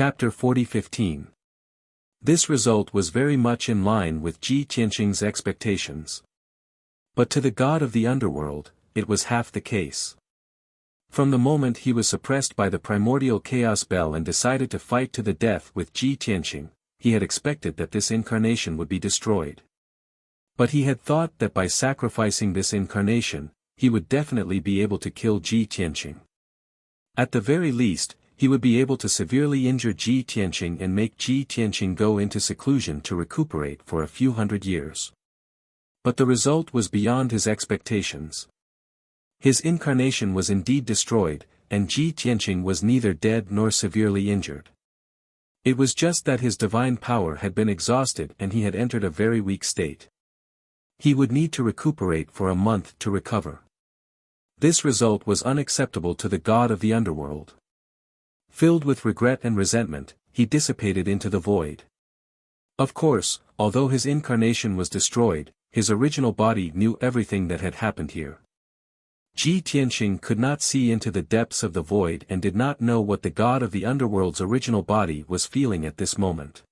Chapter 40:15. This result was very much in line with Ji Tianqing's expectations. But to the god of the underworld, it was half the case. From the moment he was suppressed by the primordial chaos bell and decided to fight to the death with Ji Tianqing, he had expected that this incarnation would be destroyed. But he had thought that by sacrificing this incarnation, he would definitely be able to kill Ji Tianqing. At the very least, he would be able to severely injure Ji Tianqing and make Ji Tianqing go into seclusion to recuperate for a few hundred years. But the result was beyond his expectations. His incarnation was indeed destroyed, and Ji Tianqing was neither dead nor severely injured. It was just that his divine power had been exhausted and he had entered a very weak state. He would need to recuperate for a month to recover. This result was unacceptable to the god of the underworld. Filled with regret and resentment, he dissipated into the void. Of course, although his incarnation was destroyed, his original body knew everything that had happened here. Ji Tianqing could not see into the depths of the void and did not know what the god of the underworld's original body was feeling at this moment.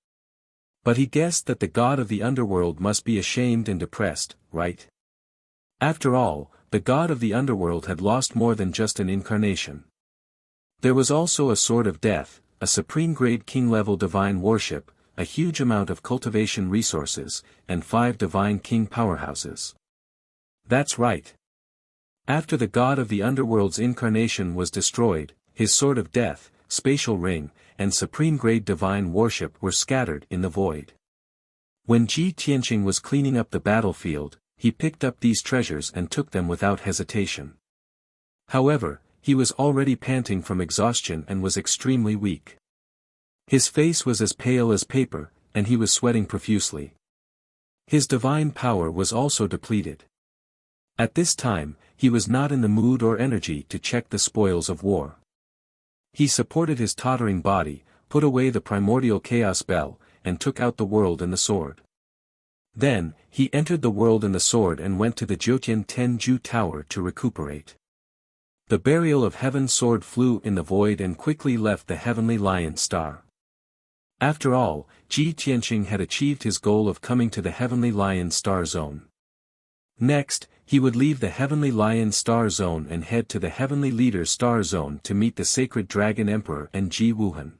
But he guessed that the god of the underworld must be ashamed and depressed, right? After all, the god of the underworld had lost more than just an incarnation. There was also a sword of death, a supreme-grade king-level divine worship, a huge amount of cultivation resources, and 5 divine king powerhouses. That's right. After the god of the underworld's incarnation was destroyed, his sword of death, spatial ring, and supreme-grade divine worship were scattered in the void. When Ji Tianqing was cleaning up the battlefield, he picked up these treasures and took them without hesitation. However, he was already panting from exhaustion and was extremely weak. His face was as pale as paper, and he was sweating profusely. His divine power was also depleted. At this time, he was not in the mood or energy to check the spoils of war. He supported his tottering body, put away the primordial chaos bell, and took out the world and the sword. Then, he entered the world and the sword and went to the Jiutian Tenju Tower to recuperate. The burial of heaven sword flew in the void and quickly left the heavenly lion star. After all, Ji Tianqing had achieved his goal of coming to the heavenly lion star zone. Next, he would leave the heavenly lion star zone and head to the heavenly leader star zone to meet the sacred dragon emperor and Ji Wuhan.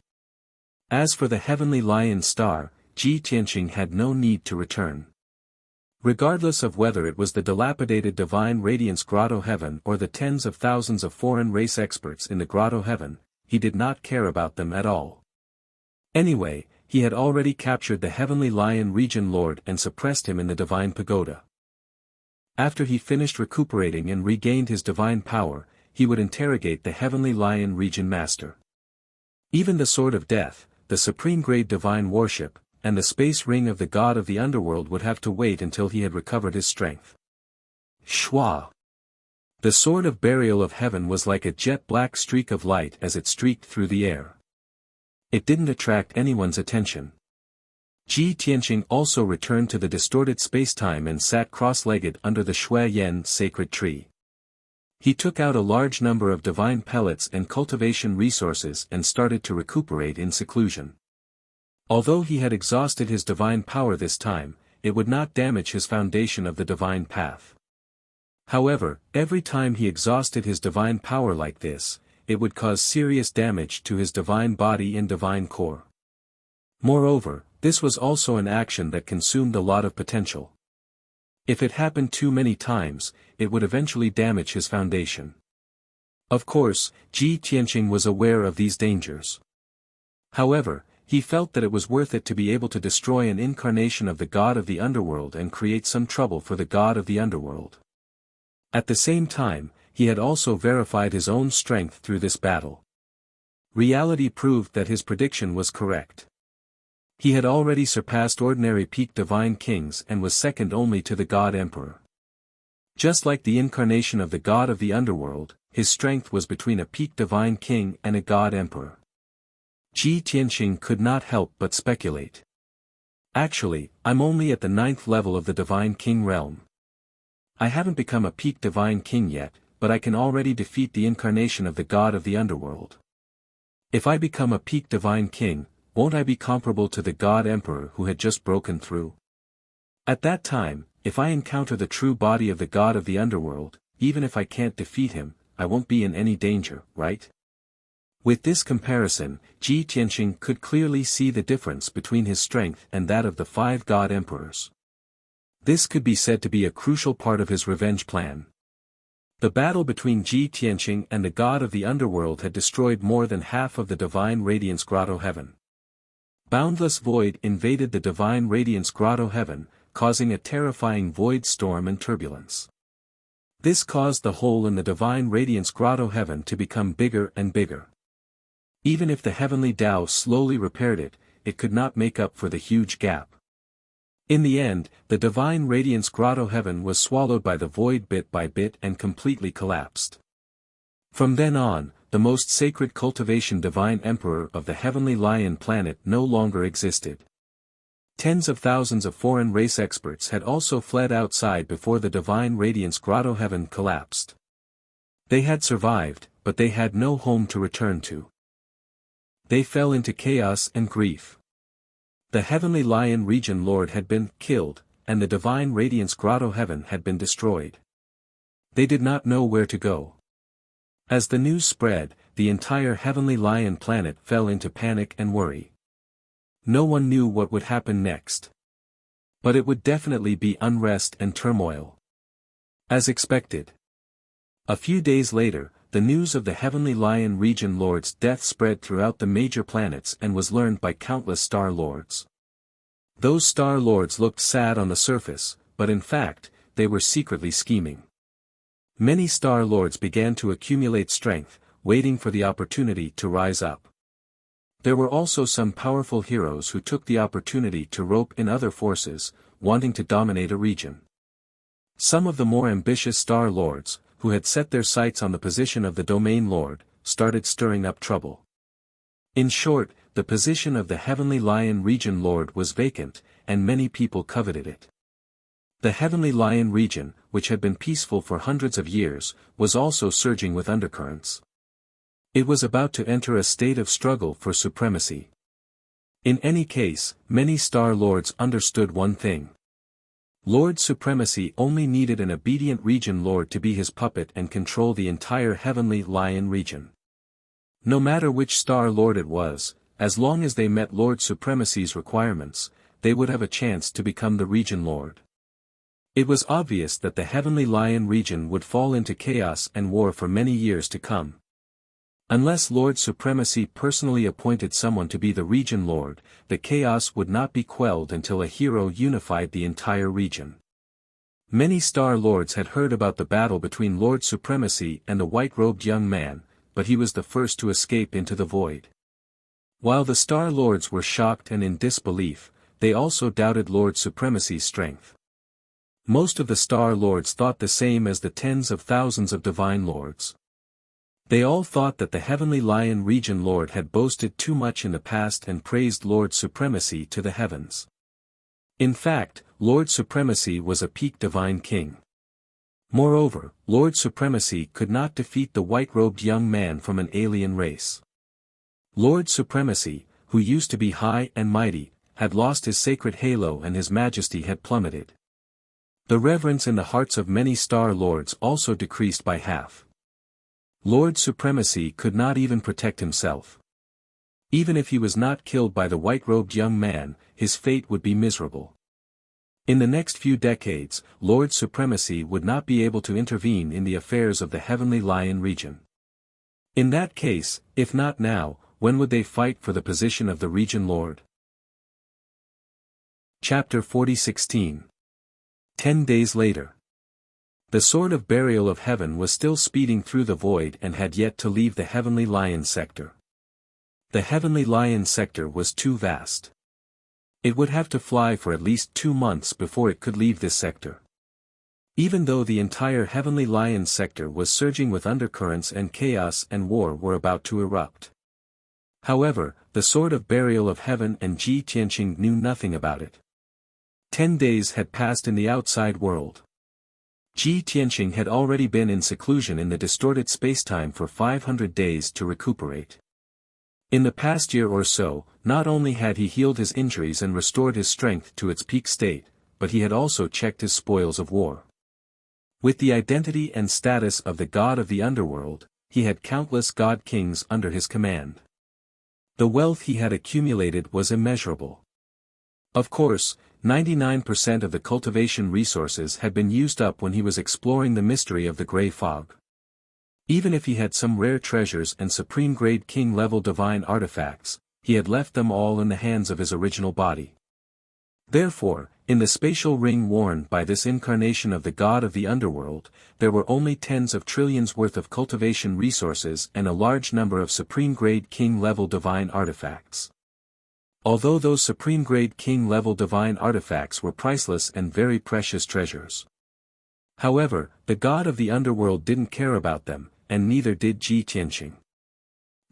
As for the heavenly lion star, Ji Tianqing had no need to return. Regardless of whether it was the dilapidated divine radiance grotto heaven or the tens of thousands of foreign race experts in the grotto heaven, he did not care about them at all. Anyway, he had already captured the heavenly lion region lord and suppressed him in the divine pagoda. After he finished recuperating and regained his divine power, he would interrogate the heavenly lion region master. Even the sword of death, the supreme-grade divine worship, and the space ring of the god of the underworld would have to wait until he had recovered his strength. Shwa! The sword of burial of heaven was like a jet-black streak of light as it streaked through the air. It didn't attract anyone's attention. Ji Tianqing also returned to the distorted spacetime and sat cross-legged under the Shui Yen sacred tree. He took out a large number of divine pellets and cultivation resources and started to recuperate in seclusion. Although he had exhausted his divine power this time, it would not damage his foundation of the divine path. However, every time he exhausted his divine power like this, it would cause serious damage to his divine body and divine core. Moreover, this was also an action that consumed a lot of potential. If it happened too many times, it would eventually damage his foundation. Of course, Ji Tianqing was aware of these dangers. However, he felt that it was worth it to be able to destroy an incarnation of the god of the underworld and create some trouble for the god of the underworld. At the same time, he had also verified his own strength through this battle. Reality proved that his prediction was correct. He had already surpassed ordinary peak divine kings and was second only to the god emperor. Just like the incarnation of the god of the underworld, his strength was between a peak divine king and a god emperor. Ji Tianqing could not help but speculate. Actually, I'm only at the 9th level of the divine king realm. I haven't become a peak divine king yet, but I can already defeat the incarnation of the god of the underworld. If I become a peak divine king, won't I be comparable to the god emperor who had just broken through? At that time, if I encounter the true body of the god of the underworld, even if I can't defeat him, I won't be in any danger, right? With this comparison, Ji Tianqing could clearly see the difference between his strength and that of the 5 god emperors. This could be said to be a crucial part of his revenge plan. The battle between Ji Tianqing and the god of the underworld had destroyed more than half of the divine radiance grotto heaven. Boundless void invaded the divine radiance grotto heaven, causing a terrifying void storm and turbulence. This caused the hole in the divine radiance grotto heaven to become bigger and bigger. Even if the heavenly Tao slowly repaired it, it could not make up for the huge gap. In the end, the divine radiance grotto heaven was swallowed by the void bit by bit and completely collapsed. From then on, the most sacred cultivation divine emperor of the heavenly lion planet no longer existed. Tens of thousands of foreign race experts had also fled outside before the divine radiance grotto heaven collapsed. They had survived, but they had no home to return to. They fell into chaos and grief. The heavenly lion region lord had been killed, and the divine radiance grotto heaven had been destroyed. They did not know where to go. As the news spread, the entire heavenly lion planet fell into panic and worry. No one knew what would happen next. But it would definitely be unrest and turmoil. As expected. A few days later, the news of the heavenly lion region lord's death spread throughout the major planets and was learned by countless star lords. Those star lords looked sad on the surface, but in fact, they were secretly scheming. Many star lords began to accumulate strength, waiting for the opportunity to rise up. There were also some powerful heroes who took the opportunity to rope in other forces, wanting to dominate a region. Some of the more ambitious star lords, who had set their sights on the position of the domain lord, started stirring up trouble. In short, the position of the heavenly lion region lord was vacant, and many people coveted it. The heavenly lion region, which had been peaceful for hundreds of years, was also surging with undercurrents. It was about to enter a state of struggle for supremacy. In any case, many star lords understood one thing. Lord supremacy only needed an obedient region lord to be his puppet and control the entire heavenly lion region. No matter which star lord it was, as long as they met Lord supremacy's requirements, they would have a chance to become the region lord. It was obvious that the heavenly lion region would fall into chaos and war for many years to come. Unless Lord supremacy personally appointed someone to be the region lord, the chaos would not be quelled until a hero unified the entire region. Many star lords had heard about the battle between Lord supremacy and the white-robed young man, but he was the first to escape into the void. While the star lords were shocked and in disbelief, they also doubted Lord supremacy's strength. Most of the star lords thought the same as the tens of thousands of divine lords. They all thought that the heavenly lion region lord had boasted too much in the past and praised Lord supremacy to the heavens. In fact, Lord supremacy was a peak divine king. Moreover, Lord supremacy could not defeat the white-robed young man from an alien race. Lord supremacy, who used to be high and mighty, had lost his sacred halo and his majesty had plummeted. The reverence in the hearts of many star lords also decreased by half. Lord supremacy could not even protect himself. Even if he was not killed by the white-robed young man, his fate would be miserable. In the next few decades, Lord supremacy would not be able to intervene in the affairs of the heavenly lion region. In that case, if not now, when would they fight for the position of the region lord? Chapter 40:16. 10 days later. The sword of burial of heaven was still speeding through the void and had yet to leave the heavenly lion sector. The heavenly lion sector was too vast. It would have to fly for at least 2 months before it could leave this sector. Even though the entire heavenly lion sector was surging with undercurrents and chaos and war were about to erupt. However, the sword of burial of heaven and Ji Tianqing knew nothing about it. 10 days had passed in the outside world. Ji Tianqing had already been in seclusion in the distorted spacetime for 500 days to recuperate. In the past year or so, not only had he healed his injuries and restored his strength to its peak state, but he had also checked his spoils of war. With the identity and status of the god of the underworld, he had countless god-kings under his command. The wealth he had accumulated was immeasurable. Of course, 99% of the cultivation resources had been used up when he was exploring the mystery of the Grey Fog. Even if he had some rare treasures and supreme-grade king-level divine artifacts, he had left them all in the hands of his original body. Therefore, in the spatial ring worn by this incarnation of the god of the underworld, there were only tens of trillions worth of cultivation resources and a large number of supreme-grade king-level divine artifacts. Although those supreme-grade king-level divine artifacts were priceless and very precious treasures. However, the god of the underworld didn't care about them, and neither did Ji Tianqing.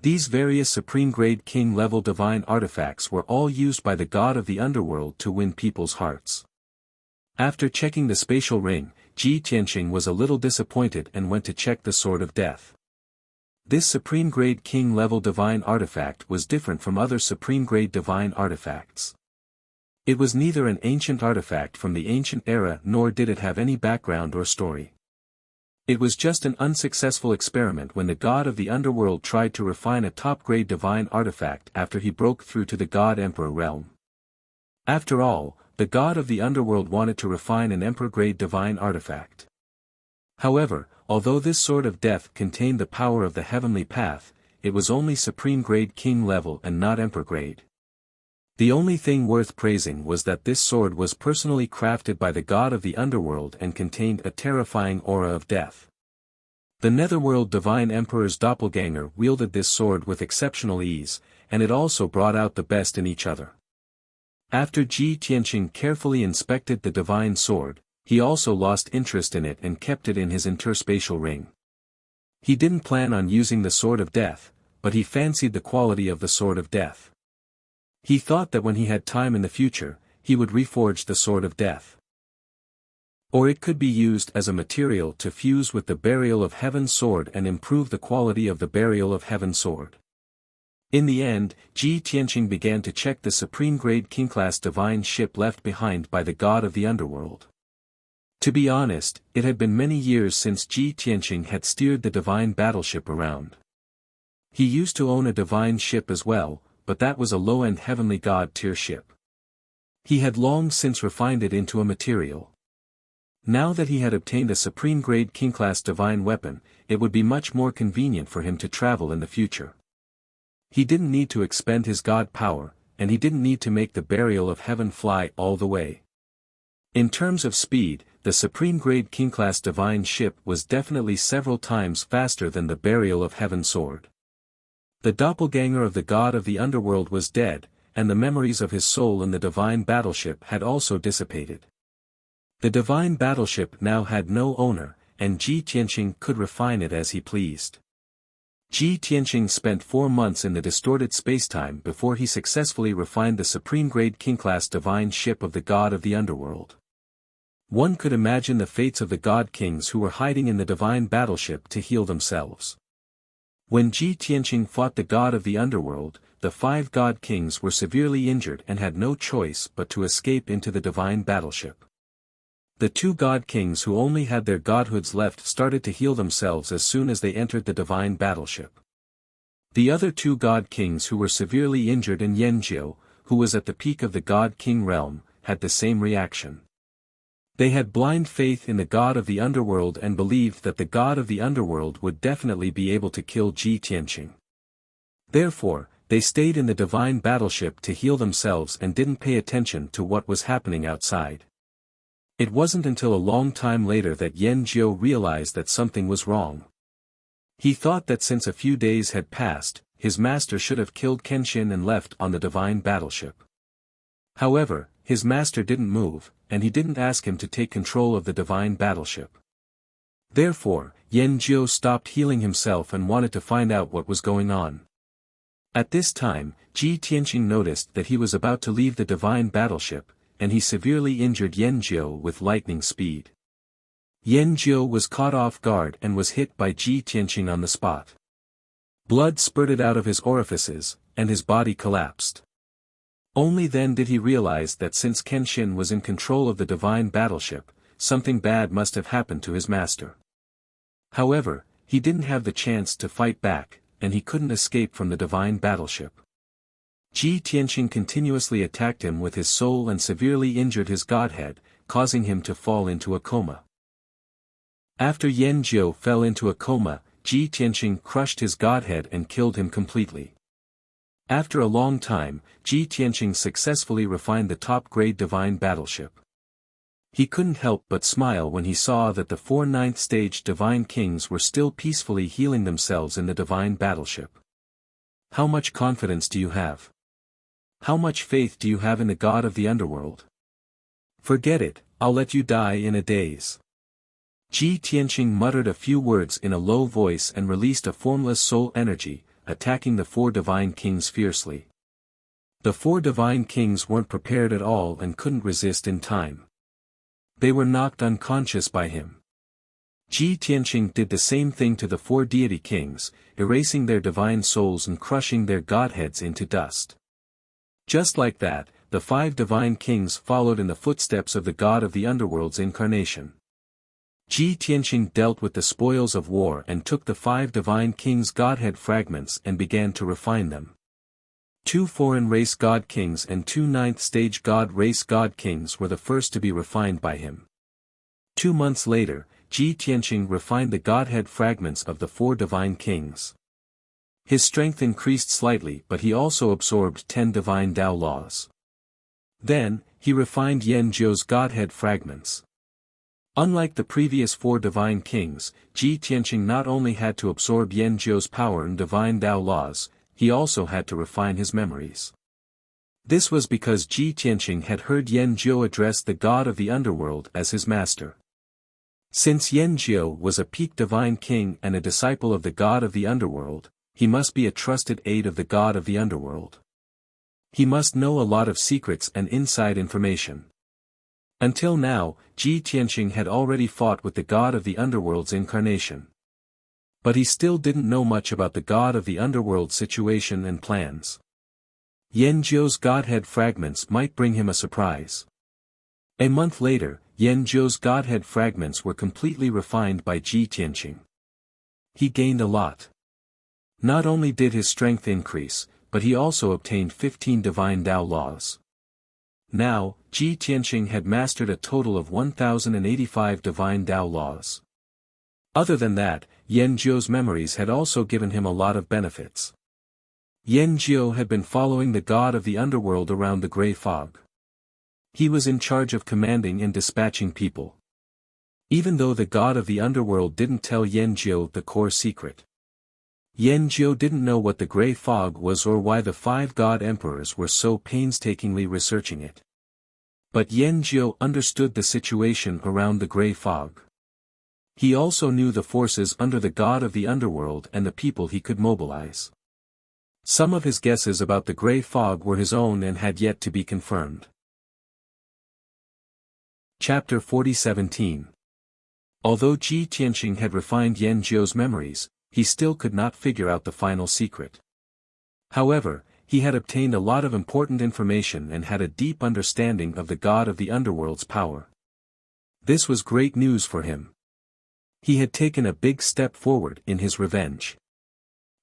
These various supreme-grade king-level divine artifacts were all used by the god of the underworld to win people's hearts. After checking the spatial ring, Ji Tianqing was a little disappointed and went to check the Sword of Death. This supreme-grade king-level divine artifact was different from other supreme-grade divine artifacts. It was neither an ancient artifact from the ancient era nor did it have any background or story. It was just an unsuccessful experiment when the god of the underworld tried to refine a top-grade divine artifact after he broke through to the god-emperor realm. After all, the god of the underworld wanted to refine an emperor-grade divine artifact. However, although this Sword of Death contained the power of the heavenly path, it was only supreme-grade king-level and not emperor-grade. The only thing worth praising was that this sword was personally crafted by the god of the underworld and contained a terrifying aura of death. The Netherworld Divine Emperor's doppelganger wielded this sword with exceptional ease, and it also brought out the best in each other. After Ji Tianqing carefully inspected the divine sword, he also lost interest in it and kept it in his interspatial ring. He didn't plan on using the Sword of Death, but he fancied the quality of the Sword of Death. He thought that when he had time in the future, he would reforge the Sword of Death. Or it could be used as a material to fuse with the Burial of Heaven sword and improve the quality of the Burial of Heaven sword. In the end, Ji Tianqing began to check the supreme-grade king-class divine ship left behind by the god of the underworld. To be honest, it had been many years since Ji Tianqing had steered the divine battleship around. He used to own a divine ship as well, but that was a low-end heavenly god-tier ship. He had long since refined it into a material. Now that he had obtained a supreme-grade king-class divine weapon, it would be much more convenient for him to travel in the future. He didn't need to expend his god power, and he didn't need to make the Burial of Heaven fly all the way. In terms of speed, the supreme-grade king-class divine ship was definitely several times faster than the Burial of Heaven sword. The doppelganger of the god of the underworld was dead, and the memories of his soul in the divine battleship had also dissipated. The divine battleship now had no owner, and Ji Tianqing could refine it as he pleased. Ji Tianqing spent 4 months in the distorted spacetime before he successfully refined the supreme-grade king-class divine ship of the god of the underworld. One could imagine the fates of the god-kings who were hiding in the divine battleship to heal themselves. When Ji Tianqing fought the god of the underworld, the 5 god-kings were severely injured and had no choice but to escape into the divine battleship. The 2 god-kings who only had their godhoods left started to heal themselves as soon as they entered the divine battleship. The other 2 god-kings who were severely injured and Yanjiu, who was at the peak of the god-king realm, had the same reaction. They had blind faith in the god of the underworld and believed that the god of the underworld would definitely be able to kill Ji Tianqing. Therefore, they stayed in the divine battleship to heal themselves and didn't pay attention to what was happening outside. It wasn't until a long time later that Yan Jiu realized that something was wrong. He thought that since a few days had passed, his master should have killed Kenshin and left on the divine battleship. However, his master didn't move, and he didn't ask him to take control of the divine battleship. Therefore, Yan Jiu stopped healing himself and wanted to find out what was going on. At this time, Ji Tianqing noticed that he was about to leave the divine battleship, and he severely injured Yan Jiu with lightning speed. Yan Jiu was caught off guard and was hit by Ji Tianqing on the spot. Blood spurted out of his orifices, and his body collapsed. Only then did he realize that since Kenshin was in control of the divine battleship, something bad must have happened to his master. However, he didn't have the chance to fight back, and he couldn't escape from the divine battleship. Ji Tianqing continuously attacked him with his soul and severely injured his godhead, causing him to fall into a coma. After Yan Jiu fell into a coma, Ji Tianqing crushed his godhead and killed him completely. After a long time, Ji Tianqing successfully refined the top-grade divine battleship. He couldn't help but smile when he saw that the 4 ninth-stage divine kings were still peacefully healing themselves in the divine battleship. How much confidence do you have? How much faith do you have in the god of the underworld? Forget it, I'll let you die in a daze. Ji Tianqing muttered a few words in a low voice and released a formless soul energy, attacking the 4 divine kings fiercely. The 4 divine kings weren't prepared at all and couldn't resist in time. They were knocked unconscious by him. Ji Tianqing did the same thing to the 4 deity kings, erasing their divine souls and crushing their godheads into dust. Just like that, the 5 divine kings followed in the footsteps of the god of the underworld's incarnation. Ji Tianqing dealt with the spoils of war and took the 5 divine kings' godhead fragments and began to refine them. 2 foreign race god kings and 2 ninth-stage god race god kings were the first to be refined by him. 2 months later, Ji Tianqing refined the godhead fragments of the 4 divine kings. His strength increased slightly, but he also absorbed 10 divine Tao laws. Then, he refined Yan Jiu's godhead fragments. Unlike the previous 4 divine kings, Ji Tianqing not only had to absorb Yan Jiu's power and divine Tao laws, he also had to refine his memories. This was because Ji Tianqing had heard Yan Jiu address the god of the underworld as his master. Since Yan Jiu was a peak divine king and a disciple of the god of the underworld, he must be a trusted aide of the god of the underworld. He must know a lot of secrets and inside information. Until now, Ji Tianqing had already fought with the god of the underworld's incarnation. But he still didn't know much about the god of the underworld's situation and plans. Yan Jiu's godhead fragments might bring him a surprise. A month later, Yan Jiu's godhead fragments were completely refined by Ji Tianqing. He gained a lot. Not only did his strength increase, but he also obtained 15 divine Tao laws. Now, Ji Tianqing had mastered a total of 1,085 divine Tao laws. Other than that, Yan Jiu's memories had also given him a lot of benefits. Yan Jiu had been following the god of the underworld around the gray fog. He was in charge of commanding and dispatching people. Even though the god of the underworld didn't tell Yan Jiu the core secret. Yan Jiu didn't know what the gray fog was or why the 5 god emperors were so painstakingly researching it. But Yan Jiu understood the situation around the gray fog. He also knew the forces under the god of the underworld and the people he could mobilize. Some of his guesses about the gray fog were his own and had yet to be confirmed. Chapter 40:17. Although Ji Tianqing had refined Yan Jiu's memories, he still could not figure out the final secret. However, he had obtained a lot of important information and had a deep understanding of the god of the underworld's power. This was great news for him. He had taken a big step forward in his revenge.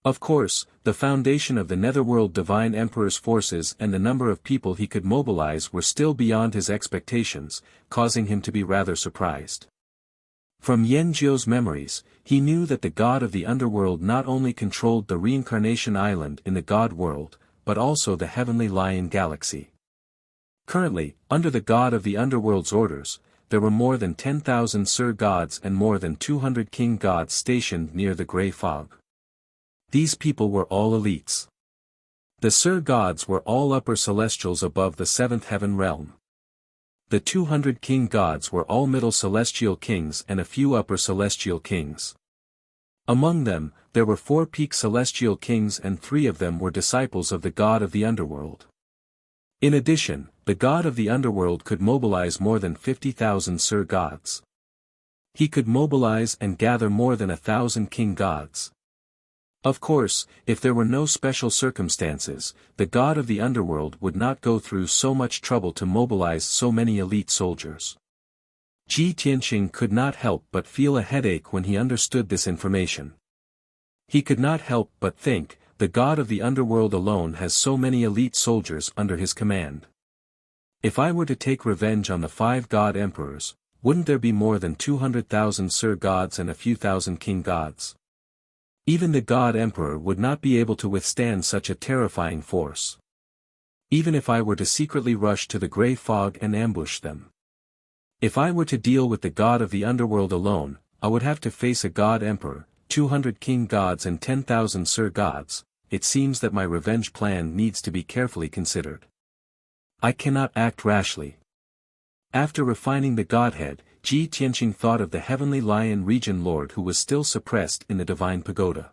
Of course, the foundation of the Netherworld Divine Emperor's forces and the number of people he could mobilize were still beyond his expectations, causing him to be rather surprised. From Yan Jiu's memories, he knew that the god of the underworld not only controlled the reincarnation island in the god world, but also the heavenly lion galaxy. Currently, under the god of the underworld's orders, there were more than 10,000 Sir Gods and more than 200 King Gods stationed near the Grey Fog. These people were all elites. The Sir Gods were all upper celestials above the 7th heaven realm. The 200 King Gods were all middle celestial kings and a few upper celestial kings. Among them, there were 4 peak celestial kings and 3 of them were disciples of the god of the underworld. In addition, the god of the underworld could mobilize more than 50,000 Sir Gods. He could mobilize and gather more than 1,000 King Gods. Of course, if there were no special circumstances, the god of the underworld would not go through so much trouble to mobilize so many elite soldiers. Ji Tianqing could not help but feel a headache when he understood this information. He could not help but think, the god of the underworld alone has so many elite soldiers under his command. If I were to take revenge on the 5 god emperors, wouldn't there be more than 200,000 Sir gods and a few thousand king gods? Even the god emperor would not be able to withstand such a terrifying force. Even if I were to secretly rush to the grey fog and ambush them. If I were to deal with the god of the underworld alone, I would have to face a god emperor, 200 king gods and 10,000 Sir gods. It seems that my revenge plan needs to be carefully considered. I cannot act rashly. After refining the godhead, Ji Tianqing thought of the heavenly lion region lord who was still suppressed in the divine pagoda.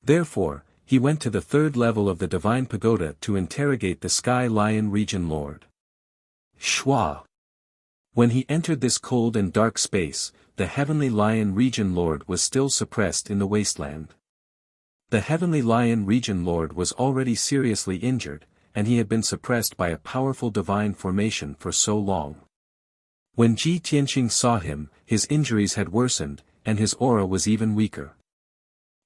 Therefore, he went to the 3rd level of the divine pagoda to interrogate the sky lion region lord. Shua. When he entered this cold and dark space, the heavenly lion region lord was still suppressed in the wasteland. The heavenly lion region lord was already seriously injured, and he had been suppressed by a powerful divine formation for so long. When Ji Tianqing saw him, his injuries had worsened, and his aura was even weaker.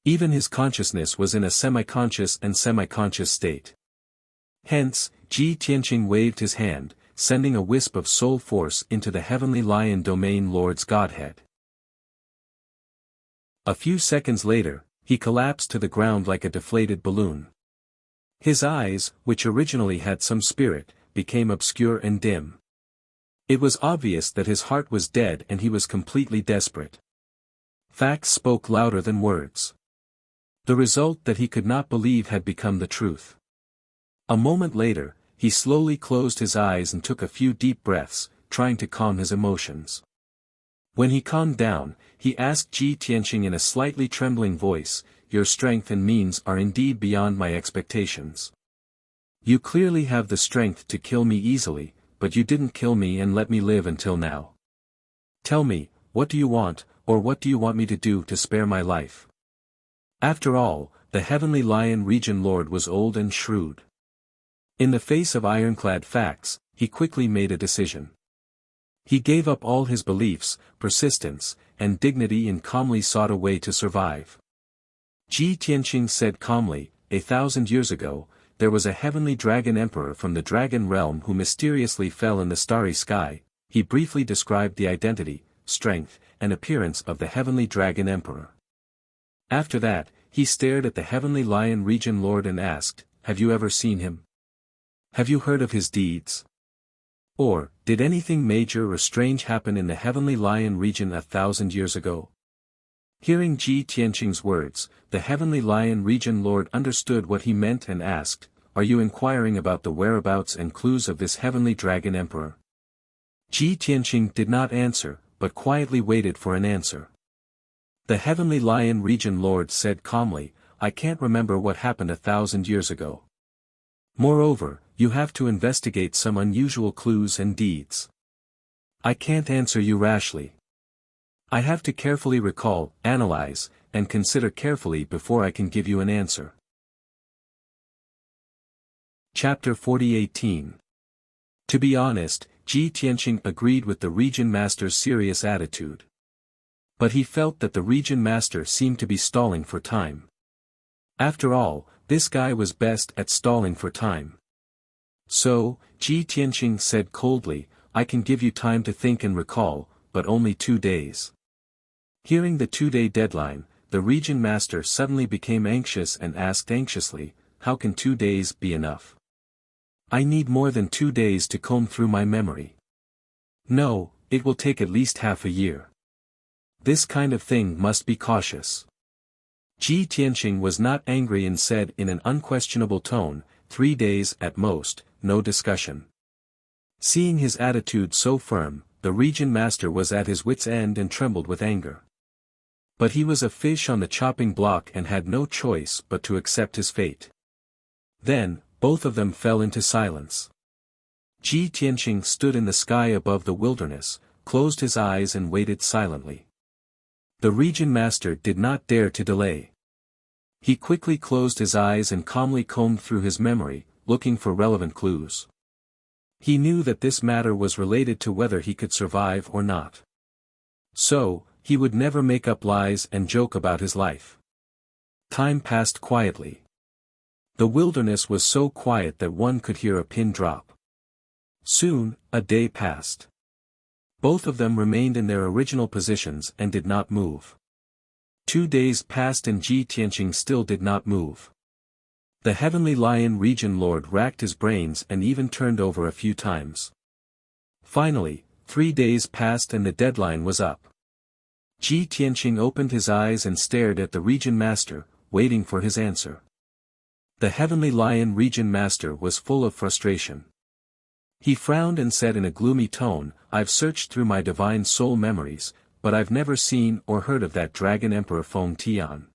Even his consciousness was in a semi-conscious and semi-conscious state. Hence, Ji Tianqing waved his hand, sending a wisp of soul force into the heavenly lion domain lord's godhead. A few seconds later, he collapsed to the ground like a deflated balloon. His eyes, which originally had some spirit, became obscure and dim. It was obvious that his heart was dead and he was completely desperate. Facts spoke louder than words. The result that he could not believe had become the truth. A moment later, he slowly closed his eyes and took a few deep breaths, trying to calm his emotions. When he calmed down, he asked Ji Tianqing in a slightly trembling voice, "Your strength and means are indeed beyond my expectations. You clearly have the strength to kill me easily, but you didn't kill me and let me live until now. Tell me, what do you want, or what do you want me to do to spare my life?" After all, the heavenly lion region lord was old and shrewd. In the face of ironclad facts, he quickly made a decision. He gave up all his beliefs, persistence, and dignity and calmly sought a way to survive. Ji Tianqing said calmly, 1,000 years ago, there was a heavenly dragon emperor from the dragon realm who mysteriously fell in the starry sky. He briefly described the identity, strength, and appearance of the heavenly dragon emperor. After that, he stared at the heavenly lion region lord and asked, "Have you ever seen him? Have you heard of his deeds? Or, did anything major or strange happen in the heavenly lion region 1,000 years ago?" Hearing Ji Tianqing's words, the heavenly lion region lord understood what he meant and asked, "Are you inquiring about the whereabouts and clues of this heavenly dragon emperor?" Ji Tianqing did not answer, but quietly waited for an answer. The heavenly lion region lord said calmly, "I can't remember what happened 1,000 years ago. Moreover, you have to investigate some unusual clues and deeds. I can't answer you rashly. I have to carefully recall, analyze, and consider carefully before I can give you an answer." Chapter 40:18. To be honest, Ji Tianqing agreed with the region master's serious attitude. But he felt that the region master seemed to be stalling for time. After all, this guy was best at stalling for time. So, Ji Tianqing said coldly, "I can give you time to think and recall, but only 2 days." Hearing the 2-day deadline, the region master suddenly became anxious and asked anxiously, "How can 2 days be enough? I need more than 2 days to comb through my memory. No, it will take at least half a year. This kind of thing must be cautious." Ji Tianqing was not angry and said in an unquestionable tone, 3 days at most, no discussion." Seeing his attitude so firm, the region master was at his wit's end and trembled with anger. But he was a fish on the chopping block and had no choice but to accept his fate. Then, both of them fell into silence. Ji Tianqing stood in the sky above the wilderness, closed his eyes and waited silently. The region master did not dare to delay. He quickly closed his eyes and calmly combed through his memory, looking for relevant clues. He knew that this matter was related to whether he could survive or not. So, he would never make up lies and joke about his life. Time passed quietly. The wilderness was so quiet that one could hear a pin drop. Soon, a day passed. Both of them remained in their original positions and did not move. 2 days passed and Ji Tianqing still did not move. The Heavenly Lion Region Lord racked his brains and even turned over a few times. Finally, 3 days passed and the deadline was up. Ji Tianqing opened his eyes and stared at the Region Master, waiting for his answer. The Heavenly Lion Region Master was full of frustration. He frowned and said in a gloomy tone, "I've searched through my divine soul memories, but I've never seen or heard of that Dragon Emperor Feng Tian.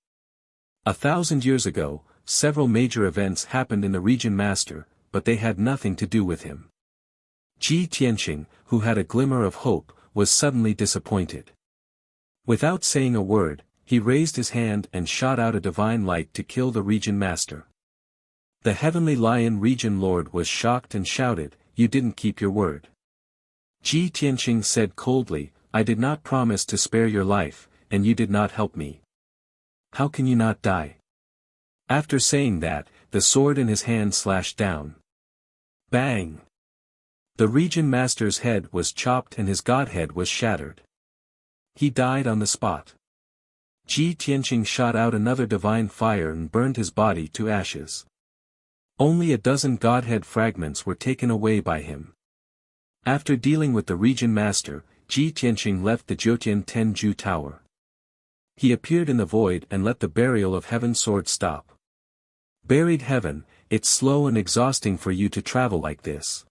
1,000 years ago, several major events happened in the Region Master, but they had nothing to do with him." Ji Tianqing, who had a glimmer of hope, was suddenly disappointed. Without saying a word, he raised his hand and shot out a divine light to kill the Region Master. The Heavenly Lion Region Lord was shocked and shouted, "You didn't keep your word." Ji Tianqing said coldly, "I did not promise to spare your life, and you did not help me. How can you not die?" After saying that, the sword in his hand slashed down. Bang! The Region Master's head was chopped and his godhead was shattered. He died on the spot. Ji Tianqing shot out another divine fire and burned his body to ashes. Only a dozen godhead fragments were taken away by him. After dealing with the Region Master, Ji Tianqing left the Jiutian Tenju Tower. He appeared in the void and let the burial of heaven sword stop. Buried heaven, it's slow and exhausting for you to travel like this.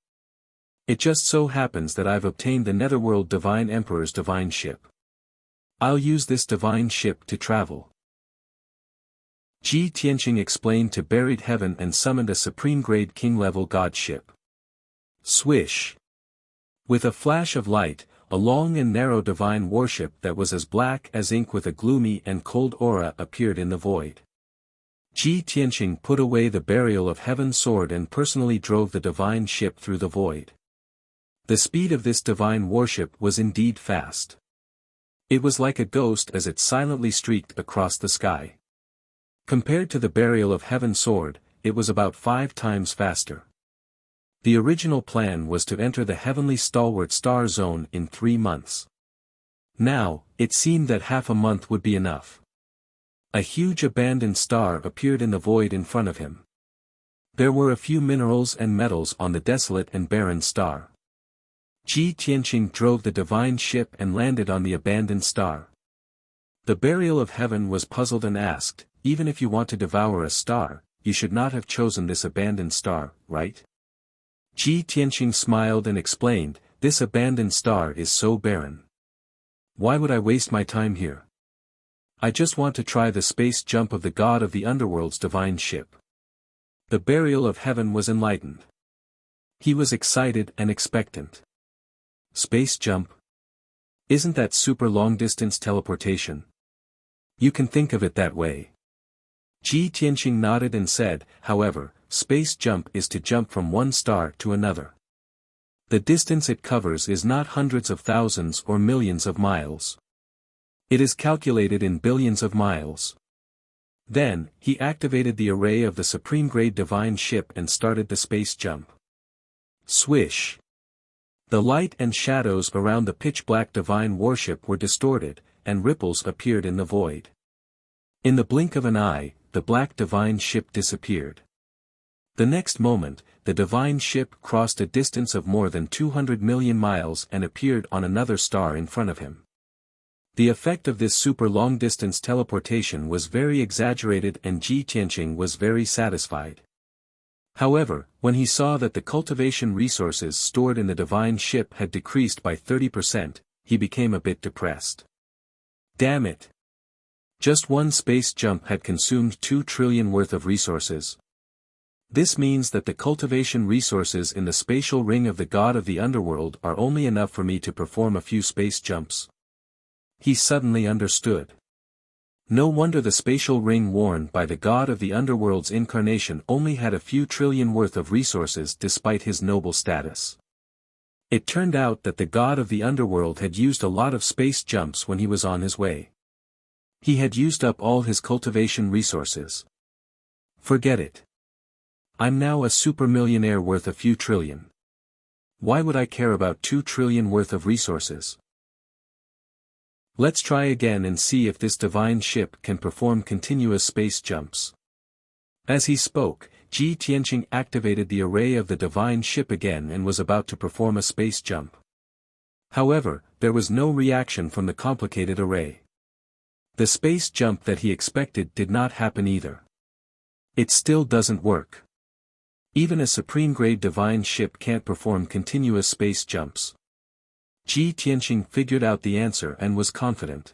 It just so happens that I've obtained the Netherworld Divine Emperor's divine ship. I'll use this divine ship to travel. Ji Tianqing explained to Buried Heaven and summoned a supreme-grade king-level god ship. Swish! With a flash of light, a long and narrow divine warship that was as black as ink with a gloomy and cold aura appeared in the void. Ji Tianqing put away the burial of heaven sword and personally drove the divine ship through the void. The speed of this divine warship was indeed fast. It was like a ghost as it silently streaked across the sky. Compared to the burial of heaven sword, it was about 5 times faster. The original plan was to enter the heavenly stalwart star zone in 3 months. Now, it seemed that half a month would be enough. A huge abandoned star appeared in the void in front of him. There were a few minerals and metals on the desolate and barren star. Ji Tianqing drove the divine ship and landed on the abandoned star. The burial of heaven was puzzled and asked, "Even if you want to devour a star, you should not have chosen this abandoned star, right?" Ji Tianqing smiled and explained, "This abandoned star is so barren. Why would I waste my time here? I just want to try the space jump of the god of the underworld's divine ship." The burial of heaven was enlightened. He was excited and expectant. Space jump? Isn't that super long-distance teleportation? You can think of it that way. Ji Tianqing nodded and said, "However, space jump is to jump from one star to another. The distance it covers is not hundreds of thousands or millions of miles. It is calculated in billions of miles." Then, he activated the array of the supreme-grade divine ship and started the space jump. Swish! The light and shadows around the pitch-black divine warship were distorted, and ripples appeared in the void. In the blink of an eye, the black divine ship disappeared. The next moment, the divine ship crossed a distance of more than 200 million miles and appeared on another star in front of him. The effect of this super long-distance teleportation was very exaggerated and Ji Tianqing was very satisfied. However, when he saw that the cultivation resources stored in the divine ship had decreased by 30%, he became a bit depressed. Damn it! Just one space jump had consumed 2 trillion worth of resources. This means that the cultivation resources in the spatial ring of the god of the underworld are only enough for me to perform a few space jumps. He suddenly understood. No wonder the spatial ring worn by the god of the underworld's incarnation only had a few trillion worth of resources despite his noble status. It turned out that the god of the underworld had used a lot of space jumps when he was on his way. He had used up all his cultivation resources. Forget it. I'm now a super millionaire worth a few trillion. Why would I care about 2 trillion worth of resources? Let's try again and see if this divine ship can perform continuous space jumps. As he spoke, Ji Tianqing activated the array of the divine ship again and was about to perform a space jump. However, there was no reaction from the complicated array. The space jump that he expected did not happen either. It still doesn't work. Even a supreme-grade divine ship can't perform continuous space jumps. Ji Tianqing figured out the answer and was confident.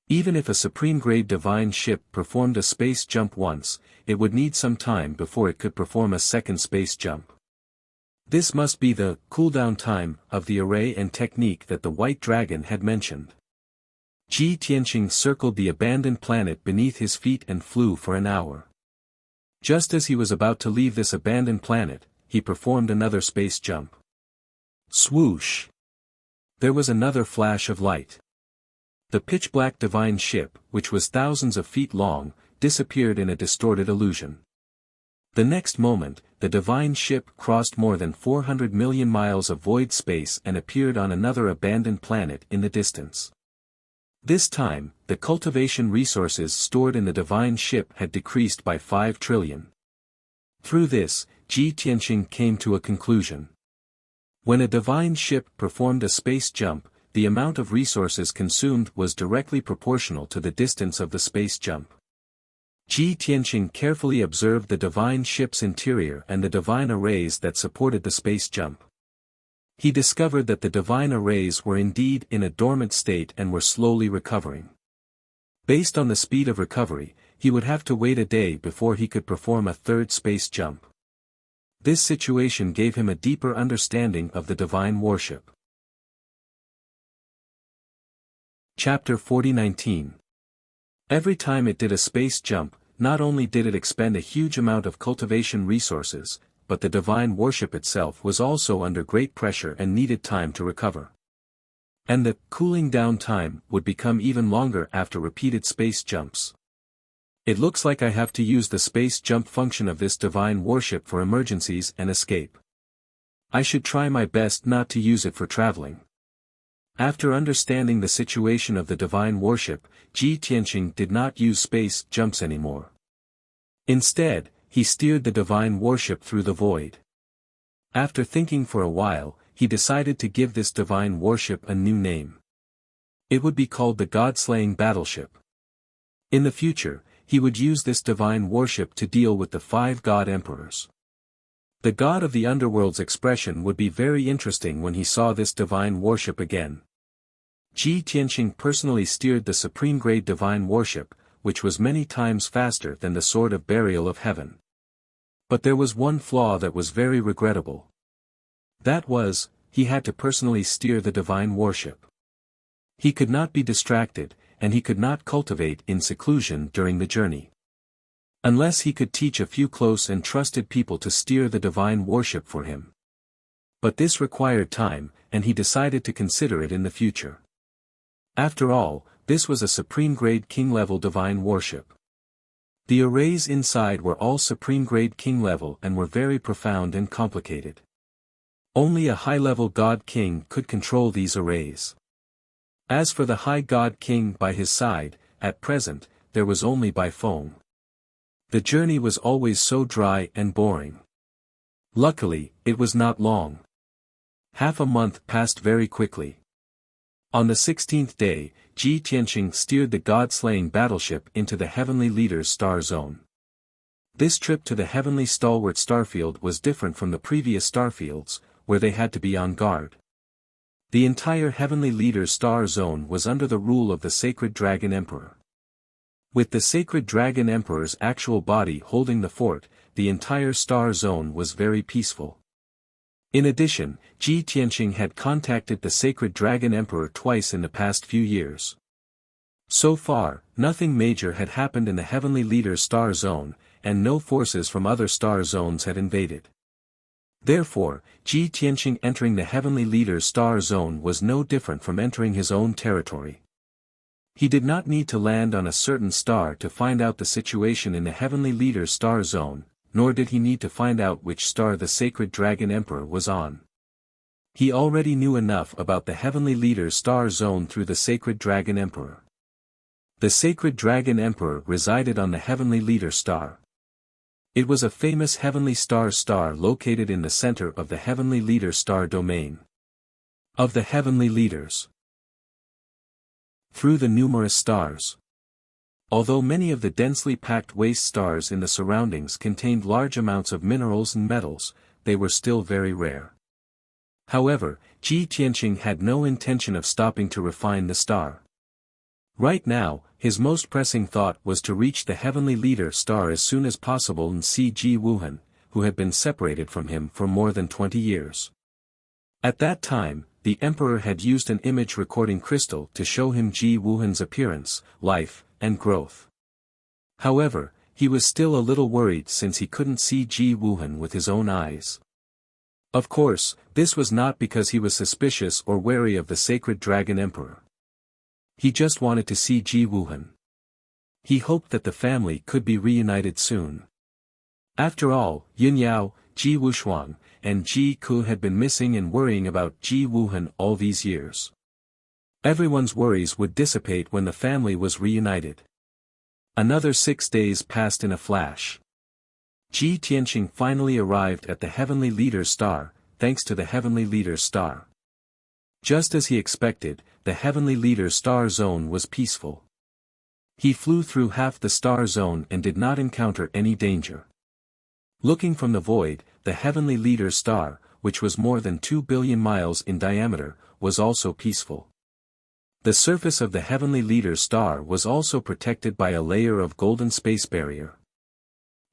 Even if a supreme-grade divine ship performed a space jump once, it would need some time before it could perform a second space jump. This must be the cooldown time of the array and technique that the White Dragon had mentioned. Ji Tianqing circled the abandoned planet beneath his feet and flew for an hour. Just as he was about to leave this abandoned planet, he performed another space jump. Swoosh! There was another flash of light. The pitch-black divine ship, which was thousands of feet long, disappeared in a distorted illusion. The next moment, the divine ship crossed more than 400 million miles of void space and appeared on another abandoned planet in the distance. This time, the cultivation resources stored in the divine ship had decreased by 5 trillion. Through this, Ji Tianqing came to a conclusion. When a divine ship performed a space jump, the amount of resources consumed was directly proportional to the distance of the space jump. Ji Tianqing carefully observed the divine ship's interior and the divine arrays that supported the space jump. He discovered that the divine arrays were indeed in a dormant state and were slowly recovering. Based on the speed of recovery, he would have to wait a day before he could perform a third space jump. This situation gave him a deeper understanding of the divine worship. Chapter 40:19. Every time it did a space jump, not only did it expend a huge amount of cultivation resources, but the divine worship itself was also under great pressure and needed time to recover. And the cooling down time would become even longer after repeated space jumps. It looks like I have to use the space jump function of this divine worship for emergencies and escape. I should try my best not to use it for traveling. After understanding the situation of the divine worship, Ji Tianqing did not use space jumps anymore. Instead, he steered the divine worship through the void. After thinking for a while, he decided to give this divine worship a new name. It would be called the God-slaying battleship. In the future, he would use this divine worship to deal with the 5 god emperors. The god of the underworld's expression would be very interesting when he saw this divine worship again. Ji Tianqing personally steered the supreme-grade divine worship, which was many times faster than the sword of burial of heaven. But there was one flaw that was very regrettable. That was, he had to personally steer the divine worship. He could not be distracted, and he could not cultivate in seclusion during the journey. Unless he could teach a few close and trusted people to steer the divine worship for him. But this required time, and he decided to consider it in the future. After all, this was a supreme-grade king-level divine worship. The arrays inside were all supreme-grade king-level and were very profound and complicated. Only a high-level god-king could control these arrays. As for the high god-king by his side, at present, there was only Bai Feng. The journey was always so dry and boring. Luckily, it was not long. Half a month passed very quickly. On the 16th day, Ji Tianqing steered the god-slaying battleship into the Heavenly Leader's star zone. This trip to the Heavenly Stalwart starfield was different from the previous starfields, where they had to be on guard. The entire Heavenly Leader's star zone was under the rule of the Sacred Dragon Emperor. With the Sacred Dragon Emperor's actual body holding the fort, the entire star zone was very peaceful. In addition, Ji Tianqing had contacted the Sacred Dragon Emperor twice in the past few years. So far, Nothing major had happened in the Heavenly Leader's star zone, and no forces from other star zones had invaded. Therefore, Ji Tianqing entering the Heavenly Leader's star zone was no different from entering his own territory. He did not need to land on a certain star to find out the situation in the Heavenly Leader's star zone, nor did he need to find out which star the Sacred Dragon Emperor was on. He already knew enough about the Heavenly Leader's star zone through the Sacred Dragon Emperor. The Sacred Dragon Emperor resided on the Heavenly Leader star. It was a famous Heavenly Star located in the center of the Heavenly Leader star domain. Of the Heavenly Leaders. Through the numerous stars. Although many of the densely packed waste stars in the surroundings contained large amounts of minerals and metals, they were still very rare. However, Ji Tianqing had no intention of stopping to refine the star. Right now, his most pressing thought was to reach the Heavenly Leader star as soon as possible and see Ji Wuhan, who had been separated from him for more than 20 years. At that time, the Emperor had used an image recording crystal to show him Ji Wuhan's appearance, life, and growth. However, he was still a little worried since he couldn't see Ji Wuhan with his own eyes. Of course, this was not because he was suspicious or wary of the Sacred Dragon Emperor. He just wanted to see Ji Wuhan. He hoped that the family could be reunited soon. After all, Yin Yao, Ji Wushuang, and Ji Ku had been missing and worrying about Ji Wuhan all these years. Everyone's worries would dissipate when the family was reunited. Another 6 days passed in a flash. Ji Tianqing finally arrived at the Heavenly Leader's star, thanks to the Heavenly Leader's star. Just as he expected, the Heavenly Leader's star zone was peaceful. He flew through half the star zone and did not encounter any danger. Looking from the void, the Heavenly Leader's star, which was more than 2 billion miles in diameter, was also peaceful. The surface of the Heavenly Leader's star was also protected by a layer of golden space barrier.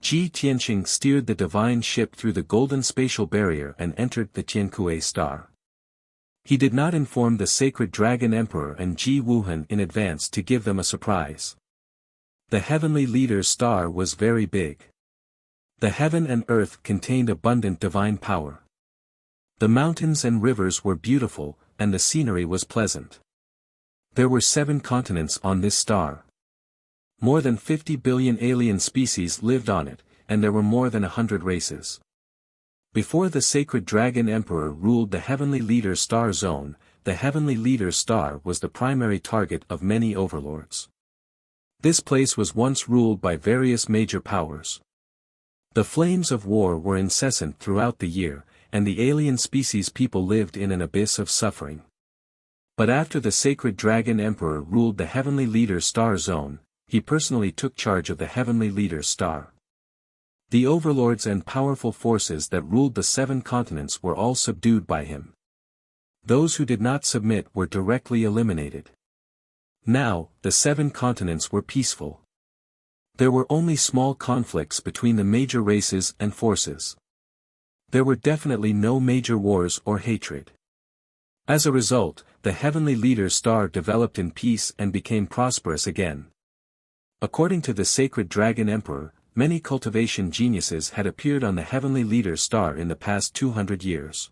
Ji Tianqing steered the divine ship through the golden spatial barrier and entered the Tiankue star. He did not inform the Sacred Dragon Emperor and Ji Wuhan in advance to give them a surprise. The Heavenly Leader's star was very big. The heaven and earth contained abundant divine power. The mountains and rivers were beautiful, and the scenery was pleasant. There were 7 continents on this star. More than 50 billion alien species lived on it, and there were more than 100 races. Before the Sacred Dragon Emperor ruled the Heavenly Leader star zone, the Heavenly Leader star was the primary target of many overlords. This place was once ruled by various major powers. The flames of war were incessant throughout the year, and the alien species people lived in an abyss of suffering. But after the Sacred Dragon Emperor ruled the Heavenly Leader star zone, he personally took charge of the Heavenly Leader star. The overlords and powerful forces that ruled the 7 continents were all subdued by him. Those who did not submit were directly eliminated. Now, the 7 continents were peaceful. There were only small conflicts between the major races and forces. There were definitely no major wars or hatred. As a result, the Heavenly Leader star developed in peace and became prosperous again. According to the Sacred Dragon Emperor, many cultivation geniuses had appeared on the Heavenly Leader star in the past 200 years.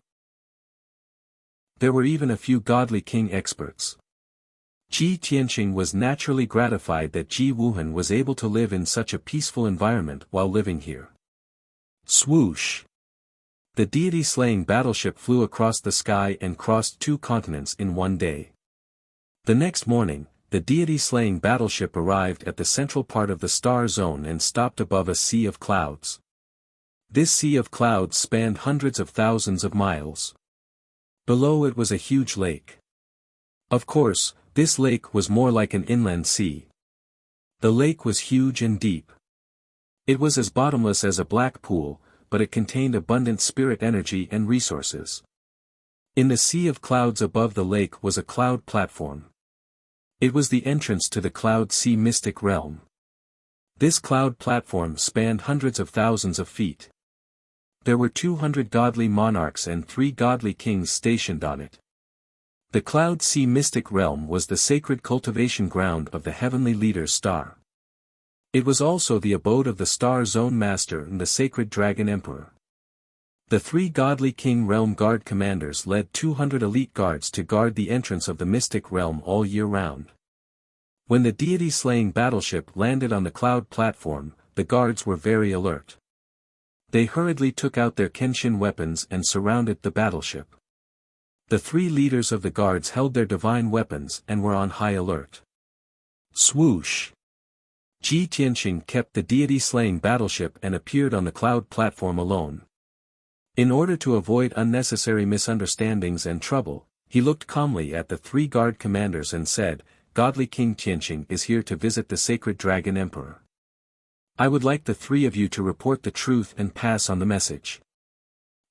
There were even a few godly king experts. Ji Tianqing was naturally gratified that Ji Wuhan was able to live in such a peaceful environment while living here. Swoosh! The deity-slaying battleship flew across the sky and crossed 2 continents in one day. The next morning, the deity-slaying battleship arrived at the central part of the star zone and stopped above a sea of clouds. This sea of clouds spanned hundreds of thousands of miles. Below it was a huge lake. Of course, this lake was more like an inland sea. The lake was huge and deep. It was as bottomless as a black pool, but it contained abundant spirit energy and resources. In the sea of clouds above the lake was a cloud platform. It was the entrance to the Cloud Sea mystic realm. This cloud platform spanned hundreds of thousands of feet. There were 200 godly monarchs and 3 godly kings stationed on it. The Cloud Sea Mystic Realm was the sacred cultivation ground of the heavenly leader's star. It was also the abode of the Star Zone Master and the sacred Dragon Emperor. The three godly King Realm Guard commanders led 200 elite guards to guard the entrance of the Mystic Realm all year round. When the deity-slaying battleship landed on the cloud platform, the guards were very alert. They hurriedly took out their Kenshin weapons and surrounded the battleship. The three leaders of the guards held their divine weapons and were on high alert. Swoosh! Ji Tianqing kept the deity-slaying battleship and appeared on the cloud platform alone. In order to avoid unnecessary misunderstandings and trouble, he looked calmly at the three guard commanders and said, "Godly King Tianqing is here to visit the sacred Dragon Emperor. I would like the three of you to report the truth and pass on the message."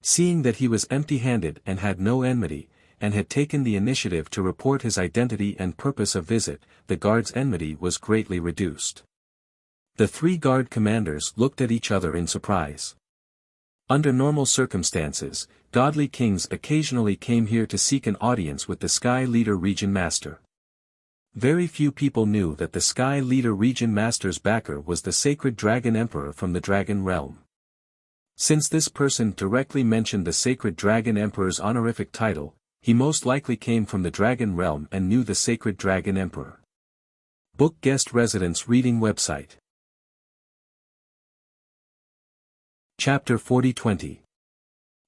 Seeing that he was empty-handed and had no enmity, and had taken the initiative to report his identity and purpose of visit, the guard's enmity was greatly reduced. The three guard commanders looked at each other in surprise. Under normal circumstances, godly kings occasionally came here to seek an audience with the Sky Leader Region Master. Very few people knew that the Sky Leader Region Master's backer was the sacred Dragon Emperor from the Dragon Realm. Since this person directly mentioned the sacred Dragon Emperor's honorific title, he most likely came from the Dragon Realm and knew the sacred Dragon Emperor. Book Guest Residence Reading Website. Chapter 40-20.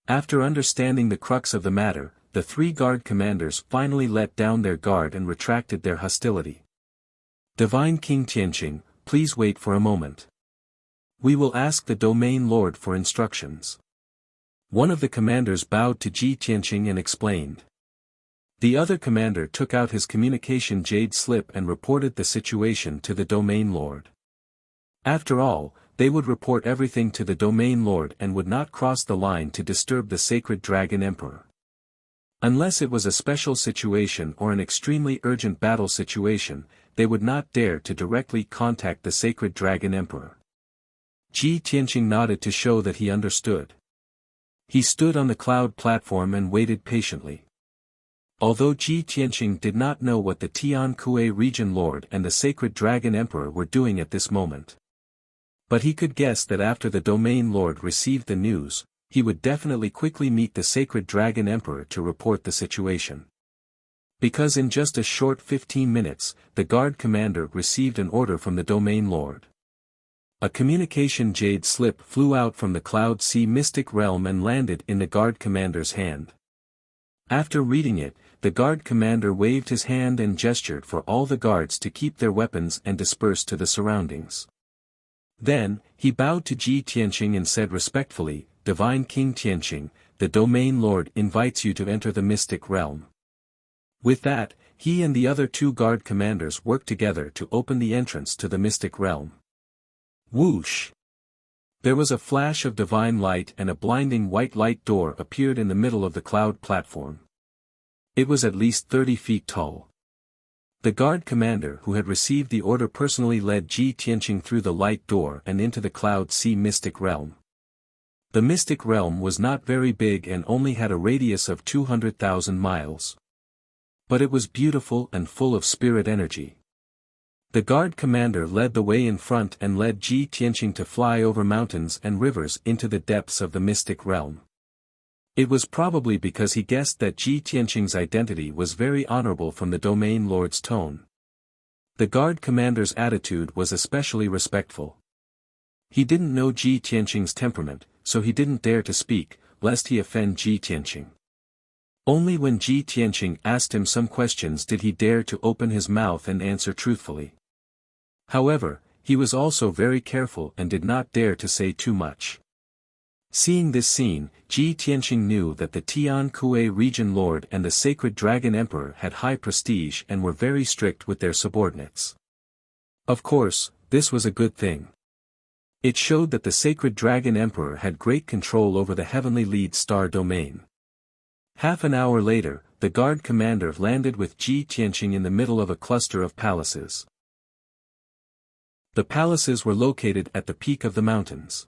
After understanding the crux of the matter, the three guard commanders finally let down their guard and retracted their hostility. "Divine King Tianqing, please wait for a moment. We will ask the Domain Lord for instructions." One of the commanders bowed to Ji Tianqing and explained. The other commander took out his communication jade slip and reported the situation to the Domain Lord. After all, they would report everything to the Domain Lord and would not cross the line to disturb the sacred Dragon Emperor. Unless it was a special situation or an extremely urgent battle situation, they would not dare to directly contact the sacred Dragon Emperor. Ji Tianqing nodded to show that he understood. He stood on the cloud platform and waited patiently. Although Ji Tianqing did not know what the Tian Kuei Region Lord and the sacred Dragon Emperor were doing at this moment. But he could guess that after the Domain Lord received the news, he would definitely quickly meet the sacred Dragon Emperor to report the situation. Because in just a short 15 minutes, the guard commander received an order from the Domain Lord. A communication jade slip flew out from the Cloud Sea Mystic Realm and landed in the guard commander's hand. After reading it, the guard commander waved his hand and gestured for all the guards to keep their weapons and disperse to the surroundings. Then, he bowed to Ji Tianqing and said respectfully, "Divine King Tianqing, the Domain Lord invites you to enter the Mystic Realm." With that, he and the other two guard commanders worked together to open the entrance to the Mystic Realm. Whoosh! There was a flash of divine light and a blinding white light door appeared in the middle of the cloud platform. It was at least 30 feet tall. The guard commander who had received the order personally led Ji Tianqing through the light door and into the Cloud Sea Mystic Realm. The Mystic Realm was not very big and only had a radius of 200,000 miles. But it was beautiful and full of spirit energy. The guard commander led the way in front and led Ji Tianqing to fly over mountains and rivers into the depths of the Mystic Realm. It was probably because he guessed that Ji Tianqing's identity was very honorable from the Domain Lord's tone. The guard commander's attitude was especially respectful. He didn't know Ji Tianqing's temperament, so he didn't dare to speak, lest he offend Ji Tianqing. Only when Ji Tianqing asked him some questions did he dare to open his mouth and answer truthfully. However, he was also very careful and did not dare to say too much. Seeing this scene, Ji Tianqing knew that the Tian Kuei Region Lord and the sacred Dragon Emperor had high prestige and were very strict with their subordinates. Of course, this was a good thing. It showed that the sacred Dragon Emperor had great control over the heavenly lead star domain. Half an hour later, the guard commander landed with Ji Tianqing in the middle of a cluster of palaces. The palaces were located at the peak of the mountains.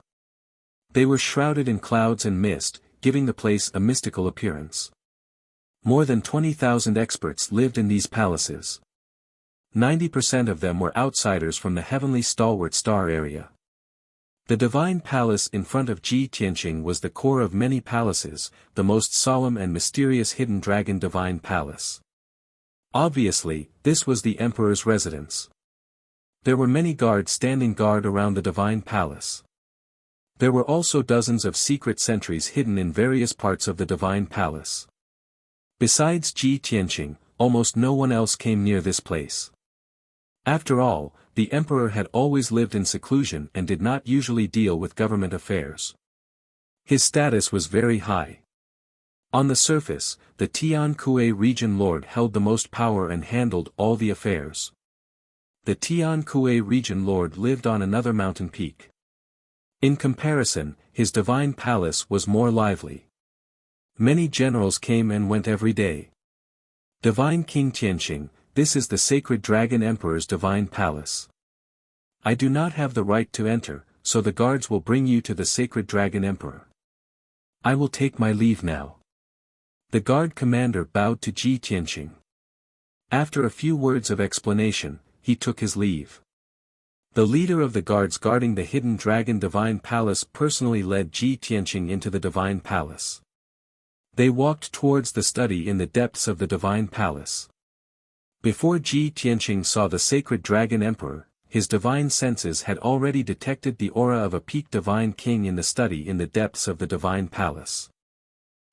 They were shrouded in clouds and mist, giving the place a mystical appearance. More than 20,000 experts lived in these palaces. 90% of them were outsiders from the heavenly stalwart star area. The divine palace in front of Ji Tianqing was the core of many palaces, the most solemn and mysterious hidden dragon divine palace. Obviously, this was the emperor's residence. There were many guards standing guard around the divine palace. There were also dozens of secret sentries hidden in various parts of the divine palace. Besides Ji Tianqing, almost no one else came near this place. After all, the emperor had always lived in seclusion and did not usually deal with government affairs. His status was very high. On the surface, the Tiankui region lord held the most power and handled all the affairs. The Tiankui region lord lived on another mountain peak. In comparison, his divine palace was more lively. Many generals came and went every day. Divine King Tianqing, this is the sacred dragon emperor's divine palace. I do not have the right to enter, so the guards will bring you to the sacred dragon emperor. I will take my leave now. The guard commander bowed to Ji Tianqing. After a few words of explanation, he took his leave. The leader of the guards guarding the hidden dragon divine palace personally led Ji Tianqing into the divine palace. They walked towards the study in the depths of the divine palace. Before Ji Tianqing saw the sacred dragon emperor, his divine senses had already detected the aura of a peak divine king in the study in the depths of the divine palace.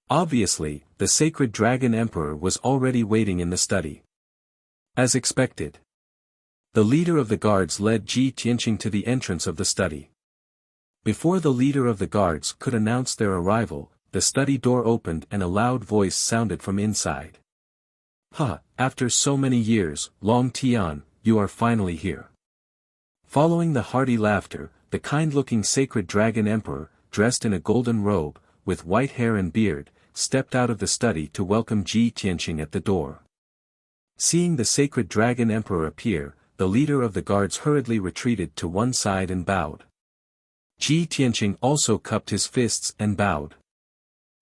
Obviously, the sacred dragon emperor was already waiting in the study. As expected, the leader of the guards led Ji Tianqing to the entrance of the study. Before the leader of the guards could announce their arrival, the study door opened and a loud voice sounded from inside. After so many years, Long Tian, you are finally here. Following the hearty laughter, the kind-looking sacred dragon emperor, dressed in a golden robe, with white hair and beard, stepped out of the study to welcome Ji Tianqing at the door. Seeing the sacred dragon emperor appear, the leader of the guards hurriedly retreated to one side and bowed. Ji Tianqing also cupped his fists and bowed.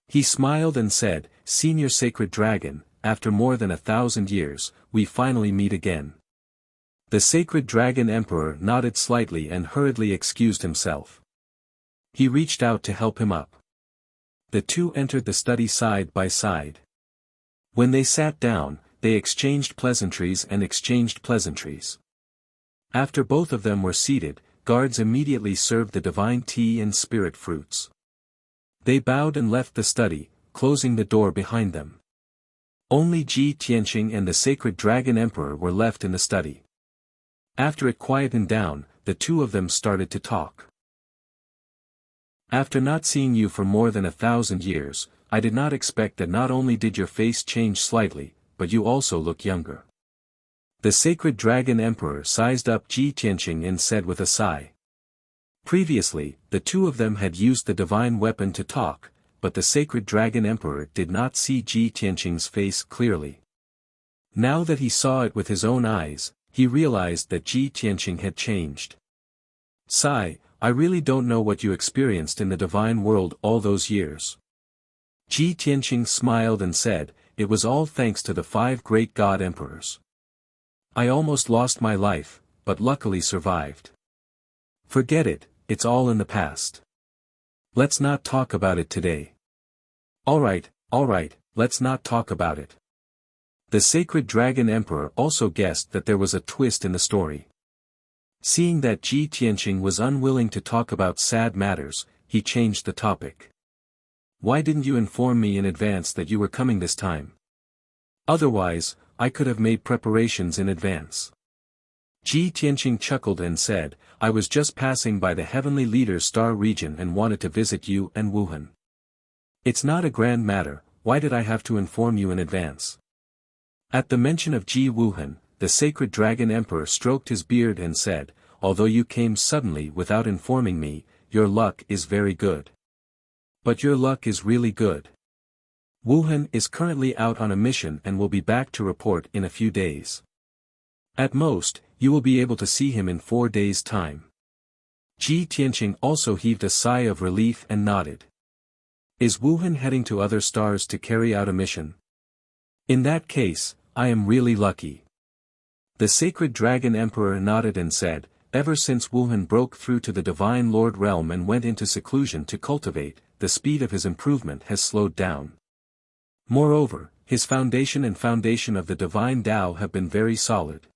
He smiled and said, "Senior sacred dragon, after more than 1,000 years, we finally meet again." The sacred dragon emperor nodded slightly and hurriedly excused himself. He reached out to help him up. The two entered the study side by side. When they sat down, they exchanged pleasantries. After both of them were seated, guards immediately served the divine tea and spirit fruits. They bowed and left the study, closing the door behind them. Only Ji Tianqing and the sacred dragon emperor were left in the study. After it quietened down, the two of them started to talk. After not seeing you for more than 1,000 years, I did not expect that not only did your face change slightly, but you also look younger. The sacred dragon emperor sized up Ji Tianqing and said with a sigh. Previously, the two of them had used the divine weapon to talk, but the sacred dragon emperor did not see Ji Tianqing's face clearly. Now that he saw it with his own eyes, he realized that Ji Tianqing had changed. "Sai, I really don't know what you experienced in the divine world all those years." Ji Tianqing smiled and said, "It was all thanks to the 5 great god emperors. I almost lost my life, but luckily survived. Forget it, it's all in the past. Let's not talk about it today." Alright, let's not talk about it. The sacred dragon emperor also guessed that there was a twist in the story. Seeing that Ji Tianqing was unwilling to talk about sad matters, he changed the topic. "Why didn't you inform me in advance that you were coming this time? Otherwise, I could have made preparations in advance." Ji Tianqing chuckled and said, "I was just passing by the heavenly leader's star region and wanted to visit you and Wuhan. It's not a grand matter, why did I have to inform you in advance?" At the mention of Ji Wuhan, the sacred dragon emperor stroked his beard and said, "Although you came suddenly without informing me, your luck is very good. But your luck is really good. Wuhan is currently out on a mission and will be back to report in a few days. At most, you will be able to see him in 4 days' time." Ji Tianqing also heaved a sigh of relief and nodded. "Is Wuhan heading to other stars to carry out a mission?" In that case, I am really lucky. The sacred dragon emperor nodded and said, ever since Wuhan broke through to the divine lord realm and went into seclusion to cultivate, the speed of his improvement has slowed down. Moreover, his foundation and foundation of the divine Tao have been very solid.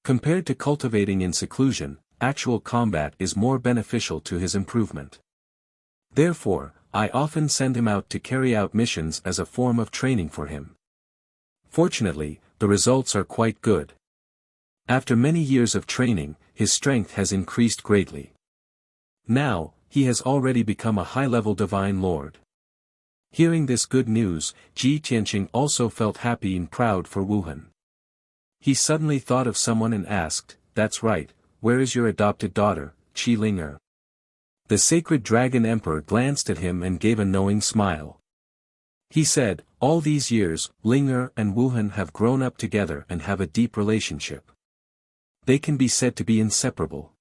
Compared to cultivating in seclusion, actual combat is more beneficial to his improvement. Therefore, I often send him out to carry out missions as a form of training for him. Fortunately, the results are quite good. After many years of training, his strength has increased greatly. Now, he has already become a high-level divine lord. Hearing this good news, Ji Tianqing also felt happy and proud for Wuhan. He suddenly thought of someone and asked, "That's right, where is your adopted daughter, Qi Ling'er?" The sacred dragon emperor glanced at him and gave a knowing smile. He said, "All these years, Ling'er and Wuhan have grown up together and have a deep relationship. They can be said to be inseparable."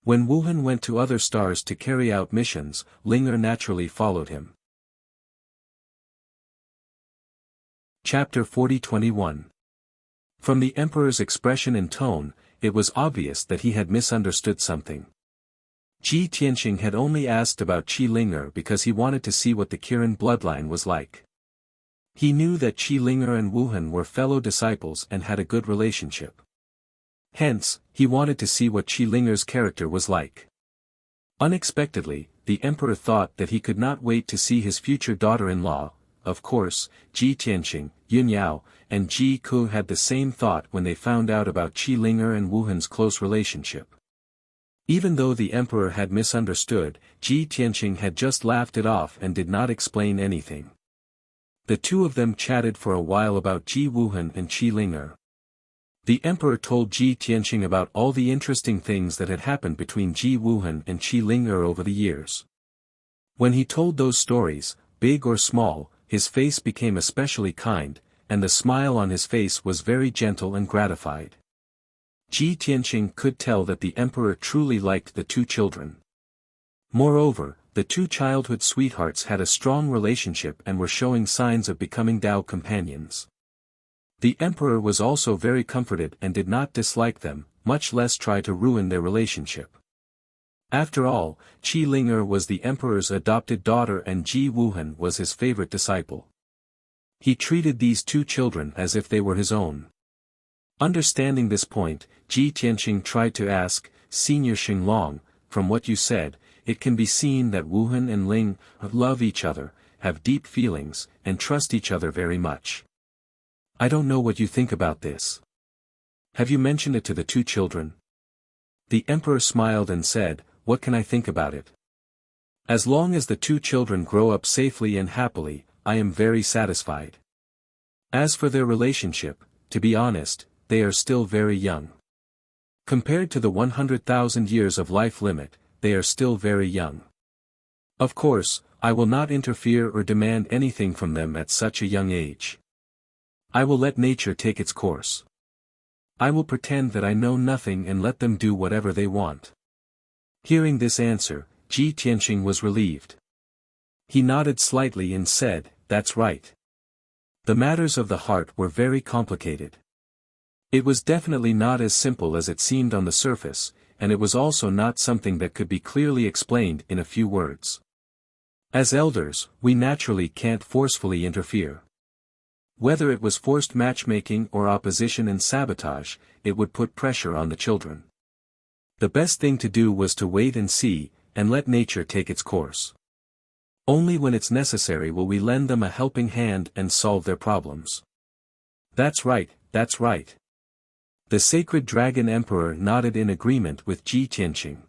When Wuhan went to other stars to carry out missions, Ling'er naturally followed him. Chapter 40-21. From the emperor's expression and tone, it was obvious that he had misunderstood something. Ji Tianqing had only asked about Qi Ling'er because he wanted to see what the Kirin bloodline was like. He knew that Qi Ling'er and Wuhan were fellow disciples and had a good relationship. Hence, he wanted to see what Qi Ling'er's character was like. Unexpectedly, the emperor thought that he could not wait to see his future daughter-in-law. Of course, Ji Tianqing, Yun Yao, and Ji Ku had the same thought when they found out about Qi Ling'er and Wuhan's close relationship. Even though the emperor had misunderstood, Ji Tianqing had just laughed it off and did not explain anything. The two of them chatted for a while about Ji Wuhan and Qi Ling'er. The emperor told Ji Tianqing about all the interesting things that had happened between Ji Wuhan and Qi Ling'er over the years. When he told those stories, big or small, his face became especially kind, and the smile on his face was very gentle and gratified. Ji Tianqing could tell that the emperor truly liked the two children. Moreover, the two childhood sweethearts had a strong relationship and were showing signs of becoming Tao companions. The emperor was also very comforted and did not dislike them, much less try to ruin their relationship. After all, Qi Ling'er was the emperor's adopted daughter and Ji Wuhan was his favorite disciple. He treated these two children as if they were his own. Understanding this point, Ji Tianqing tried to ask, "Senior Xinglong, from what you said, it can be seen that Wuhan and Ling love each other, have deep feelings, and trust each other very much. I don't know what you think about this. Have you mentioned it to the two children?" The emperor smiled and said, "What can I think about it? As long as the two children grow up safely and happily, I am very satisfied. As for their relationship, to be honest, they are still very young. Compared to the 100,000 years of life limit, they are still very young. Of course, I will not interfere or demand anything from them at such a young age. I will let nature take its course. I will pretend that I know nothing and let them do whatever they want." Hearing this answer, Ji Tianqing was relieved. He nodded slightly and said, "That's right. The matters of the heart were very complicated. It was definitely not as simple as it seemed on the surface, and it was also not something that could be clearly explained in a few words. As elders, we naturally can't forcefully interfere. Whether it was forced matchmaking or opposition and sabotage, it would put pressure on the children. The best thing to do was to wait and see, and let nature take its course. Only when it's necessary will we lend them a helping hand and solve their problems." "That's right, that's right." The sacred dragon emperor nodded in agreement with Ji Tianqing.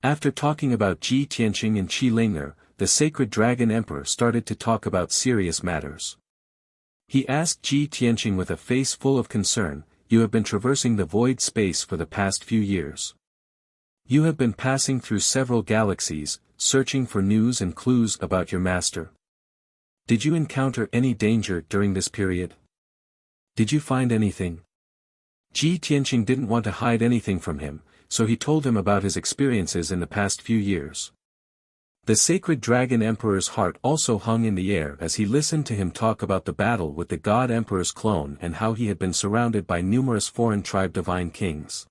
After talking about Ji Tianqing and Qi Ling'er, the sacred dragon emperor started to talk about serious matters. He asked Ji Tianqing with a face full of concern, "You have been traversing the void space for the past few years. You have been passing through several galaxies, searching for news and clues about your master. Did you encounter any danger during this period? Did you find anything?" Ji Tianqing didn't want to hide anything from him, so he told him about his experiences in the past few years. The sacred dragon emperor's heart also hung in the air as he listened to him talk about the battle with the god emperor's clone and how he had been surrounded by numerous foreign tribe divine kings.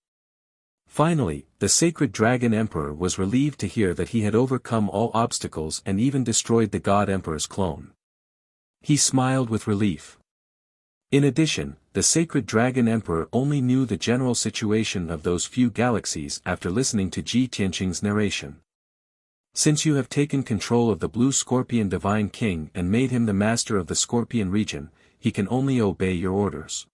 Finally, the sacred dragon emperor was relieved to hear that he had overcome all obstacles and even destroyed the god emperor's clone. He smiled with relief. In addition, the sacred dragon emperor only knew the general situation of those few galaxies after listening to Ji Tianqing's narration. Since you have taken control of the blue scorpion divine king and made him the master of the scorpion region, he can only obey your orders.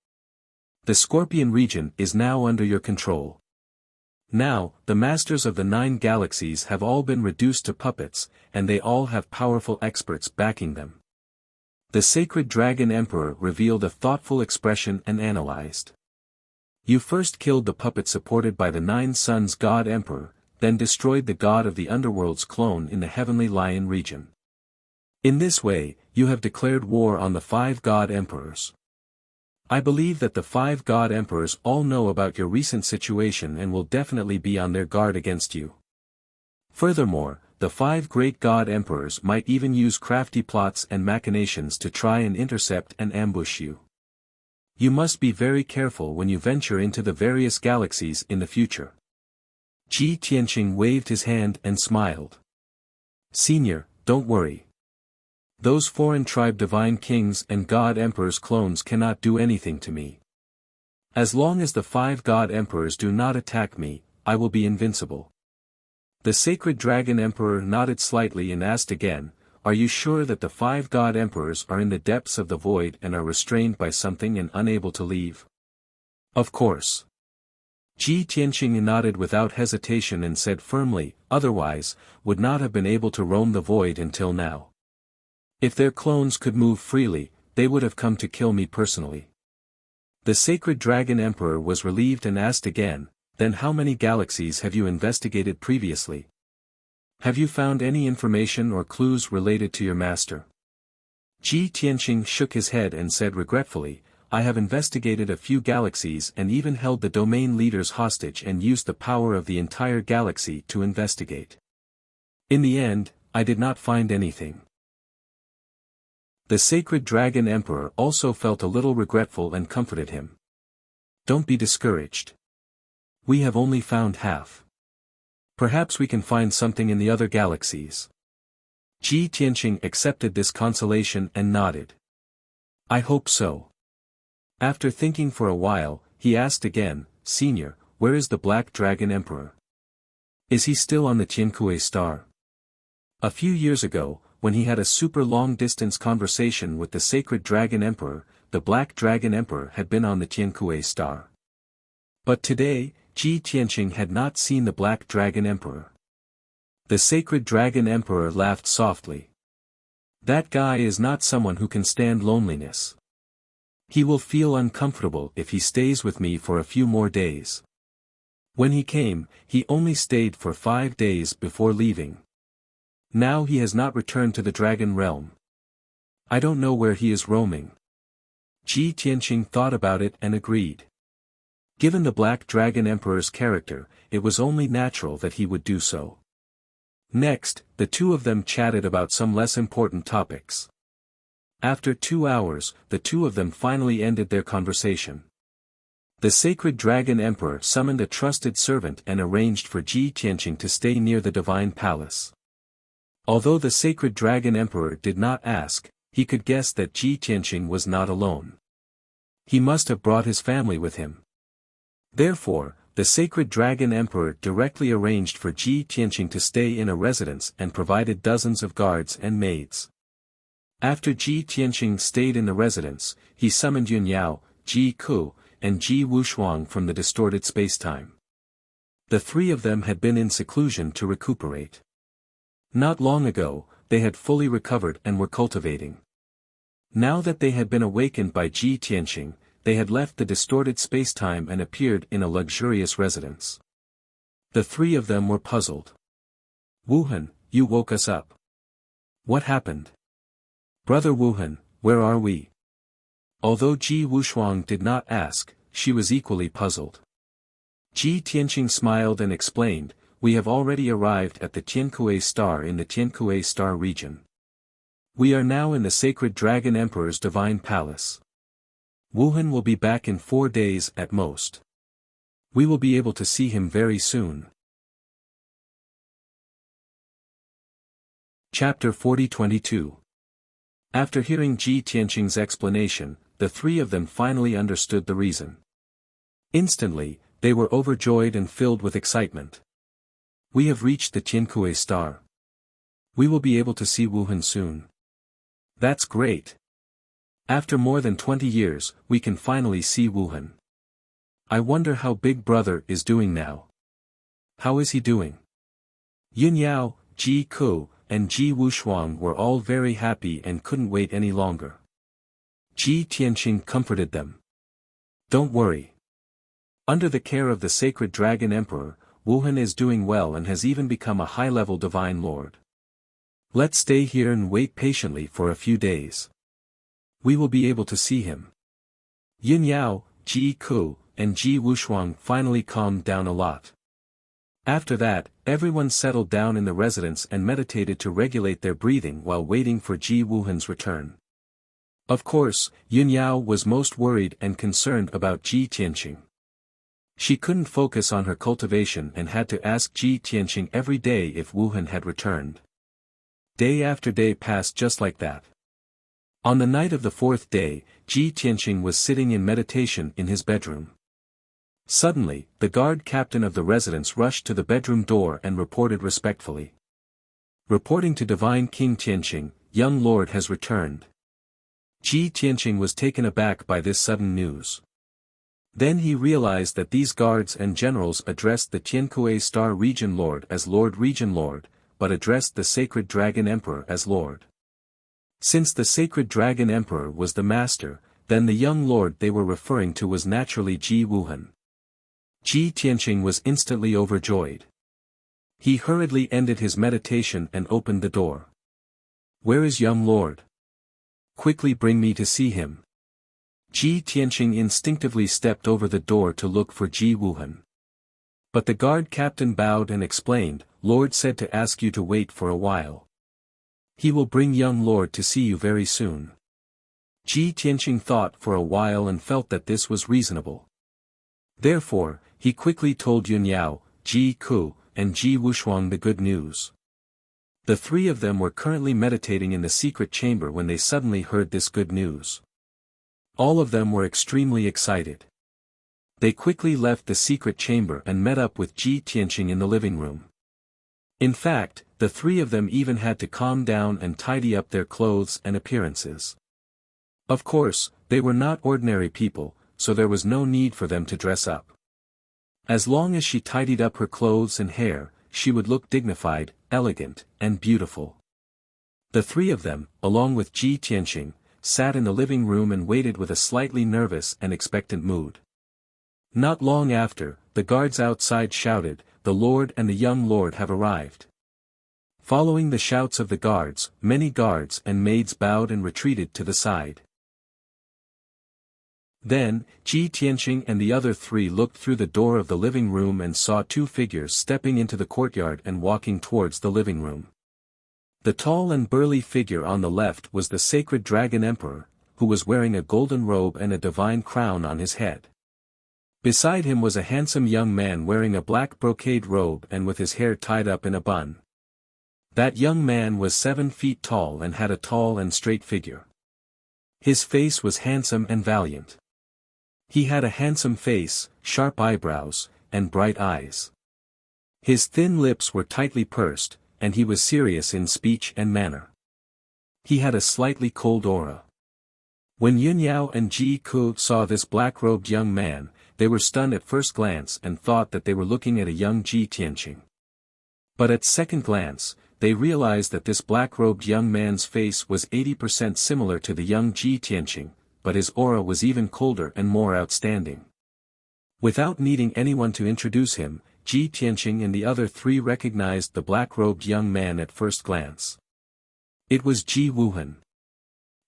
The scorpion region is now under your control. Now, the masters of the 9 galaxies have all been reduced to puppets, and they all have powerful experts backing them. The sacred dragon emperor revealed a thoughtful expression and analyzed. You first killed the puppet supported by the 9 suns god emperor, then destroyed the god of the underworld's clone in the heavenly lion region. In this way, you have declared war on the 5 god emperors. I believe that the 5 god emperors all know about your recent situation and will definitely be on their guard against you. Furthermore, the 5 great god emperors might even use crafty plots and machinations to try and intercept and ambush you. You must be very careful when you venture into the various galaxies in the future. Ji Tianqing waved his hand and smiled. Senior, don't worry. Those foreign tribe divine kings and god emperors' clones cannot do anything to me. As long as the 5 god emperors do not attack me, I will be invincible. The sacred dragon emperor nodded slightly and asked again, are you sure that the 5 god emperors are in the depths of the void and are restrained by something and unable to leave? Of course. Ji Tianqing nodded without hesitation and said firmly, otherwise, would not have been able to roam the void until now. If their clones could move freely, they would have come to kill me personally. The sacred dragon emperor was relieved and asked again, then how many galaxies have you investigated previously? Have you found any information or clues related to your master? Ji Tianqing shook his head and said regretfully, I have investigated a few galaxies and even held the domain leaders hostage and used the power of the entire galaxy to investigate. In the end, I did not find anything. The sacred dragon emperor also felt a little regretful and comforted him. Don't be discouraged. We have only found half. Perhaps we can find something in the other galaxies. Ji Tianqing accepted this consolation and nodded. I hope so. After thinking for a while, he asked again, Senior, where is the Black Dragon Emperor? Is he still on the Tiankue star? A few years ago, when he had a super long-distance conversation with the Sacred Dragon Emperor, the Black Dragon Emperor had been on the Tiankue star. But today, Ji Tianqing had not seen the Black Dragon Emperor. The Sacred Dragon Emperor laughed softly. That guy is not someone who can stand loneliness. He will feel uncomfortable if he stays with me for a few more days. When he came, he only stayed for 5 days before leaving. Now he has not returned to the Dragon Realm. I don't know where he is roaming. Ji Tianqing thought about it and agreed. Given the Black Dragon Emperor's character, it was only natural that he would do so. Next, the two of them chatted about some less important topics. After 2 hours, the two of them finally ended their conversation. The Sacred Dragon Emperor summoned a trusted servant and arranged for Ji Tianqing to stay near the Divine Palace. Although the Sacred Dragon Emperor did not ask, he could guess that Ji Tianqing was not alone. He must have brought his family with him. Therefore, the Sacred Dragon Emperor directly arranged for Ji Tianqing to stay in a residence and provided dozens of guards and maids. After Ji Tianqing stayed in the residence, he summoned Yun Yao, Ji Ku, and Ji Wushuang from the distorted spacetime. The 3 of them had been in seclusion to recuperate. Not long ago, they had fully recovered and were cultivating. Now that they had been awakened by Ji Tianqing, they had left the distorted spacetime and appeared in a luxurious residence. The 3 of them were puzzled. Wuhan, you woke us up. What happened? Brother Wuhan, where are we? Although Ji Wushuang did not ask, she was equally puzzled. Ji Tianqing smiled and explained, we have already arrived at the Tiankue Star in the Tiankue Star region. We are now in the Sacred Dragon Emperor's Divine Palace. Wuhan will be back in 4 days at most. We will be able to see him very soon. Chapter 40-22. After hearing Ji Tianqing's explanation, the three of them finally understood the reason. Instantly, they were overjoyed and filled with excitement. We have reached the Tiankue Star. We will be able to see Wuhan soon. That's great. After more than 20 years, we can finally see Wuhan. I wonder how Big Brother is doing now. How is he doing? Yun Yao, Ji Ku, and Ji Wushuang were all very happy and couldn't wait any longer. Ji Tianqing comforted them. Don't worry. Under the care of the Sacred Dragon Emperor, Wuhan is doing well and has even become a high-level divine lord. Let's stay here and wait patiently for a few days. We will be able to see him. Yun Yao, Ji Ku, and Ji Wushuang finally calmed down a lot. After that, everyone settled down in the residence and meditated to regulate their breathing while waiting for Ji Wuhan's return. Of course, Yun Yao was most worried and concerned about Ji Tianqing. She couldn't focus on her cultivation and had to ask Ji Tianqing every day if Wuhan had returned. Day after day passed just like that. On the night of the 4th day, Ji Tianqing was sitting in meditation in his bedroom. Suddenly, the guard captain of the residence rushed to the bedroom door and reported respectfully. Reporting to Divine King Tianqing, young lord has returned. Ji Tianqing was taken aback by this sudden news. Then he realized that these guards and generals addressed the Tiankue Star Region Lord as Lord Region Lord, but addressed the Sacred Dragon Emperor as Lord. Since the Sacred Dragon Emperor was the master, then the young lord they were referring to was naturally Ji Wuhan. Ji Tianqing was instantly overjoyed. He hurriedly ended his meditation and opened the door. Where is young lord? Quickly bring me to see him. Ji Tianqing instinctively stepped over the door to look for Ji Wuhan. But the guard captain bowed and explained, Lord said to ask you to wait for a while. He will bring young lord to see you very soon. Ji Tianqing thought for a while and felt that this was reasonable. Therefore, he quickly told Yun Yao, Ji Ku, and Ji Wushuang the good news. The three of them were currently meditating in the secret chamber when they suddenly heard this good news. All of them were extremely excited. They quickly left the secret chamber and met up with Ji Tianqing in the living room. In fact, the three of them even had to calm down and tidy up their clothes and appearances. Of course, they were not ordinary people, so there was no need for them to dress up. As long as she tidied up her clothes and hair, she would look dignified, elegant, and beautiful. The three of them, along with Ji Tianqing, sat in the living room and waited with a slightly nervous and expectant mood. Not long after, the guards outside shouted, the lord and the young lord have arrived. Following the shouts of the guards, many guards and maids bowed and retreated to the side. Then, Ji Tianqing and the other three looked through the door of the living room and saw two figures stepping into the courtyard and walking towards the living room. The tall and burly figure on the left was the Sacred Dragon Emperor, who was wearing a golden robe and a divine crown on his head. Beside him was a handsome young man wearing a black brocade robe and with his hair tied up in a bun. That young man was 7 feet tall and had a tall and straight figure. His face was handsome and valiant. He had a handsome face, sharp eyebrows, and bright eyes. His thin lips were tightly pursed, and he was serious in speech and manner. He had a slightly cold aura. When Yun Yao and Ji Ku saw this black-robed young man, they were stunned at first glance and thought that they were looking at a young Ji Tianqing. But at second glance, they realized that this black-robed young man's face was 80% similar to the young Ji Tianqing, but his aura was even colder and more outstanding. Without needing anyone to introduce him, Ji Tianqing and the other three recognized the black-robed young man at first glance. It was Ji Wuhan.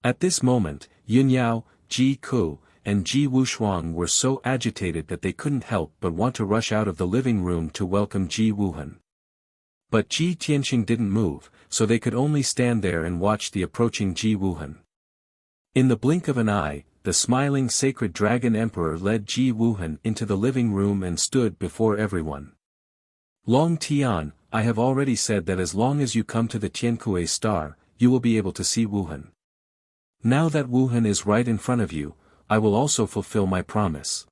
At this moment, Yun Yao, Ji Ku, and Ji Wushuang were so agitated that they couldn't help but want to rush out of the living room to welcome Ji Wuhan. But Ji Tianqing didn't move, so they could only stand there and watch the approaching Ji Wuhan. In the blink of an eye, the smiling sacred dragon emperor led Ji Wuhan into the living room and stood before everyone. Long Tian, I have already said that as long as you come to the Tiankue star, you will be able to see Wuhan. Now that Wuhan is right in front of you, I will also fulfill my promise.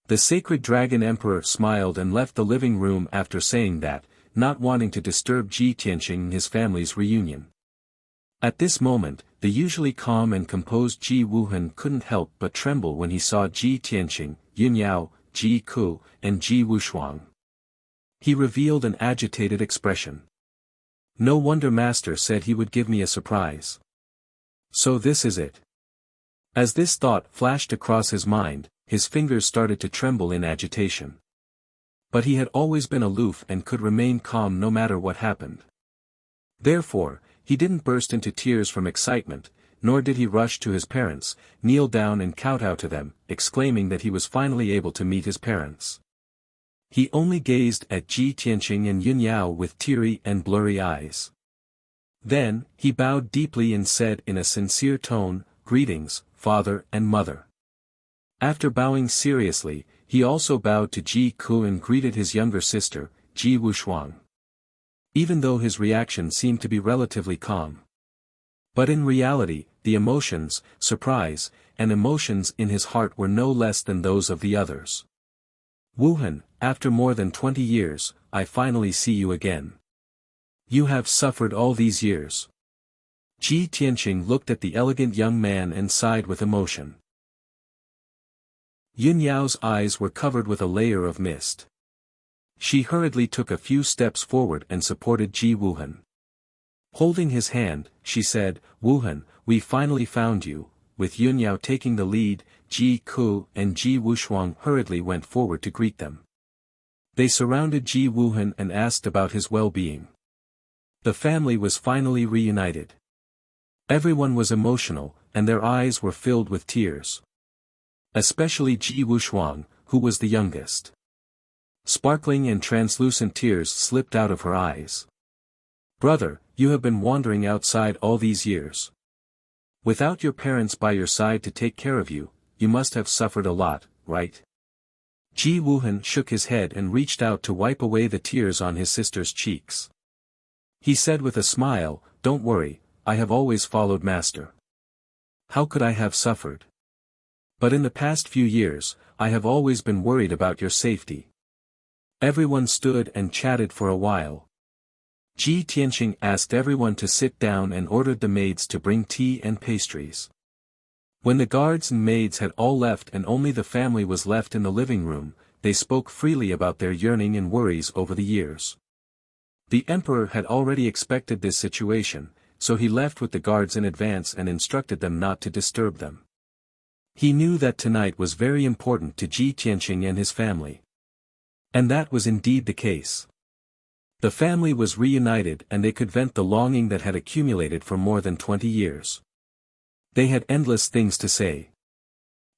The sacred dragon emperor smiled and left the living room after saying that, not wanting to disturb Ji Tianqing and his family's reunion. At this moment, the usually calm and composed Ji Wuhan couldn't help but tremble when he saw Ji Tianqing, Yun Yao, Ji Ku, and Ji Wushuang. He revealed an agitated expression. No wonder Master said he would give me a surprise. So this is it. As this thought flashed across his mind, his fingers started to tremble in agitation. But he had always been aloof and could remain calm no matter what happened. Therefore, he didn't burst into tears from excitement, nor did he rush to his parents, kneel down and kowtow to them, exclaiming that he was finally able to meet his parents. He only gazed at Ji Tianqing and Yun Yao with teary and blurry eyes. Then, he bowed deeply and said in a sincere tone, "Greetings, father and mother." After bowing seriously, he also bowed to Ji Ku and greeted his younger sister, Ji Wushuang. Even though his reaction seemed to be relatively calm. But in reality, the emotions, surprise, and emotions in his heart were no less than those of the others. Wuhan, after more than 20 years, I finally see you again. You have suffered all these years. Ji Tianqing looked at the elegant young man and sighed with emotion. Yun Yao's eyes were covered with a layer of mist. She hurriedly took a few steps forward and supported Ji Wuhan. Holding his hand, she said, "Wuhan, we finally found you." With Yun Yao taking the lead, Ji Ku and Ji Wushuang hurriedly went forward to greet them. They surrounded Ji Wuhan and asked about his well-being. The family was finally reunited. Everyone was emotional, and their eyes were filled with tears. Especially Ji Wushuang, who was the youngest. Sparkling and translucent tears slipped out of her eyes. "Brother, you have been wandering outside all these years. Without your parents by your side to take care of you, you must have suffered a lot, right?" Ji Wuhan shook his head and reached out to wipe away the tears on his sister's cheeks. He said with a smile, "Don't worry, I have always followed Master. How could I have suffered? But in the past few years, I have always been worried about your safety." Everyone stood and chatted for a while. Ji Tianqing asked everyone to sit down and ordered the maids to bring tea and pastries. When the guards and maids had all left and only the family was left in the living room, they spoke freely about their yearning and worries over the years. The emperor had already expected this situation, so he left with the guards in advance and instructed them not to disturb them. He knew that tonight was very important to Ji Tianqing and his family. And that was indeed the case. The family was reunited and they could vent the longing that had accumulated for more than 20 years. They had endless things to say.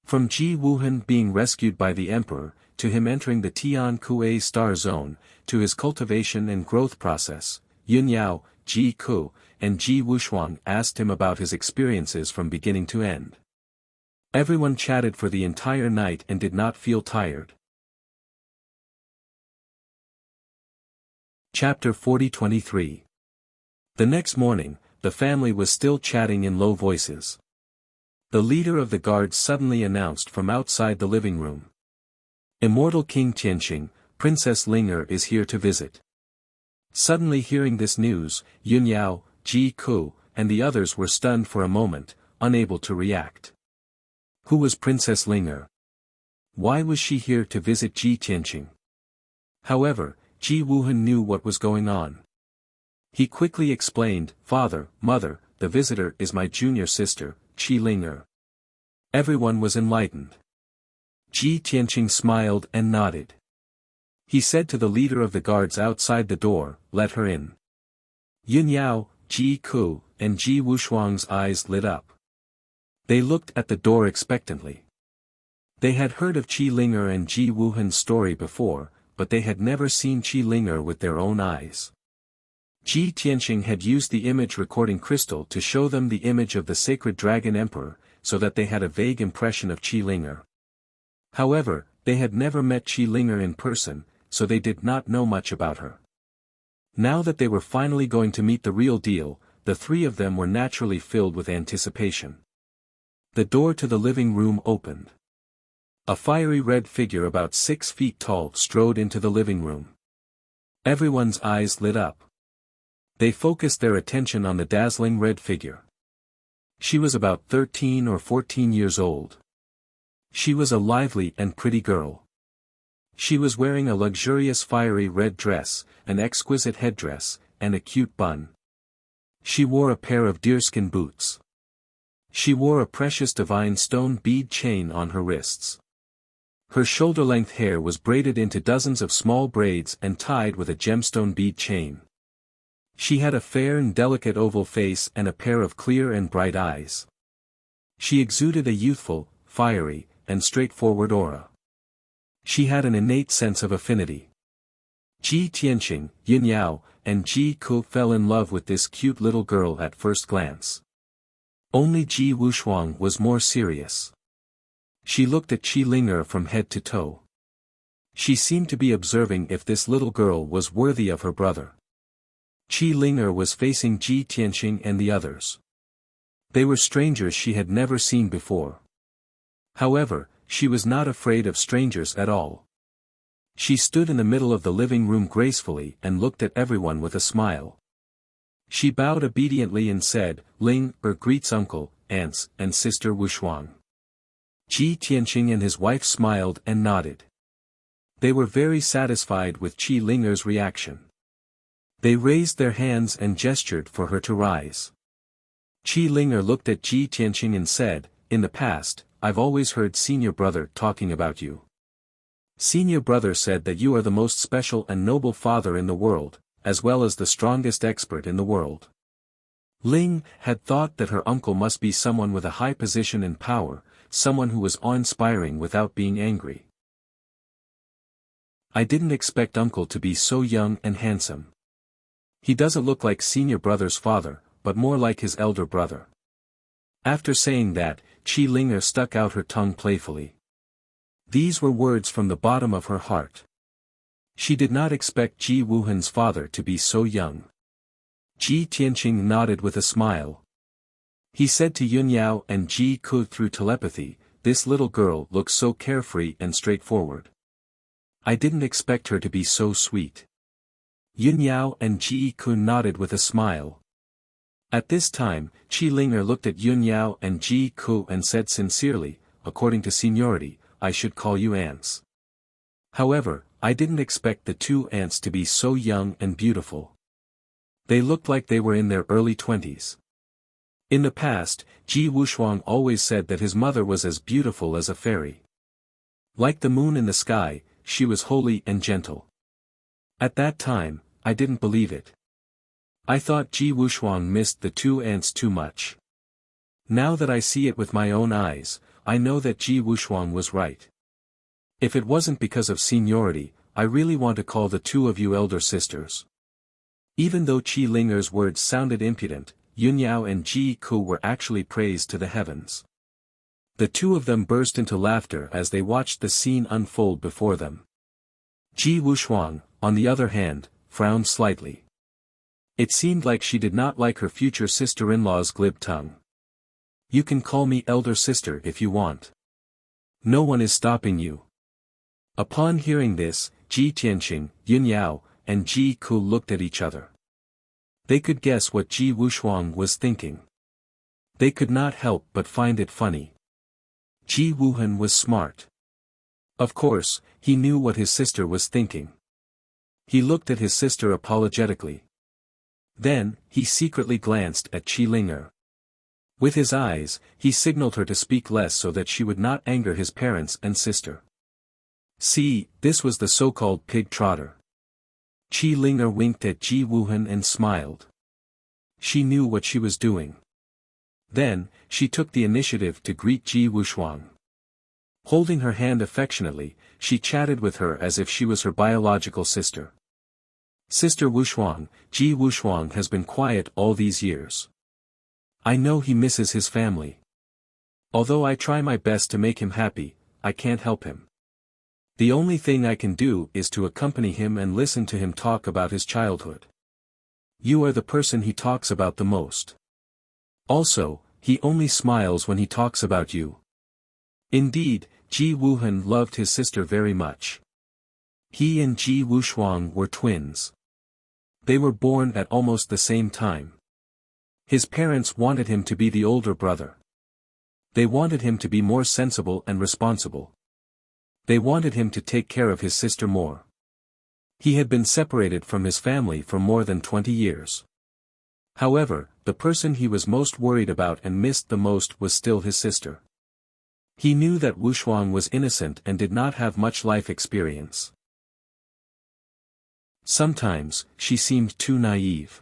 From Ji Wuhan being rescued by the emperor, to him entering the Tiankue star zone, to his cultivation and growth process, Yun Yao, Ji Ku, and Ji Wushuang asked him about his experiences from beginning to end. Everyone chatted for the entire night and did not feel tired. Chapter 40-23. The next morning, the family was still chatting in low voices. The leader of the guards suddenly announced from outside the living room. "Immortal King Tianqing, Princess Ling'er is here to visit." Suddenly hearing this news, Yun Yao, Ji Ku, and the others were stunned for a moment, unable to react. Who was Princess Ling'er? Why was she here to visit Ji Tianqing? However, Ji Wuhan knew what was going on. He quickly explained, "Father, mother, the visitor is my junior sister, Qi Ling'er." Everyone was enlightened. Ji Tianqing smiled and nodded. He said to the leader of the guards outside the door, "Let her in." Yun Yao, Ji Ku, and Ji Wushuang's eyes lit up. They looked at the door expectantly. They had heard of Qi Ling'er and Ji Wuhan's story before, but they had never seen Qi Ling'er with their own eyes. Ji Tianqing had used the image recording crystal to show them the image of the sacred dragon emperor, so that they had a vague impression of Qi Linger. However, they had never met Qi Linger in person, so they did not know much about her. Now that they were finally going to meet the real deal, the three of them were naturally filled with anticipation. The door to the living room opened. A fiery red figure about 6 feet tall strode into the living room. Everyone's eyes lit up. They focused their attention on the dazzling red figure. She was about 13 or 14 years old. She was a lively and pretty girl. She was wearing a luxurious fiery red dress, an exquisite headdress, and a cute bun. She wore a pair of deerskin boots. She wore a precious divine stone bead chain on her wrists. Her shoulder-length hair was braided into dozens of small braids and tied with a gemstone bead chain. She had a fair and delicate oval face and a pair of clear and bright eyes. She exuded a youthful, fiery, and straightforward aura. She had an innate sense of affinity. Ji Tianqing, Yin Yao, and Ji Ku fell in love with this cute little girl at first glance. Only Ji Wushuang was more serious. She looked at Qi Linger from head to toe. She seemed to be observing if this little girl was worthy of her brother. Qi Linger was facing Ji Tianqing and the others. They were strangers she had never seen before. However, she was not afraid of strangers at all. She stood in the middle of the living room gracefully and looked at everyone with a smile. She bowed obediently and said, "Ling greets uncle, aunts, and sister Wushuang." Ji Tianqing and his wife smiled and nodded. They were very satisfied with Qi Linger's reaction. They raised their hands and gestured for her to rise. Qi Linger looked at Ji Tianqing and said, "In the past, I've always heard senior brother talking about you. Senior brother said that you are the most special and noble father in the world, as well as the strongest expert in the world." Ling had thought that her uncle must be someone with a high position and power, someone who was awe-inspiring without being angry. "I didn't expect uncle to be so young and handsome. He doesn't look like senior brother's father, but more like his elder brother." After saying that, Qi Linger stuck out her tongue playfully. These were words from the bottom of her heart. She did not expect Ji Wuhan's father to be so young. Ji Tianqing nodded with a smile. He said to Yun Yao and Ji Ku through telepathy, "This little girl looks so carefree and straightforward. I didn't expect her to be so sweet." Yun Yao and Ji Ku nodded with a smile. At this time, Qi Linger looked at Yun Yao and Ji Ku and said sincerely, "According to seniority, I should call you aunts. However, I didn't expect the two aunts to be so young and beautiful. They looked like they were in their early 20s. In the past, Ji Wushuang always said that his mother was as beautiful as a fairy. Like the moon in the sky, she was holy and gentle. At that time, I didn't believe it. I thought Ji Wushuang missed the two aunts too much. Now that I see it with my own eyes, I know that Ji Wushuang was right. If it wasn't because of seniority, I really want to call the two of you elder sisters." Even though Qi Linger's words sounded impudent, Yun Yao and Ji Ku were actually praised to the heavens. The two of them burst into laughter as they watched the scene unfold before them. Ji Wushuang, on the other hand, frowned slightly. It seemed like she did not like her future sister-in-law's glib tongue. "You can call me elder sister if you want. No one is stopping you." Upon hearing this, Ji Tianqing, Yun Yao, and Ji Ku looked at each other. They could guess what Ji Wushuang was thinking. They could not help but find it funny. Ji Wuhan was smart. Of course, he knew what his sister was thinking. He looked at his sister apologetically. Then, he secretly glanced at Qi Linger. With his eyes, he signaled her to speak less so that she would not anger his parents and sister. See, this was the so-called pig trotter. Qi Linger winked at Ji Wuhan and smiled. She knew what she was doing. Then, she took the initiative to greet Ji Wushuang. Holding her hand affectionately, she chatted with her as if she was her biological sister. Sister Wushuang, Ji Wushuang has been quiet all these years. I know he misses his family. Although I try my best to make him happy, I can't help him. The only thing I can do is to accompany him and listen to him talk about his childhood. You are the person he talks about the most. Also, he only smiles when he talks about you. Indeed, Ji Wuhan loved his sister very much. He and Ji Wushuang were twins. They were born at almost the same time. His parents wanted him to be the older brother. They wanted him to be more sensible and responsible. They wanted him to take care of his sister more. He had been separated from his family for more than 20 years. However, the person he was most worried about and missed the most was still his sister. He knew that Wushuang was innocent and did not have much life experience. Sometimes, she seemed too naive.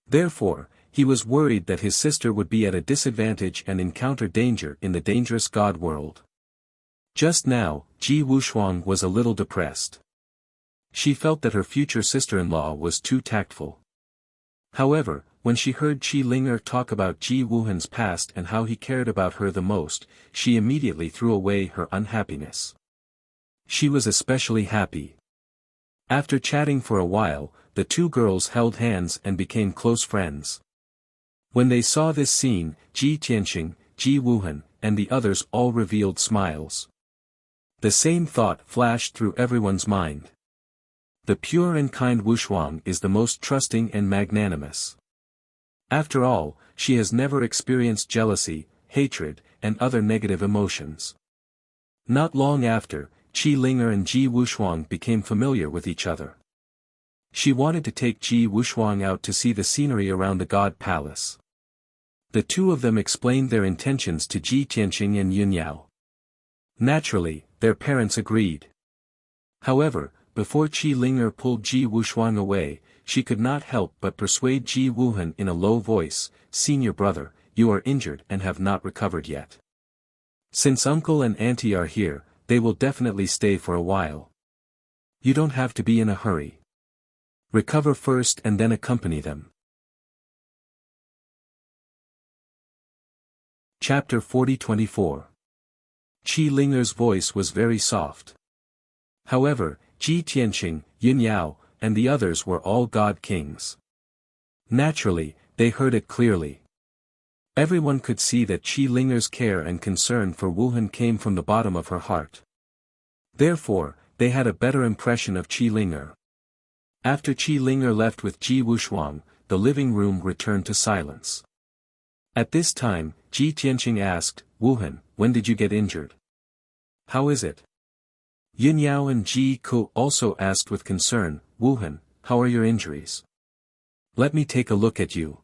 Therefore, he was worried that his sister would be at a disadvantage and encounter danger in the dangerous God world. Just now, Ji Wushuang was a little depressed. She felt that her future sister-in-law was too tactful. However, when she heard Qi Linger talk about Ji Wuhan's past and how he cared about her the most, she immediately threw away her unhappiness. She was especially happy. After chatting for a while, the two girls held hands and became close friends. When they saw this scene, Ji Tianqing, Ji Wuhan, and the others all revealed smiles. The same thought flashed through everyone's mind. The pure and kind Wushuang is the most trusting and magnanimous. After all, she has never experienced jealousy, hatred, and other negative emotions. Not long after, Qi Linger and Ji Wushuang became familiar with each other. She wanted to take Ji Wushuang out to see the scenery around the God Palace. The two of them explained their intentions to Ji Tianqing and Yun Yao. Naturally, their parents agreed. However, before Qi Linger pulled Ji Wushuang away, she could not help but persuade Ji Wuhan in a low voice, "Senior brother, you are injured and have not recovered yet. Since uncle and auntie are here, they will definitely stay for a while. You don't have to be in a hurry. Recover first and then accompany them." Chapter 40-24. Qi Linger's voice was very soft. However, Ji Tianqing, Yun Yao, and the others were all God kings. Naturally, they heard it clearly. Everyone could see that Qi Linger's care and concern for Wuhan came from the bottom of her heart. Therefore, they had a better impression of Qi Linger. After Qi Linger left with Ji Wushuang, the living room returned to silence. At this time, Ji Tianqing asked, "Wuhan, when did you get injured? How is it?" Yun Yao and Ji Ku also asked with concern, "Wuhan, how are your injuries? Let me take a look at you."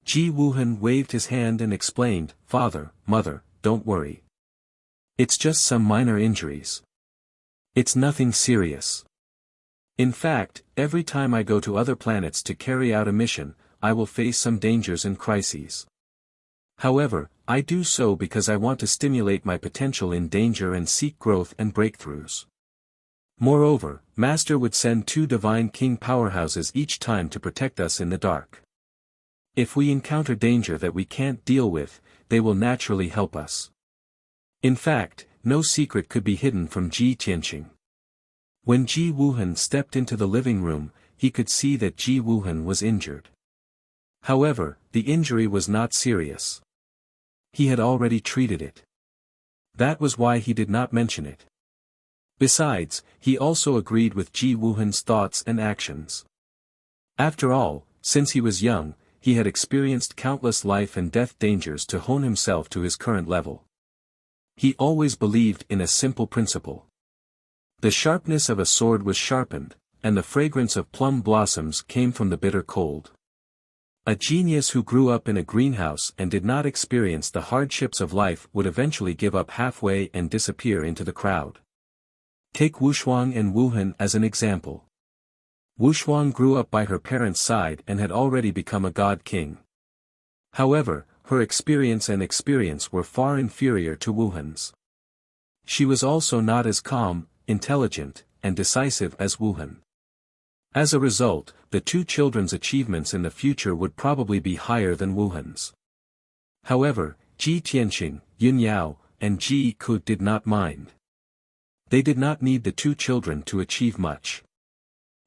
Ji Wuhan waved his hand and explained, "Father, mother, don't worry. It's just some minor injuries. It's nothing serious. In fact, every time I go to other planets to carry out a mission, I will face some dangers and crises. However, I do so because I want to stimulate my potential in danger and seek growth and breakthroughs. Moreover, Master would send 2 divine king powerhouses each time to protect us in the dark. If we encounter danger that we can't deal with, they will naturally help us." In fact, no secret could be hidden from Ji Tianqing. When Ji Wuhan stepped into the living room, he could see that Ji Wuhan was injured. However, the injury was not serious. He had already treated it. That was why he did not mention it. Besides, he also agreed with Ji Wuhan's thoughts and actions. After all, since he was young, he had experienced countless life and death dangers to hone himself to his current level. He always believed in a simple principle. The sharpness of a sword was sharpened, and the fragrance of plum blossoms came from the bitter cold. A genius who grew up in a greenhouse and did not experience the hardships of life would eventually give up halfway and disappear into the crowd. Take Wushuang and Wuhan as an example. Wushuang grew up by her parents' side and had already become a god king. However, her experience were far inferior to Wuhan's. She was also not as calm, intelligent, and decisive as Wuhan. As a result, the two children's achievements in the future would probably be higher than Wuhan's. However, Ji Tianqing, Yun Yao, and Ji Ku did not mind. They did not need the two children to achieve much.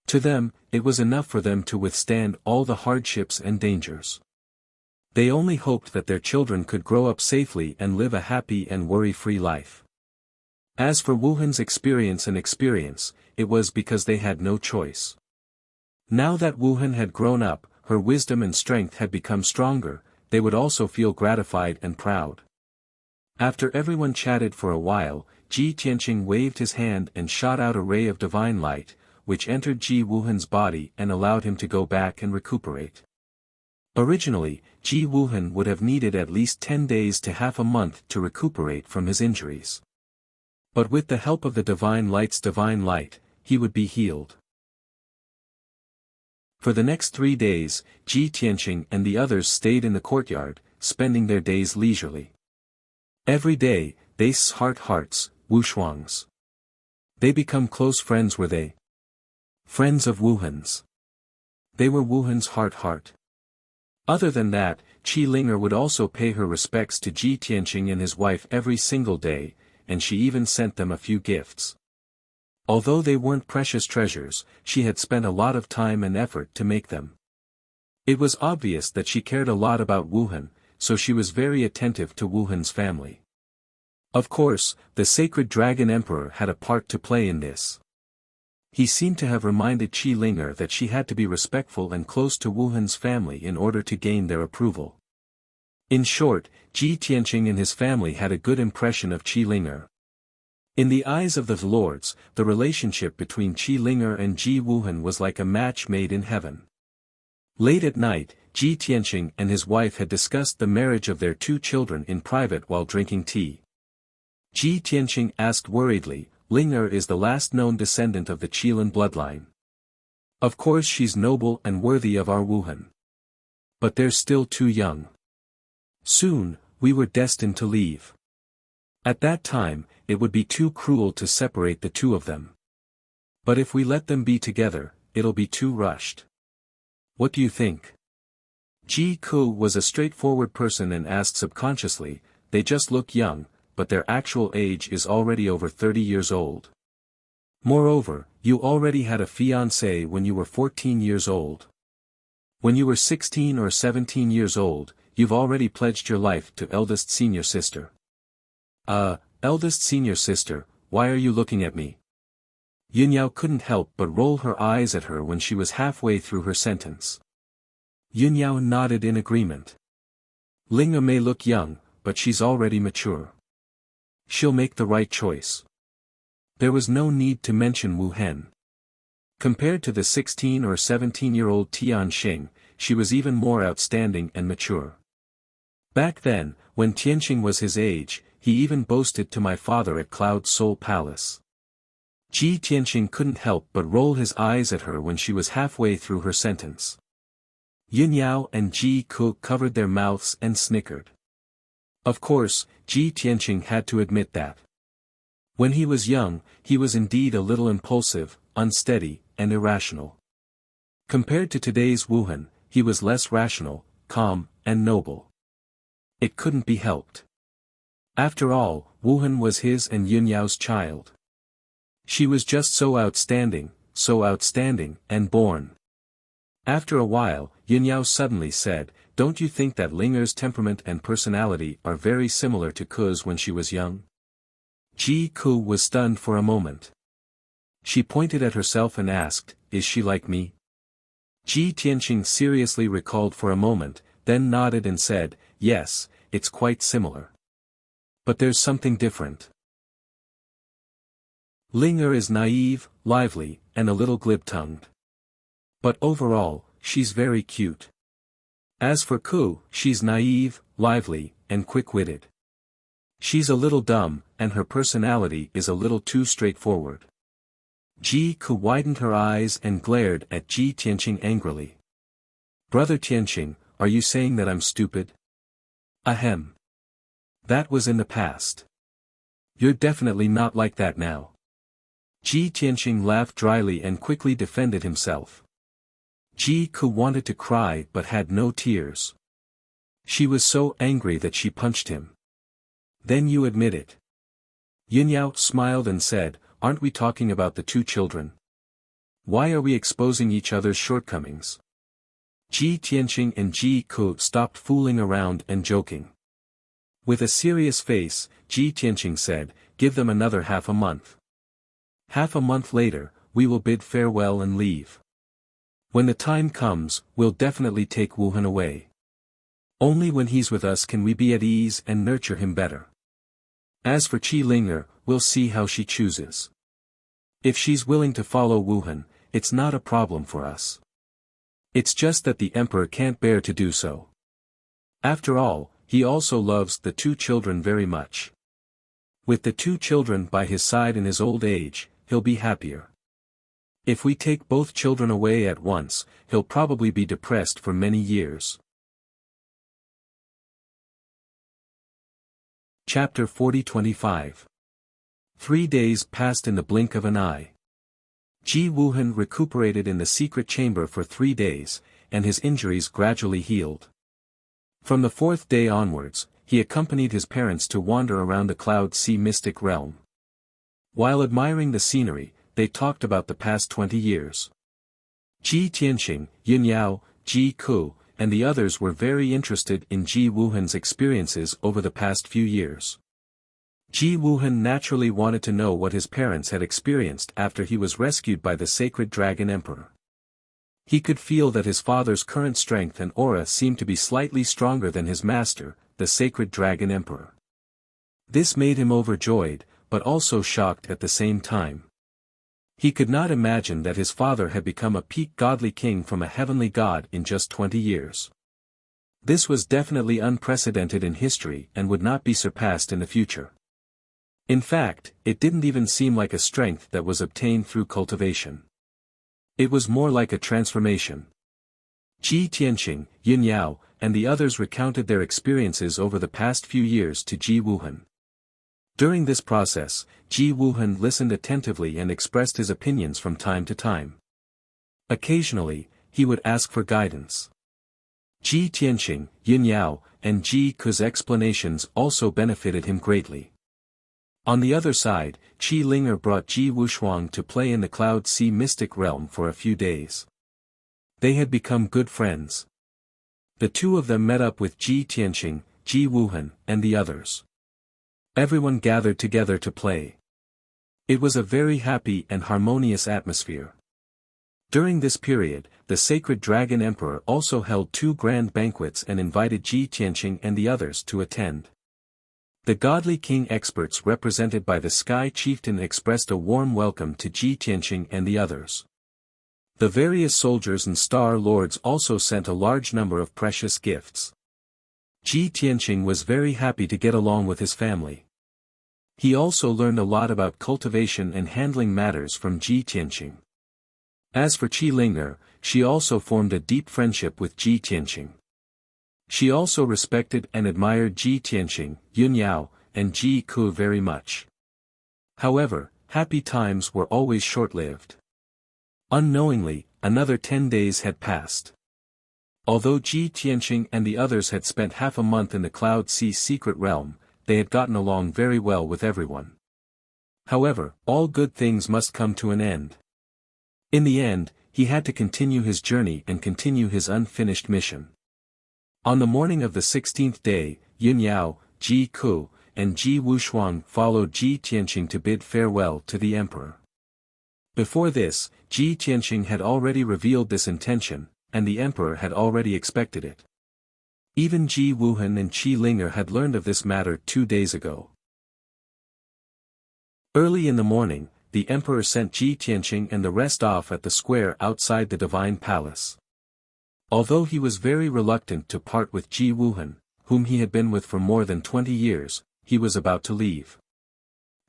To them, it was enough for them to withstand all the hardships and dangers. They only hoped that their children could grow up safely and live a happy and worry-free life. As for Wuhan's experience, it was because they had no choice. Now that Wuhan had grown up, her wisdom and strength had become stronger, they would also feel gratified and proud. After everyone chatted for a while, Ji Tianqing waved his hand and shot out a ray of divine light, which entered Ji Wuhan's body and allowed him to go back and recuperate. Originally, Ji Wuhan would have needed at least 10 days to half a month to recuperate from his injuries. But with the help of the divine light's divine light, he would be healed. For the next 3 days, Ji Tianqing and the others stayed in the courtyard, spending their days leisurely. Every day, they hearts, Wushuangs. They become close friends, were they? Friends of Wuhan's. They were Wuhan's heart. Other than that, Qi Linger would also pay her respects to Ji Tianqing and his wife every single day, and she even sent them a few gifts. Although they weren't precious treasures, she had spent a lot of time and effort to make them. It was obvious that she cared a lot about Wuhan, so she was very attentive to Wuhan's family. Of course, the sacred dragon emperor had a part to play in this. He seemed to have reminded Qi Linger that she had to be respectful and close to Wuhan's family in order to gain their approval. In short, Ji Tianqing and his family had a good impression of Qi Linger. In the eyes of the lords, the relationship between Qi Linger and Ji Wuhan was like a match made in heaven. Late at night, Ji Tianqing and his wife had discussed the marriage of their two children in private while drinking tea. Ji Tianqing asked worriedly, "Linger is the last known descendant of the Qilin bloodline. Of course she's noble and worthy of our Wuhan. But they're still too young. Soon, we were destined to leave. At that time, it would be too cruel to separate the two of them. But if we let them be together, it'll be too rushed. What do you think?" Ji Ku was a straightforward person and asked subconsciously, "They just look young, but their actual age is already over 30 years old. Moreover, you already had a fiancé when you were 14 years old. When you were 16 or 17 years old, you've already pledged your life to eldest senior sister." Eldest senior sister, why are you looking at me?" Yun Yao couldn't help but roll her eyes at her when she was halfway through her sentence. Yun Yao nodded in agreement. "Linga may look young, but she's already mature. She'll make the right choice." There was no need to mention Wu Hen. Compared to the 16 or 17-year-old Tian Xing, she was even more outstanding and mature. Back then, when Tianqing was his age, he even boasted to my father at Cloud Soul Palace. Ji Tianqing couldn't help but roll his eyes at her when she was halfway through her sentence. Yun Yao and Ji Ku covered their mouths and snickered. Of course, Ji Tianqing had to admit that. When he was young, he was indeed a little impulsive, unsteady, and irrational. Compared to today's Wuhan, he was less rational, calm, and noble. It couldn't be helped. After all, Wuhan was his and Yun Yao's child. She was just so outstanding, and born. After a while, Yun Yao suddenly said, "Don't you think that Linger's temperament and personality are very similar to Ku's when she was young?" Ji Ku was stunned for a moment. She pointed at herself and asked, "Is she like me?" Ji Tianqing seriously recalled for a moment, then nodded and said, "Yes, it's quite similar. But there's something different. Linger is naive, lively, and a little glib-tongued. But overall, she's very cute. As for Ku, she's naive, lively, and quick-witted. She's a little dumb, and her personality is a little too straightforward." Ji Ku widened her eyes and glared at Ji Tianqing angrily. "Brother Tianqing, are you saying that I'm stupid?" "Ahem. That was in the past. You're definitely not like that now." Ji Tianqing laughed dryly and quickly defended himself. Ji Ke wanted to cry but had no tears. She was so angry that she punched him. Then you admit it. Yunyao smiled and said, aren't we talking about the two children? Why are we exposing each other's shortcomings? Ji Tianqing and Ji Ke stopped fooling around and joking. With a serious face, Ji Tianqing said, give them another half a month. Half a month later, we will bid farewell and leave. When the time comes, we'll definitely take Wuhan away. Only when he's with us can we be at ease and nurture him better. As for Qi Linger, we'll see how she chooses. If she's willing to follow Wuhan, it's not a problem for us. It's just that the emperor can't bear to do so. After all, he also loves the two children very much. With the two children by his side in his old age, he'll be happier. If we take both children away at once, he'll probably be depressed for many years. Chapter 40-25. 3 days passed in the blink of an eye. Ji Wuhan recuperated in the secret chamber for 3 days, and his injuries gradually healed. From the 4th day onwards, he accompanied his parents to wander around the Cloud Sea mystic realm. While admiring the scenery, they talked about the past 20 years. Ji Tianqing, Yunyao, Ji Ke, and the others were very interested in Ji Wuhan's experiences over the past few years. Ji Wuhan naturally wanted to know what his parents had experienced after he was rescued by the sacred dragon emperor. He could feel that his father's current strength and aura seemed to be slightly stronger than his master, the sacred dragon emperor. This made him overjoyed, but also shocked at the same time. He could not imagine that his father had become a peak godly king from a heavenly god in just 20 years. This was definitely unprecedented in history and would not be surpassed in the future. In fact, it didn't even seem like a strength that was obtained through cultivation. It was more like a transformation. Ji Tianqing, Yunyao, and the others recounted their experiences over the past few years to Ji Wuhan. During this process, Ji Wuhan listened attentively and expressed his opinions from time to time. Occasionally, he would ask for guidance. Ji Tianqing, Yunyao, and Ji Ke's explanations also benefited him greatly. On the other side, Qi Linger brought Ji Wushuang to play in the Cloud Sea mystic realm for a few days. They had become good friends. The two of them met up with Ji Tianqing, Ji Wuhan, and the others. Everyone gathered together to play. It was a very happy and harmonious atmosphere. During this period, the sacred dragon emperor also held 2 grand banquets and invited Ji Tianqing and the others to attend. The godly king experts represented by the sky chieftain expressed a warm welcome to Ji Tianqing and the others. The various soldiers and star lords also sent a large number of precious gifts. Ji Tianqing was very happy to get along with his family. He also learned a lot about cultivation and handling matters from Ji Tianqing. As for Qi Linger, she also formed a deep friendship with Ji Tianqing. She also respected and admired Ji Tianqing, Yunyao, and Ji Ke very much. However, happy times were always short-lived. Unknowingly, another 10 days had passed. Although Ji Tianqing and the others had spent half a month in the Cloud Sea secret realm, they had gotten along very well with everyone. However, all good things must come to an end. In the end, he had to continue his journey and continue his unfinished mission. On the morning of the 16th day, Yunyao, Ji Ke, and Ji Wushuang followed Ji Tianqing to bid farewell to the emperor. Before this, Ji Tianqing had already revealed this intention, and the emperor had already expected it. Even Ji Wuhan and Qi Linger had learned of this matter 2 days ago. Early in the morning, the emperor sent Ji Tianqing and the rest off at the square outside the divine palace. Although he was very reluctant to part with Ji Wuhan, whom he had been with for more than 20 years, he was about to leave.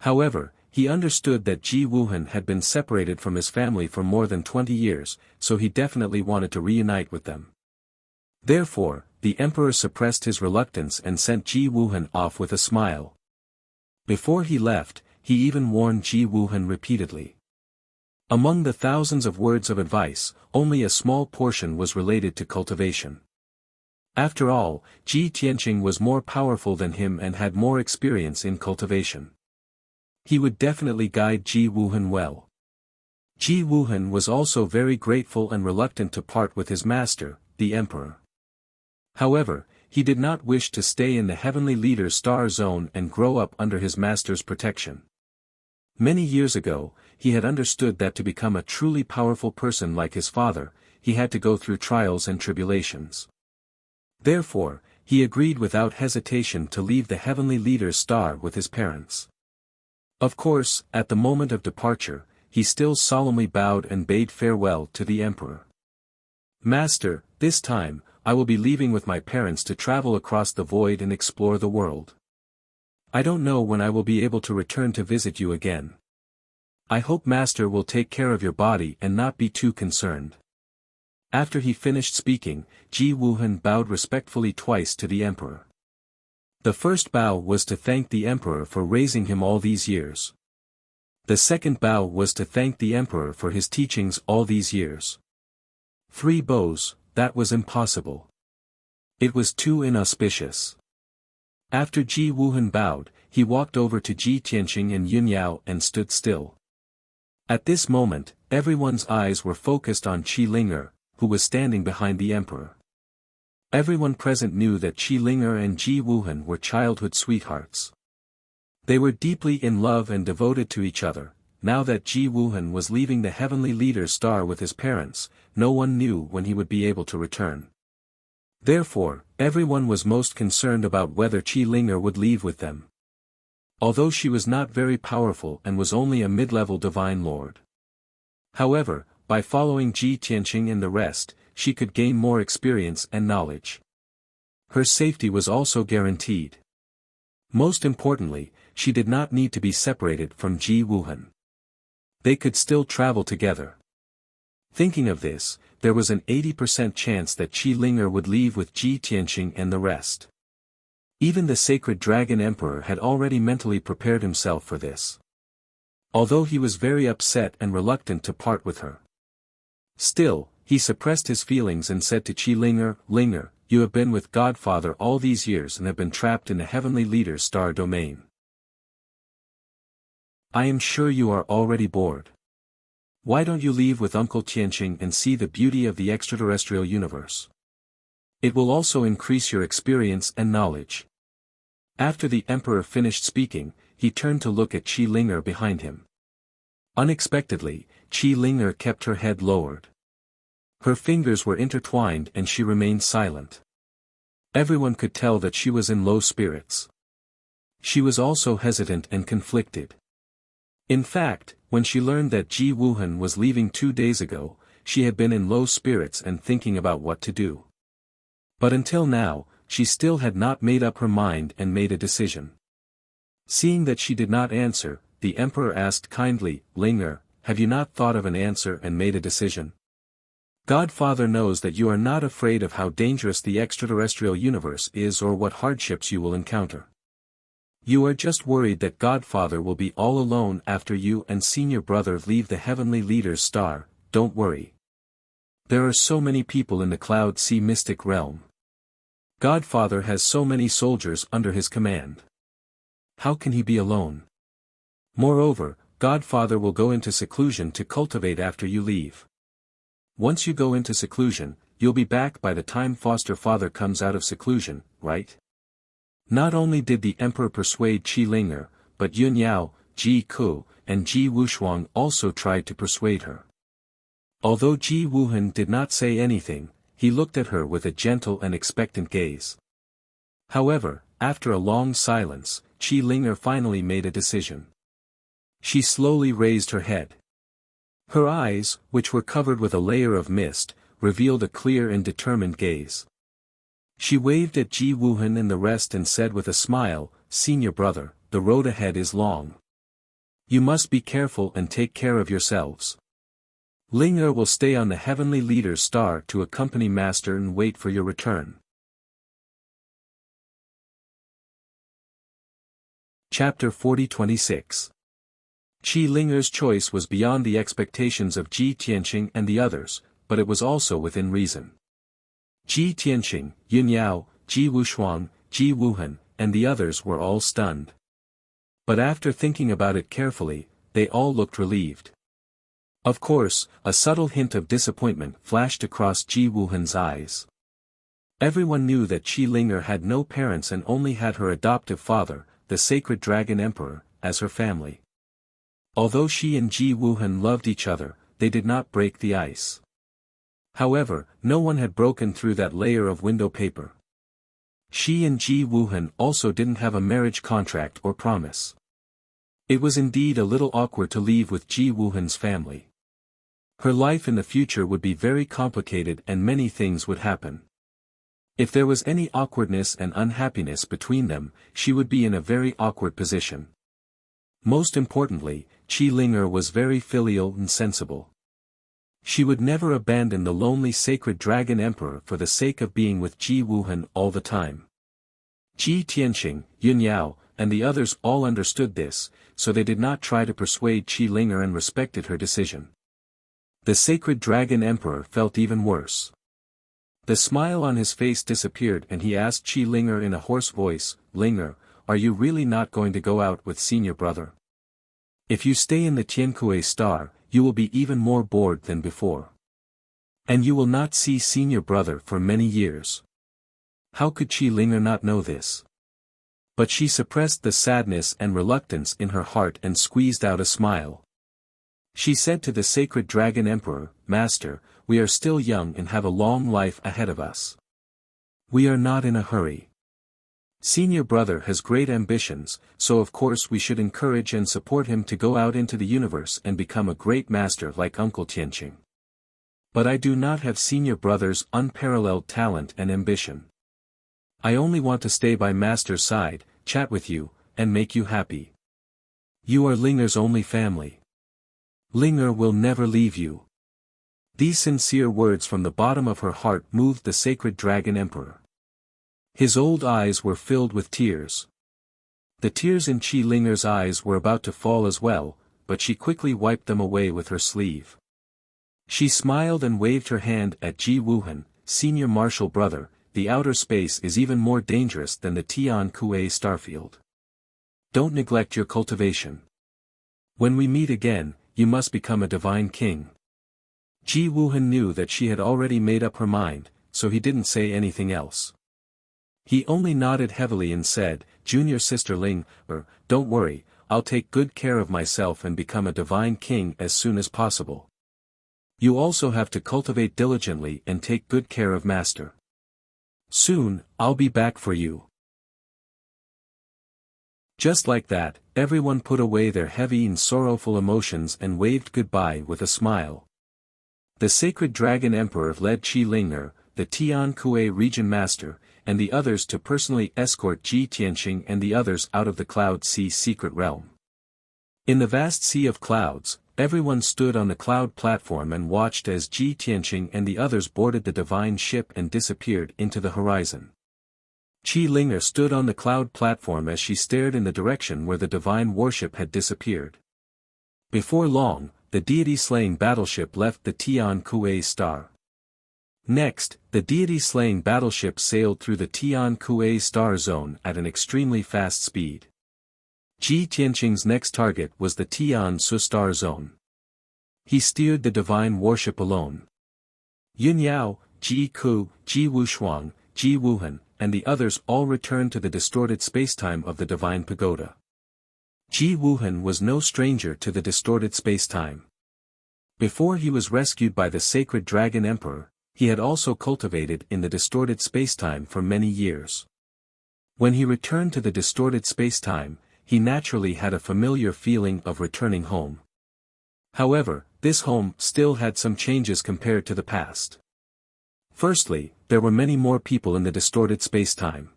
However, he understood that Ji Wuhan had been separated from his family for more than 20 years, so he definitely wanted to reunite with them. Therefore, the emperor suppressed his reluctance and sent Ji Wuhan off with a smile. Before he left, he even warned Ji Wuhan repeatedly. Among the thousands of words of advice, only a small portion was related to cultivation. After all, Ji Tianqing was more powerful than him and had more experience in cultivation. He would definitely guide Ji Wuhan well. Ji Wuhan was also very grateful and reluctant to part with his master, the emperor. However, he did not wish to stay in the heavenly leader's star zone and grow up under his master's protection. Many years ago, he had understood that to become a truly powerful person like his father, he had to go through trials and tribulations. Therefore, he agreed without hesitation to leave the heavenly leader's star with his parents. Of course, at the moment of departure, he still solemnly bowed and bade farewell to the emperor. "Master, this time, I will be leaving with my parents to travel across the void and explore the world. I don't know when I will be able to return to visit you again. I hope Master will take care of your body and not be too concerned." After he finished speaking, Ji Wuhan bowed respectfully twice to the emperor. The first bow was to thank the emperor for raising him all these years. The second bow was to thank the emperor for his teachings all these years. 3 bows, that was impossible. It was too inauspicious. After Ji Wuhan bowed, he walked over to Ji Tianqing and Yun Yao and stood still. At this moment, everyone's eyes were focused on Qi Linger, who was standing behind the emperor. Everyone present knew that Qi Linger and Ji Wuhan were childhood sweethearts. They were deeply in love and devoted to each other. Now that Ji Wuhan was leaving the heavenly leader's star with his parents, no one knew when he would be able to return. Therefore, everyone was most concerned about whether Qi Linger would leave with them. Although she was not very powerful and was only a mid-level divine lord. However, by following Ji Tianqing and the rest, she could gain more experience and knowledge. Her safety was also guaranteed. Most importantly, she did not need to be separated from Ji Wuhan. They could still travel together. Thinking of this, there was an 80% chance that Qi Linger would leave with Ji Tianqing and the rest. Even the sacred dragon emperor had already mentally prepared himself for this. Although he was very upset and reluctant to part with her. Still, he suppressed his feelings and said to Qi Linger, "Linger, you have been with Godfather all these years and have been trapped in the heavenly leader's star domain. I am sure you are already bored. Why don't you leave with Uncle Tianqing and see the beauty of the extraterrestrial universe? It will also increase your experience and knowledge." After the emperor finished speaking, he turned to look at Qi Linger behind him. Unexpectedly, Qi Linger kept her head lowered. Her fingers were intertwined and she remained silent. Everyone could tell that she was in low spirits. She was also hesitant and conflicted. In fact, when she learned that Ji Wuhan was leaving 2 days ago, she had been in low spirits and thinking about what to do. But until now, she still had not made up her mind and made a decision. Seeing that she did not answer, the emperor asked kindly, "Linger, have you not thought of an answer and made a decision? Godfather knows that you are not afraid of how dangerous the extraterrestrial universe is or what hardships you will encounter. You are just worried that Godfather will be all alone after you and senior brother leave the heavenly leader's star. Don't worry. There are so many people in the Cloud Sea mystic realm. Godfather has so many soldiers under his command. How can he be alone? Moreover, Godfather will go into seclusion to cultivate after you leave. Once you go into seclusion, you'll be back by the time foster father comes out of seclusion, right?" Not only did the emperor persuade Qi Linger, but Yun Yao, Ji Ku, and Ji Wushuang also tried to persuade her. Although Ji Wuhan did not say anything, he looked at her with a gentle and expectant gaze. However, after a long silence, Qi Linger finally made a decision. She slowly raised her head. Her eyes, which were covered with a layer of mist, revealed a clear and determined gaze. She waved at Ji Wuhan and the rest and said with a smile, "Senior brother, the road ahead is long. You must be careful and take care of yourselves. Linger will stay on the heavenly leader's star to accompany Master and wait for your return." Chapter 40-26. Qi Linger's choice was beyond the expectations of Ji Tianqing and the others, but it was also within reason. Ji Tianqing, Yun Yao, Ji Wushuang, Ji Wuhan, and the others were all stunned. But after thinking about it carefully, they all looked relieved. Of course, a subtle hint of disappointment flashed across Ji Wuhan's eyes. Everyone knew that Qi Linger had no parents and only had her adoptive father, the sacred dragon emperor, as her family. Although she and Ji Wuhan loved each other, they did not break the ice. However, no one had broken through that layer of window paper. She and Ji Wuhan also didn't have a marriage contract or promise. It was indeed a little awkward to leave with Ji Wuhan's family. Her life in the future would be very complicated and many things would happen. If there was any awkwardness and unhappiness between them, she would be in a very awkward position. Most importantly, Qi Linger was very filial and sensible. She would never abandon the lonely sacred dragon emperor for the sake of being with Ji Wuhan all the time. Ji Tianqing, Yun Yao, and the others all understood this, so they did not try to persuade Qi Linger and respected her decision. The sacred dragon emperor felt even worse. The smile on his face disappeared and he asked Qi Linger in a hoarse voice, "Linger, are you really not going to go out with senior brother? If you stay in the Tiankue star, you will be even more bored than before. And you will not see senior brother for many years." How could Qi Linger not know this? But she suppressed the sadness and reluctance in her heart and squeezed out a smile. She said to the sacred dragon emperor, "Master, we are still young and have a long life ahead of us. We are not in a hurry. Senior brother has great ambitions, so of course we should encourage and support him to go out into the universe and become a great master like Uncle Tianqing. But I do not have senior brother's unparalleled talent and ambition. I only want to stay by master's side, chat with you, and make you happy. You are Linger's only family. Linger will never leave you." These sincere words from the bottom of her heart moved the sacred dragon emperor. His old eyes were filled with tears. The tears in Qi Linger's eyes were about to fall as well, but she quickly wiped them away with her sleeve. She smiled and waved her hand at Ji Wuhan, "Senior martial brother, the outer space is even more dangerous than the Tian Kue starfield. Don't neglect your cultivation. When we meet again, you must become a divine king." Ji Wuhan knew that she had already made up her mind, so he didn't say anything else. He only nodded heavily and said, "Junior sister Ling, don't worry, I'll take good care of myself and become a divine king as soon as possible. You also have to cultivate diligently and take good care of master. Soon, I'll be back for you." Just like that, everyone put away their heavy and sorrowful emotions and waved goodbye with a smile. The sacred dragon emperor led Qi Linger, the Tian Kue region master, and the others to personally escort Ji Tianqing and the others out of the Cloud Sea secret realm. In the vast sea of clouds, everyone stood on the cloud platform and watched as Ji Tianqing and the others boarded the divine ship and disappeared into the horizon. Qi Linger stood on the cloud platform as she stared in the direction where the divine warship had disappeared. Before long, the deity-slaying battleship left the Tian Kue star. Next, the deity-slaying battleship sailed through the Tian Kue star zone at an extremely fast speed. Ji Tianqing's next target was the Tian Su star zone. He steered the divine warship alone. Yun Yao, Ji Ku, Ji Wushuang, Ji Wuhan, and the others all returned to the distorted spacetime of the divine pagoda. Ji Wuhan was no stranger to the distorted spacetime. Before he was rescued by the sacred dragon emperor, he had also cultivated in the distorted spacetime for many years. When he returned to the distorted spacetime, he naturally had a familiar feeling of returning home. However, this home still had some changes compared to the past. Firstly, there were many more people in the distorted spacetime.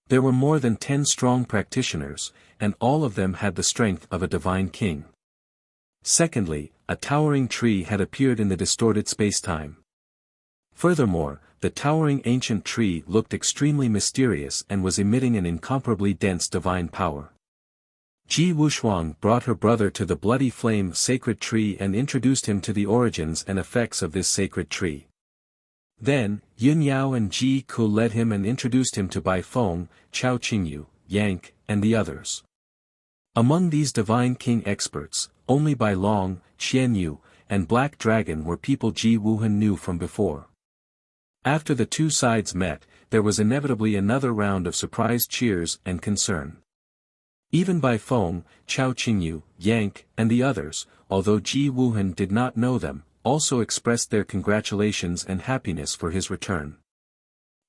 There were more than 10 strong practitioners, and all of them had the strength of a divine king. Secondly, a towering tree had appeared in the distorted spacetime. Furthermore, the towering ancient tree looked extremely mysterious and was emitting an incomparably dense divine power. Ji Wushuang brought her brother to the bloody flame sacred tree and introduced him to the origins and effects of this sacred tree. Then, Yun Yao and Ji Ku led him and introduced him to Bai Feng, Chao Qingyu, Yank, and the others. Among these divine king experts, only Bai Long, Qian Yu, and Black Dragon were people Ji Wuhan knew from before. After the two sides met, there was inevitably another round of surprised cheers and concern. Even Bai Feng, Chao Qingyu, Yank, and the others, although Ji Wuhan did not know them, also expressed their congratulations and happiness for his return.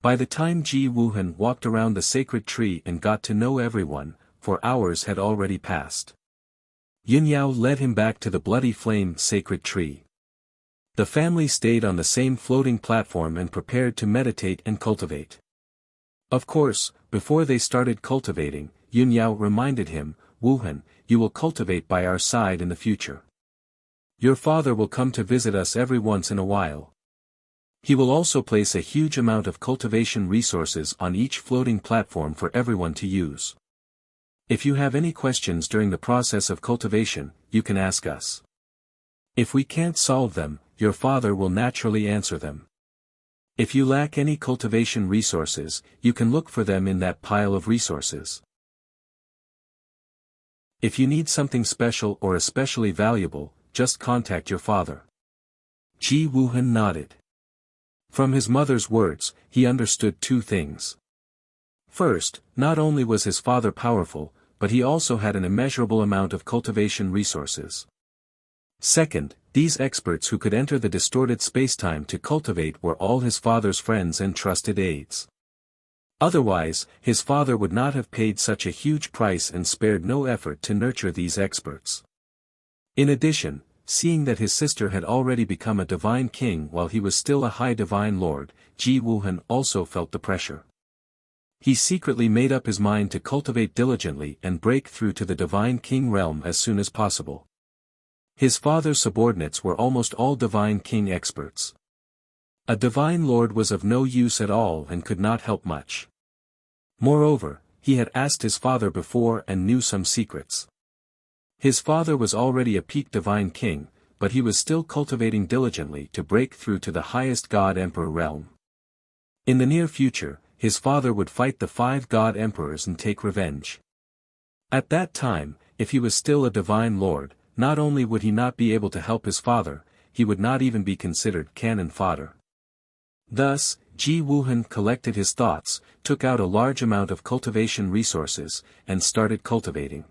By the time Ji Wuhan walked around the sacred tree and got to know everyone, 4 hours had already passed. Yun Yao led him back to the bloody flame sacred tree. The family stayed on the same floating platform and prepared to meditate and cultivate. Of course, before they started cultivating, Yun Yao reminded him, "Wuhan, you will cultivate by our side in the future. Your father will come to visit us every once in a while. He will also place a huge amount of cultivation resources on each floating platform for everyone to use. If you have any questions during the process of cultivation, you can ask us. If we can't solve them, your father will naturally answer them. If you lack any cultivation resources, you can look for them in that pile of resources. If you need something special or especially valuable, just contact your father." Ji Wuhan nodded. From his mother's words, he understood 2 things. First, not only was his father powerful, but he also had an immeasurable amount of cultivation resources. Second, these experts who could enter the distorted spacetime to cultivate were all his father's friends and trusted aides. Otherwise, his father would not have paid such a huge price and spared no effort to nurture these experts. In addition, seeing that his sister had already become a divine king while he was still a high divine lord, Ji Wuhan also felt the pressure. He secretly made up his mind to cultivate diligently and break through to the divine king realm as soon as possible. His father's subordinates were almost all divine king experts. A divine lord was of no use at all and could not help much. Moreover, he had asked his father before and knew some secrets. His father was already a peak divine king, but he was still cultivating diligently to break through to the highest god emperor realm. In the near future, his father would fight the 5 god emperors and take revenge. At that time, if he was still a divine lord, not only would he not be able to help his father, he would not even be considered cannon fodder. Thus, Ji Wuhan collected his thoughts, took out a large amount of cultivation resources, and started cultivating.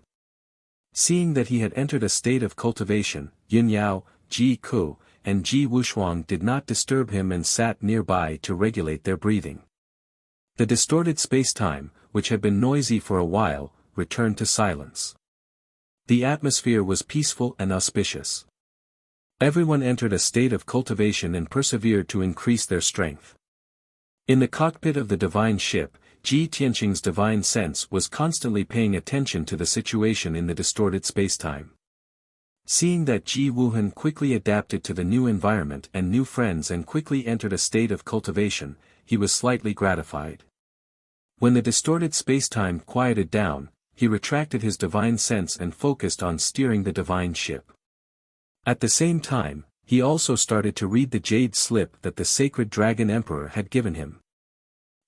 Seeing that he had entered a state of cultivation, Yun Yao, Ji Ku, and Ji Wushuang did not disturb him and sat nearby to regulate their breathing. The distorted spacetime, which had been noisy for a while, returned to silence. The atmosphere was peaceful and auspicious. Everyone entered a state of cultivation and persevered to increase their strength. In the cockpit of the divine ship, Ji Tianqing's divine sense was constantly paying attention to the situation in the distorted spacetime. Seeing that Ji Wuhan quickly adapted to the new environment and new friends and quickly entered a state of cultivation, he was slightly gratified. When the distorted spacetime quieted down, he retracted his divine sense and focused on steering the divine ship. At the same time, he also started to read the jade slip that the sacred dragon emperor had given him.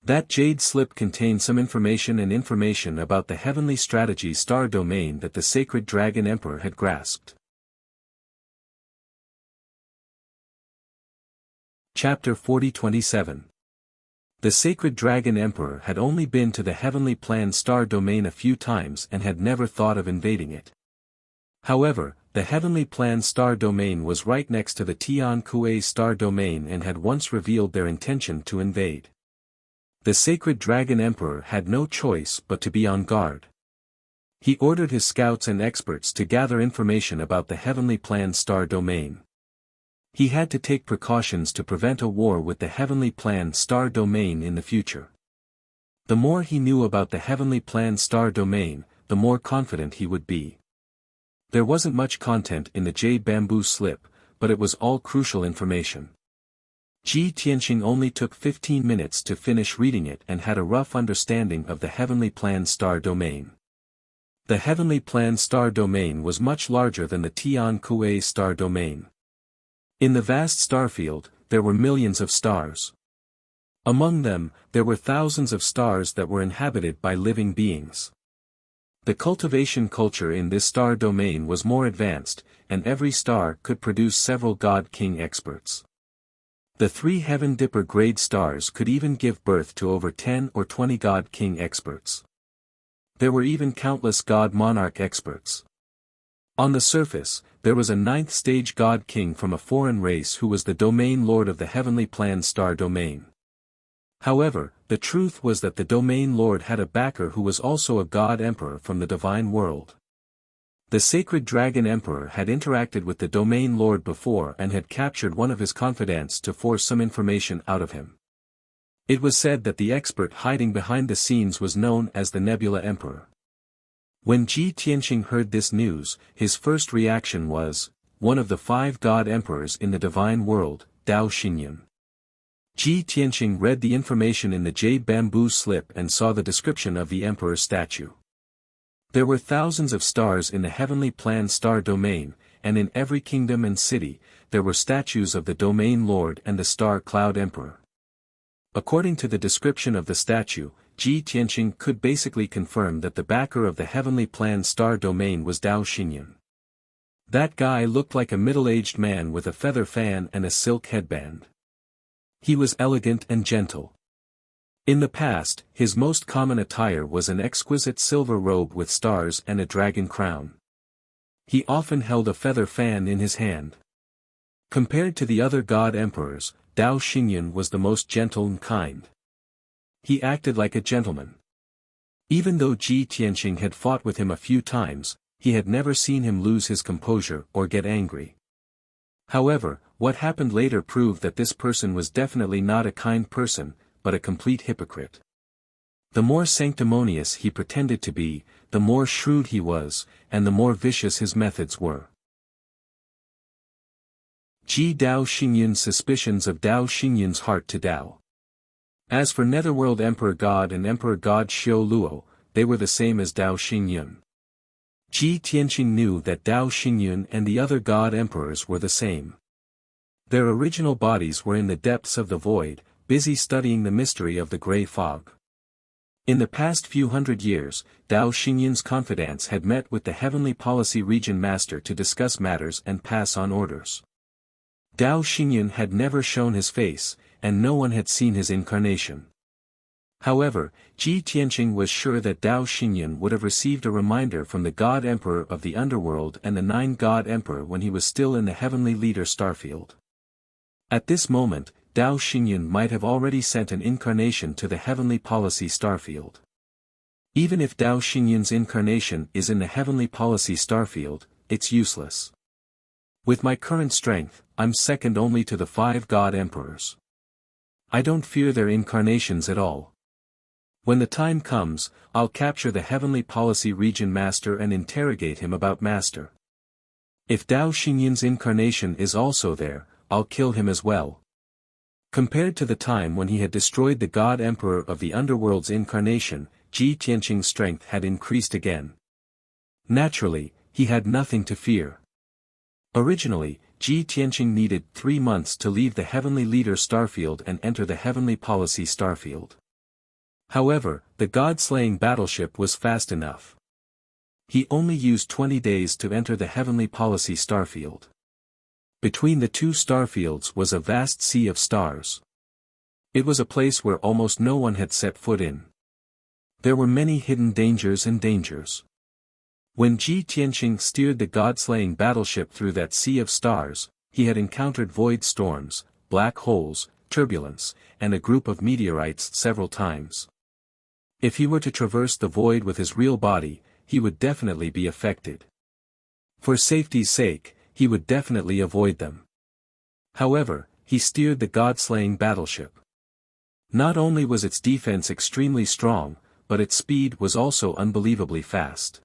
That jade slip contained some information about the heavenly strategy star domain that the sacred dragon emperor had grasped. Chapter 40-27. The sacred dragon emperor had only been to the heavenly plan star domain a few times and had never thought of invading it. However, the heavenly plan star domain was right next to the Tian Kuei star domain and had once revealed their intention to invade. The sacred dragon emperor had no choice but to be on guard. He ordered his scouts and experts to gather information about the heavenly plan star domain. He had to take precautions to prevent a war with the heavenly plan star domain in the future. The more he knew about the heavenly plan star domain, the more confident he would be. There wasn't much content in the jade bamboo slip, but it was all crucial information. Ji Tianqing only took 15 minutes to finish reading it and had a rough understanding of the heavenly plan star domain. The heavenly plan star domain was much larger than the Tian Kuei star domain. In the vast starfield, there were millions of stars. Among them, there were thousands of stars that were inhabited by living beings. The cultivation culture in this star domain was more advanced, and every star could produce several God-King experts. The 3 Heaven Dipper grade stars could even give birth to over 10 or 20 God-King experts. There were even countless God-Monarch experts. On the surface, there was a 9th stage God-King from a foreign race who was the domain lord of the heavenly plan star domain. However, the truth was that the domain lord had a backer who was also a God Emperor from the divine world. The sacred dragon emperor had interacted with the domain lord before and had captured one of his confidants to force some information out of him. It was said that the expert hiding behind the scenes was known as the Nebula Emperor. When Ji Tianqing heard this news, his first reaction was, one of the 5 God Emperors in the divine world, Dao Xinyan. Ji Tianqing read the information in the jade bamboo slip and saw the description of the Emperor's statue. There were thousands of stars in the heavenly plan star domain, and in every kingdom and city, there were statues of the domain lord and the star cloud emperor. According to the description of the statue, Ji Tianqing could basically confirm that the backer of the heavenly plan star domain was Dao Xinyan. That guy looked like a middle-aged man with a feather fan and a silk headband. He was elegant and gentle. In the past, his most common attire was an exquisite silver robe with stars and a dragon crown. He often held a feather fan in his hand. Compared to the other god emperors, Dao Xinyan was the most gentle and kind. He acted like a gentleman. Even though Ji Tianqing had fought with him a few times, he had never seen him lose his composure or get angry. However, what happened later proved that this person was definitely not a kind person, but a complete hypocrite. The more sanctimonious he pretended to be, the more shrewd he was, and the more vicious his methods were. Ji Dao Xinyan's suspicions of Dao Xinyan's heart to Dao. As for Netherworld Emperor God and Emperor God Xiao Luo, they were the same as Dao Xinyan. Ji Tianqing knew that Dao Xinyan and the other god emperors were the same. Their original bodies were in the depths of the void, busy studying the mystery of the grey fog. In the past few hundred years, Dao Xinyan's confidants had met with the Heavenly Policy Region Master to discuss matters and pass on orders. Dao Xinyan had never shown his face, and no one had seen his incarnation. However, Ji Tianqing was sure that Dao Xinyan would have received a reminder from the God Emperor of the Underworld and the 9 God Emperor when he was still in the Heavenly Leader Starfield. At this moment, Dao Xinyan might have already sent an incarnation to the Heavenly Policy Starfield. Even if Dao Xinyan's incarnation is in the Heavenly Policy Starfield, it's useless. With my current strength, I'm second only to the 5 God Emperors. I don't fear their incarnations at all. When the time comes, I'll capture the Heavenly Policy Region Master and interrogate him about Master. If Dao Xinyan's incarnation is also there, I'll kill him as well. Compared to the time when he had destroyed the God Emperor of the Underworld's incarnation, Ji Tianqing's strength had increased again. Naturally, he had nothing to fear. Originally, Ji Tianqing needed 3 months to leave the Heavenly Leader Starfield and enter the Heavenly Policy Starfield. However, the God-slaying battleship was fast enough. He only used 20 days to enter the Heavenly Policy Starfield. Between the 2 starfields was a vast sea of stars. It was a place where almost no one had set foot in. There were many hidden dangers and dangers. When Ji Tianqing steered the God-slaying battleship through that sea of stars, he had encountered void storms, black holes, turbulence, and a group of meteorites several times. If he were to traverse the void with his real body, he would definitely be affected. For safety's sake, he would definitely avoid them. However, he steered the God-slaying battleship. Not only was its defense extremely strong, but its speed was also unbelievably fast.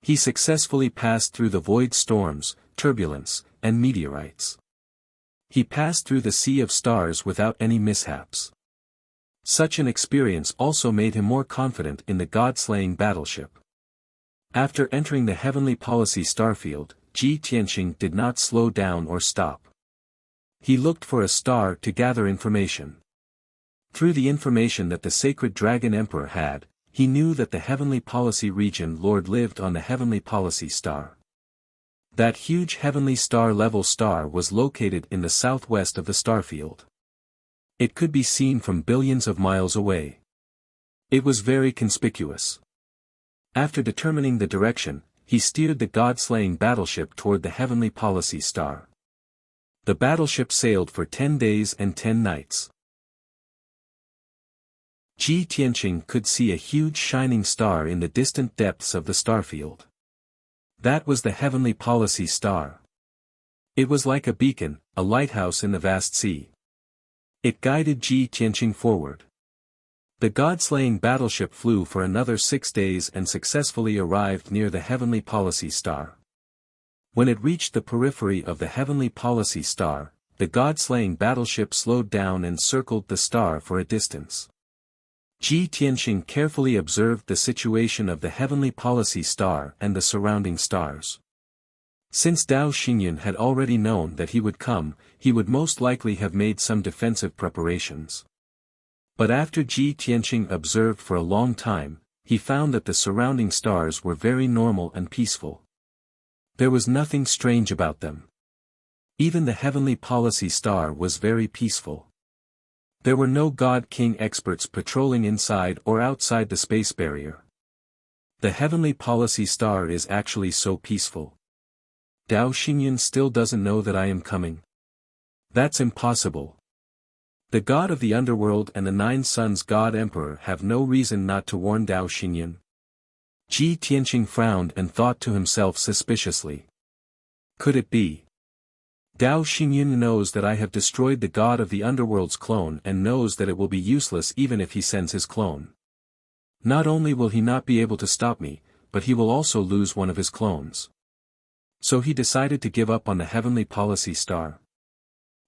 He successfully passed through the void storms, turbulence, and meteorites. He passed through the sea of stars without any mishaps. Such an experience also made him more confident in the God-slaying battleship. After entering the heavenly policy starfield, Ji Tianqing did not slow down or stop. He looked for a star to gather information. Through the information that the sacred dragon emperor had, he knew that the heavenly policy region lord lived on the heavenly policy star. That huge heavenly star-level star was located in the southwest of the starfield. It could be seen from billions of miles away. It was very conspicuous. After determining the direction, he steered the god-slaying battleship toward the heavenly policy star. The battleship sailed for 10 days and 10 nights. Ji Tianqing could see a huge shining star in the distant depths of the starfield. That was the heavenly policy star. It was like a beacon, a lighthouse in the vast sea. It guided Ji Tianqing forward. The god-slaying battleship flew for another 6 days and successfully arrived near the heavenly policy star. When it reached the periphery of the heavenly policy star, the god-slaying battleship slowed down and circled the star for a distance. Ji Tianqing carefully observed the situation of the heavenly policy star and the surrounding stars. Since Dao Xingyun had already known that he would come, he would most likely have made some defensive preparations. But after Ji Tianqing observed for a long time, he found that the surrounding stars were very normal and peaceful. There was nothing strange about them. Even the heavenly policy star was very peaceful. There were no God-King experts patrolling inside or outside the space barrier. The heavenly policy star is actually so peaceful. Dao Xingyun still doesn't know that I am coming. That's impossible. The god of the underworld and the 9 suns god emperor have no reason not to warn Dao Xingyun. Ji Tianqing frowned and thought to himself suspiciously. Could it be? Dao Xingyun knows that I have destroyed the god of the underworld's clone and knows that it will be useless even if he sends his clone. Not only will he not be able to stop me, but he will also lose one of his clones. So he decided to give up on the heavenly policy star.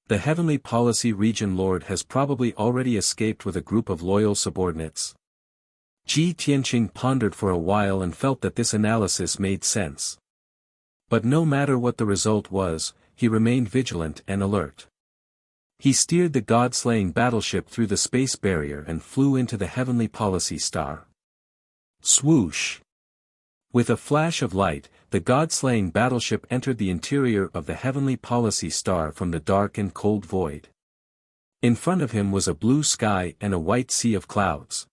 The heavenly policy region lord has probably already escaped with a group of loyal subordinates. Ji Tianqing pondered for a while and felt that this analysis made sense. But no matter what the result was, he remained vigilant and alert. He steered the god-slaying battleship through the space barrier and flew into the heavenly policy star. Swoosh! With a flash of light, the god-slaying battleship entered the interior of the heavenly policy star from the dark and cold void. In front of him was a blue sky and a white sea of clouds.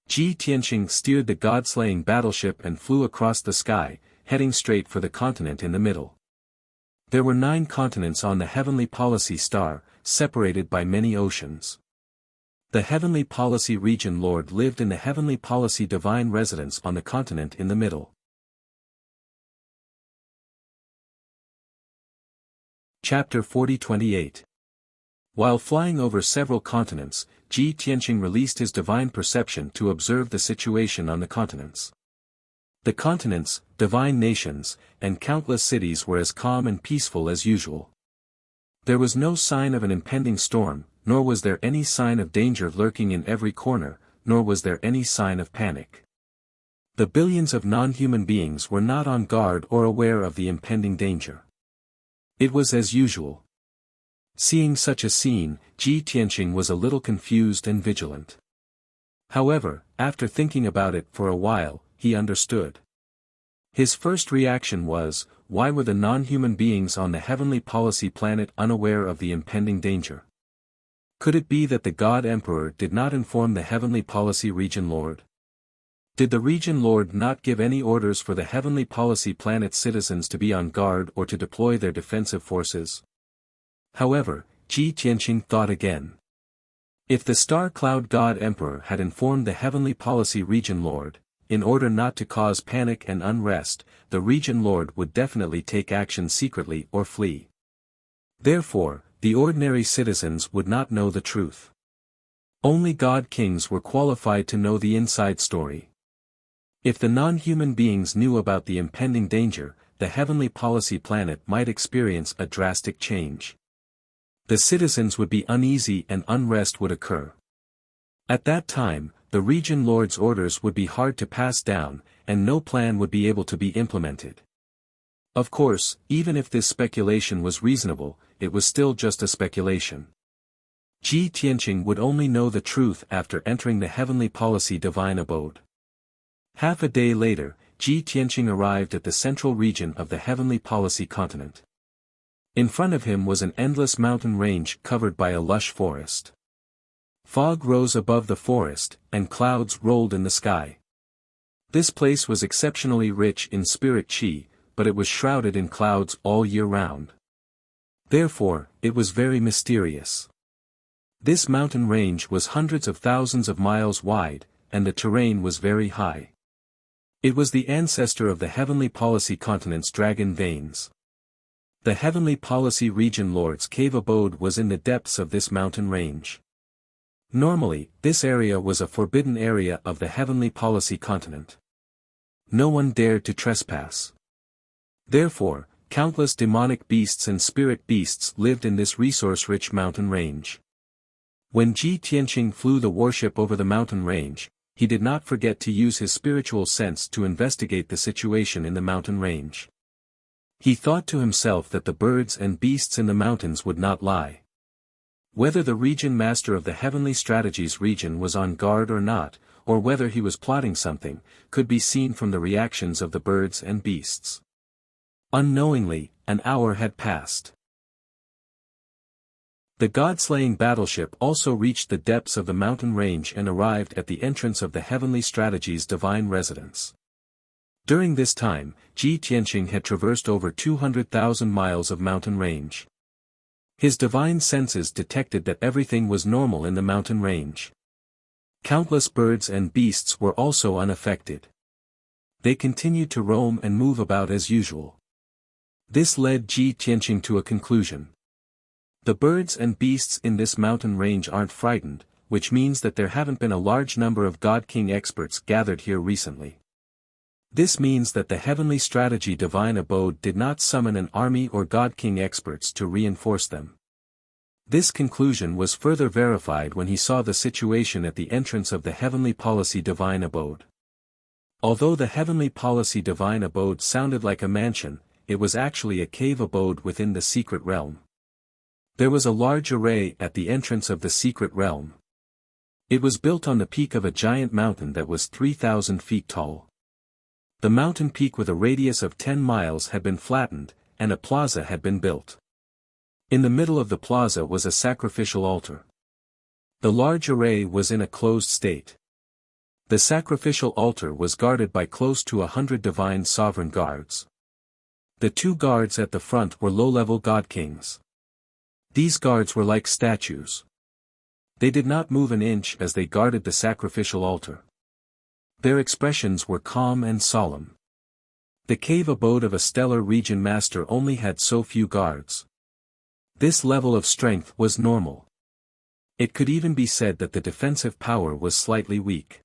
Ji Tianqing steered the god-slaying battleship and flew across the sky, heading straight for the continent in the middle. There were 9 continents on the heavenly policy star, separated by many oceans. The heavenly policy region lord lived in the heavenly policy divine residence on the continent in the middle. Chapter 40-28. While flying over several continents, Ji Tianqing released his divine perception to observe the situation on the continents. The continents, divine nations, and countless cities were as calm and peaceful as usual. There was no sign of an impending storm, nor was there any sign of danger lurking in every corner, nor was there any sign of panic. The billions of non-human beings were not on guard or aware of the impending danger. It was as usual. Seeing such a scene, Ji Tianqing was a little confused and vigilant. However, after thinking about it for a while, he understood. His first reaction was, why were the non-human beings on the heavenly policy planet unaware of the impending danger? Could it be that the God Emperor did not inform the heavenly policy region lord? Did the region lord not give any orders for the heavenly policy planet's citizens to be on guard or to deploy their defensive forces? However, Ji Tianqing thought again. If the Star Cloud God Emperor had informed the heavenly policy region lord, in order not to cause panic and unrest, the region lord would definitely take action secretly or flee. Therefore, the ordinary citizens would not know the truth. Only God Kings were qualified to know the inside story. If the non-human beings knew about the impending danger, the heavenly policy planet might experience a drastic change. The citizens would be uneasy and unrest would occur. At that time, the region lord's orders would be hard to pass down, and no plan would be able to be implemented. Of course, even if this speculation was reasonable, it was still just a speculation. Ji Tianqing would only know the truth after entering the heavenly policy divine abode. Half a day later, Ji Tianqing arrived at the central region of the heavenly policy continent. In front of him was an endless mountain range covered by a lush forest. Fog rose above the forest, and clouds rolled in the sky. This place was exceptionally rich in spirit qi, but it was shrouded in clouds all year round. Therefore, it was very mysterious. This mountain range was hundreds of thousands of miles wide, and the terrain was very high. It was the ancestor of the heavenly policy continent's dragon veins. The heavenly policy region lord's cave abode was in the depths of this mountain range. Normally, this area was a forbidden area of the heavenly policy continent. No one dared to trespass. Therefore, countless demonic beasts and spirit beasts lived in this resource-rich mountain range. When Ji Tianqing flew the warship over the mountain range, he did not forget to use his spiritual sense to investigate the situation in the mountain range. He thought to himself that the birds and beasts in the mountains would not lie. Whether the region master of the heavenly strategies region was on guard or not, or whether he was plotting something, could be seen from the reactions of the birds and beasts. Unknowingly, an hour had passed. The god-slaying battleship also reached the depths of the mountain range and arrived at the entrance of the heavenly strategies divine residence. During this time, Ji Tianqing had traversed over 200,000 miles of mountain range. His divine senses detected that everything was normal in the mountain range. Countless birds and beasts were also unaffected. They continued to roam and move about as usual. This led Ji Tianqing to a conclusion. The birds and beasts in this mountain range aren't frightened, which means that there haven't been a large number of God King experts gathered here recently. This means that the heavenly strategy divine abode did not summon an army or God King experts to reinforce them. This conclusion was further verified when he saw the situation at the entrance of the heavenly policy divine abode. Although the heavenly policy divine abode sounded like a mansion, it was actually a cave abode within the secret realm. There was a large array at the entrance of the secret realm. It was built on the peak of a giant mountain that was 3,000 feet tall. The mountain peak with a radius of 10 miles had been flattened, and a plaza had been built. In the middle of the plaza was a sacrificial altar. The large array was in a closed state. The sacrificial altar was guarded by close to 100 divine sovereign guards. The two guards at the front were low-level god kings. These guards were like statues. They did not move an inch as they guarded the sacrificial altar. Their expressions were calm and solemn. The cave abode of a stellar region master only had so few guards. This level of strength was normal. It could even be said that the defensive power was slightly weak.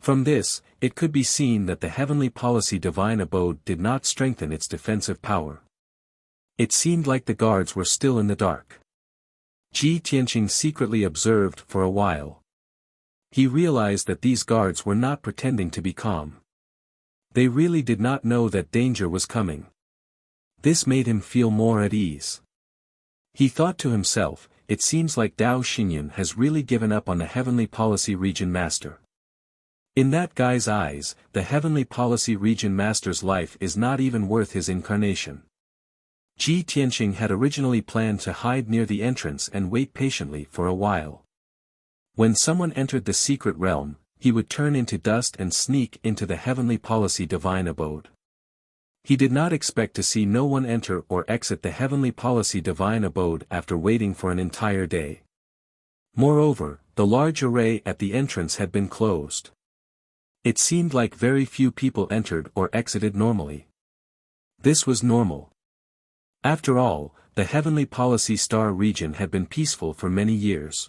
From this, it could be seen that the heavenly policy divine abode did not strengthen its defensive power. It seemed like the guards were still in the dark. Ji Tianqing secretly observed for a while. He realized that these guards were not pretending to be calm. They really did not know that danger was coming. This made him feel more at ease. He thought to himself, it seems like Dao Xinyan has really given up on the heavenly policy region master. In that guy's eyes, the heavenly policy region master's life is not even worth his incarnation. Ji Tianqing had originally planned to hide near the entrance and wait patiently for a while. When someone entered the secret realm, he would turn into dust and sneak into the heavenly policy divine abode. He did not expect to see no one enter or exit the heavenly policy divine abode after waiting for an entire day. Moreover, the large array at the entrance had been closed. It seemed like very few people entered or exited normally. This was normal. After all, the heavenly policy star region had been peaceful for many years.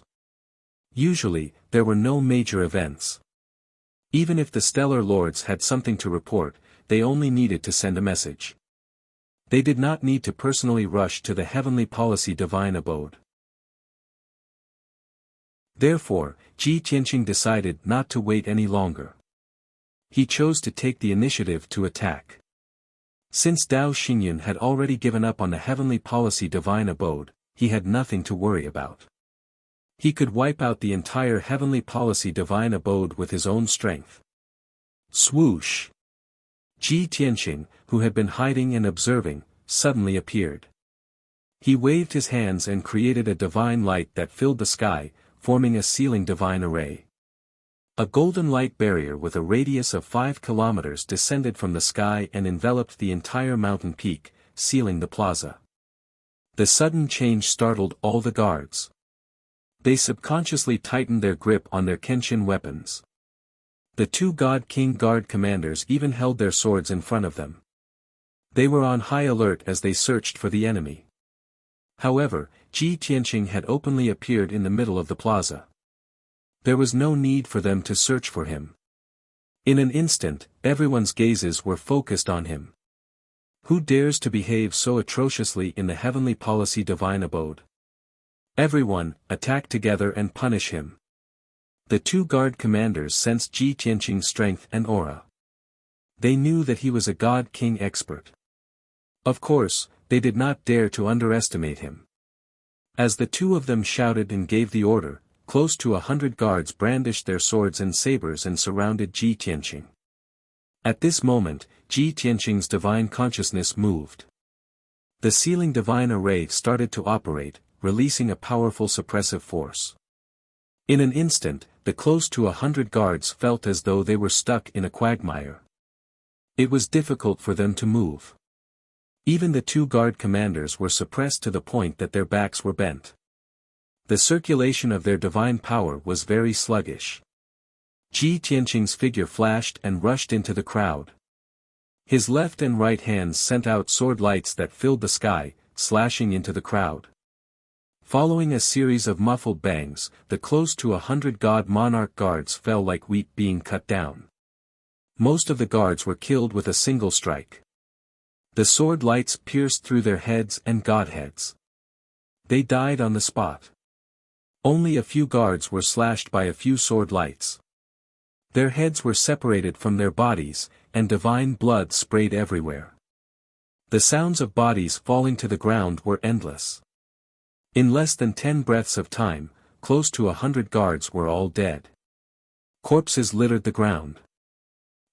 Usually, there were no major events. Even if the stellar lords had something to report, they only needed to send a message. They did not need to personally rush to the heavenly policy divine abode. Therefore, Ji Tianqing decided not to wait any longer. He chose to take the initiative to attack. Since Dao Xingyun had already given up on the heavenly policy divine abode, he had nothing to worry about. He could wipe out the entire heavenly policy divine abode with his own strength. Swoosh! Ji Tianqing, who had been hiding and observing, suddenly appeared. He waved his hands and created a divine light that filled the sky, forming a sealing divine array. A golden light barrier with a radius of 5 kilometers descended from the sky and enveloped the entire mountain peak, sealing the plaza. The sudden change startled all the guards. They subconsciously tightened their grip on their Kenshin weapons. The two God King Guard commanders even held their swords in front of them. They were on high alert as they searched for the enemy. However, Ji Tianqing had openly appeared in the middle of the plaza. There was no need for them to search for him. In an instant, everyone's gazes were focused on him. Who dares to behave so atrociously in the heavenly policy divine abode? Everyone, attack together and punish him. The two guard commanders sensed Ji Tianqing's strength and aura. They knew that he was a God King expert. Of course, they did not dare to underestimate him. As the two of them shouted and gave the order, close to 100 guards brandished their swords and sabers and surrounded Ji Tianqing. At this moment, Ji Tianqing's divine consciousness moved. The sealing divine array started to operate, releasing a powerful suppressive force. In an instant, the close to 100 guards felt as though they were stuck in a quagmire. It was difficult for them to move. Even the two guard commanders were suppressed to the point that their backs were bent. The circulation of their divine power was very sluggish. Ji Tianqing's figure flashed and rushed into the crowd. His left and right hands sent out sword lights that filled the sky, slashing into the crowd. Following a series of muffled bangs, the close to 100 God Monarch guards fell like wheat being cut down. Most of the guards were killed with a single strike. The sword lights pierced through their heads and godheads. They died on the spot. Only a few guards were slashed by a few sword lights. Their heads were separated from their bodies, and divine blood sprayed everywhere. The sounds of bodies falling to the ground were endless. In less than 10 breaths of time, close to 100 guards were all dead. Corpses littered the ground.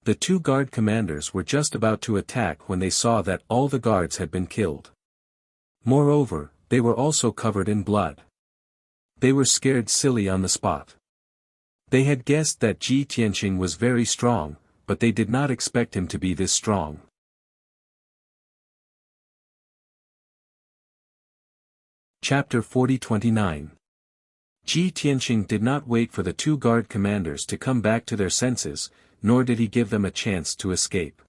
The two guard commanders were just about to attack when they saw that all the guards had been killed. Moreover, they were also covered in blood. They were scared silly on the spot. They had guessed that Ji Tianqing was very strong, but they did not expect him to be this strong. Chapter 40-29. Ji Tianqing did not wait for the two guard commanders to come back to their senses, nor did he give them a chance to escape.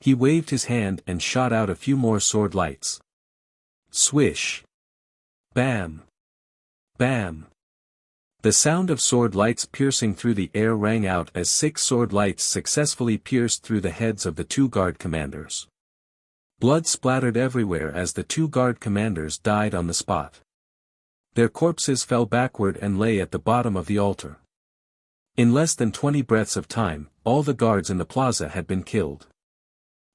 He waved his hand and shot out a few more sword lights. Swish! Bam! Bam! The sound of sword lights piercing through the air rang out as 6 sword lights successfully pierced through the heads of the two guard commanders. Blood splattered everywhere as the two guard commanders died on the spot. Their corpses fell backward and lay at the bottom of the altar. In less than 20 breaths of time, all the guards in the plaza had been killed.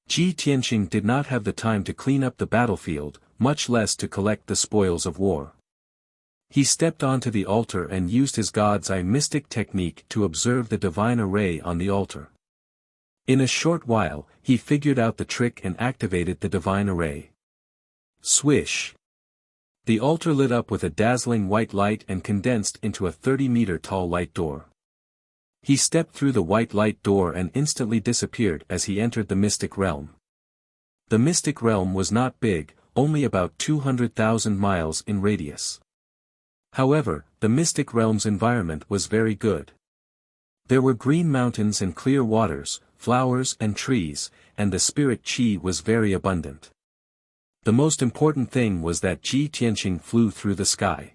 Ji Tianqing did not have the time to clean up the battlefield, much less to collect the spoils of war. He stepped onto the altar and used his God's Eye mystic technique to observe the divine array on the altar. In a short while, he figured out the trick and activated the divine array. Swish! The altar lit up with a dazzling white light and condensed into a 30-meter tall light door. He stepped through the white light door and instantly disappeared as he entered the mystic realm. The mystic realm was not big, only about 200,000 miles in radius. However, the mystic realm's environment was very good. There were green mountains and clear waters, flowers and trees, and the spirit qi was very abundant. The most important thing was that Ji Tianqing flew through the sky.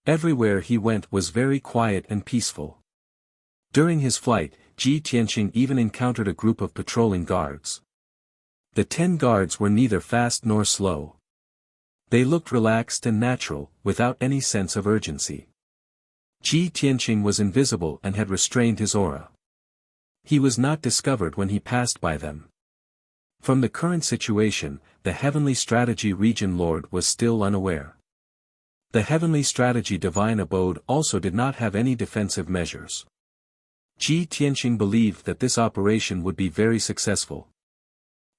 Everywhere he went was very quiet and peaceful. During his flight, Ji Tianqing even encountered a group of patrolling guards. The 10 guards were neither fast nor slow. They looked relaxed and natural, without any sense of urgency. Ji Tianqing was invisible and had restrained his aura. He was not discovered when he passed by them. From the current situation, the Heavenly Strategy Region Lord was still unaware. The Heavenly Strategy Divine Abode also did not have any defensive measures. Ji Tianqing believed that this operation would be very successful.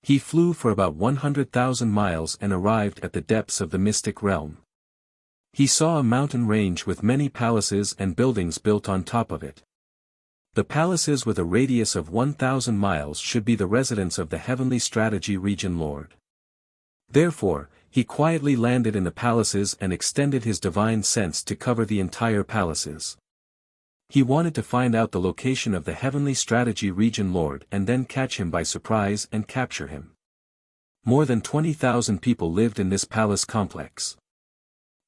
He flew for about 100,000 miles and arrived at the depths of the mystic realm. He saw a mountain range with many palaces and buildings built on top of it. The palaces with a radius of 1,000 miles should be the residence of the Heavenly Strategy Region Lord. Therefore, he quietly landed in the palaces and extended his divine sense to cover the entire palaces. He wanted to find out the location of the Heavenly Strategy Region Lord and then catch him by surprise and capture him. More than 20,000 people lived in this palace complex.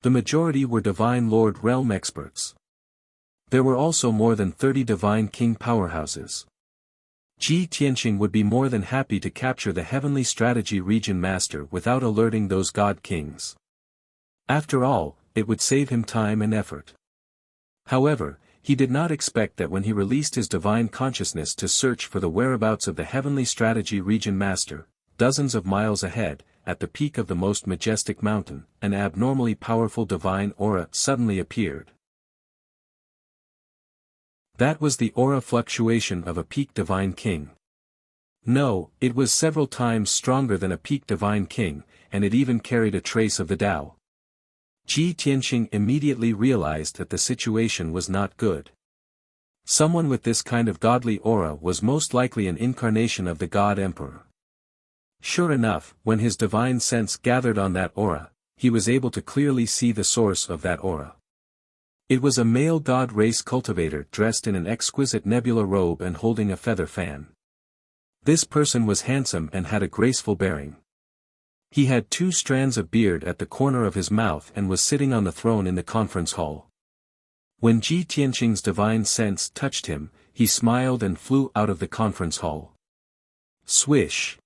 The majority were Divine Lord realm experts. There were also more than 30 Divine King powerhouses. Ji Tianqing would be more than happy to capture the Heavenly Strategy Region Master without alerting those God Kings. After all, it would save him time and effort. However, he did not expect that when he released his divine consciousness to search for the whereabouts of the Heavenly Strategy Region Master, dozens of miles ahead, at the peak of the most majestic mountain, an abnormally powerful divine aura suddenly appeared. That was the aura fluctuation of a peak divine king. No, it was several times stronger than a peak divine king, and it even carried a trace of the Tao. Ji Tianqing immediately realized that the situation was not good. Someone with this kind of godly aura was most likely an incarnation of the God Emperor. Sure enough, when his divine sense gathered on that aura, he was able to clearly see the source of that aura. It was a male god race cultivator dressed in an exquisite nebula robe and holding a feather fan. This person was handsome and had a graceful bearing. He had 2 strands of beard at the corner of his mouth and was sitting on the throne in the conference hall. When Ji Tianqing's divine sense touched him, he smiled and flew out of the conference hall. Swish!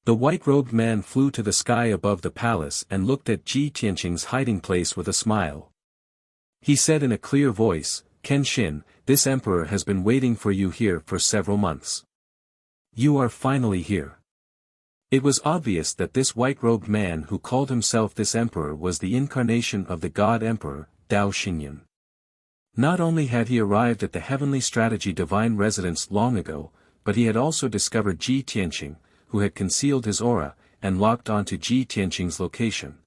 The white-robed man flew to the sky above the palace and looked at Ji Tianqing's hiding place with a smile. He said in a clear voice, "Kenshin, this emperor has been waiting for you here for several months. You are finally here." It was obvious that this white-robed man who called himself this emperor was the incarnation of the God Emperor, Dao Xingyan. Not only had he arrived at the Heavenly Strategy Divine Residence long ago, but he had also discovered Ji Tianqing, who had concealed his aura, and locked onto Ji Tianqing's location.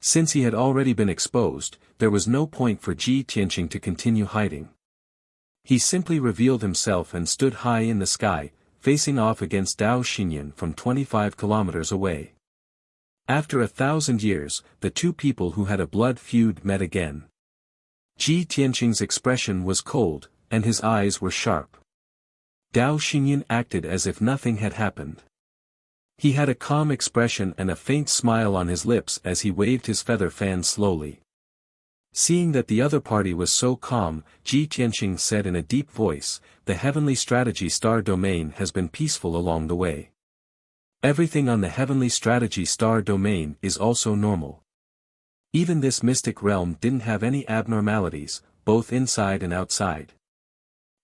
Since he had already been exposed, there was no point for Ji Tianqing to continue hiding. He simply revealed himself and stood high in the sky, facing off against Dao Xingyan from 25 kilometers away. After 1,000 years, the two people who had a blood feud met again. Ji Tianqing's expression was cold, and his eyes were sharp. Dao Xingyan acted as if nothing had happened. He had a calm expression and a faint smile on his lips as he waved his feather fan slowly. Seeing that the other party was so calm, Ji Tianqing said in a deep voice, "The Heavenly Strategy Star Domain has been peaceful along the way. Everything on the Heavenly Strategy Star Domain is also normal. Even this mystic realm didn't have any abnormalities, both inside and outside.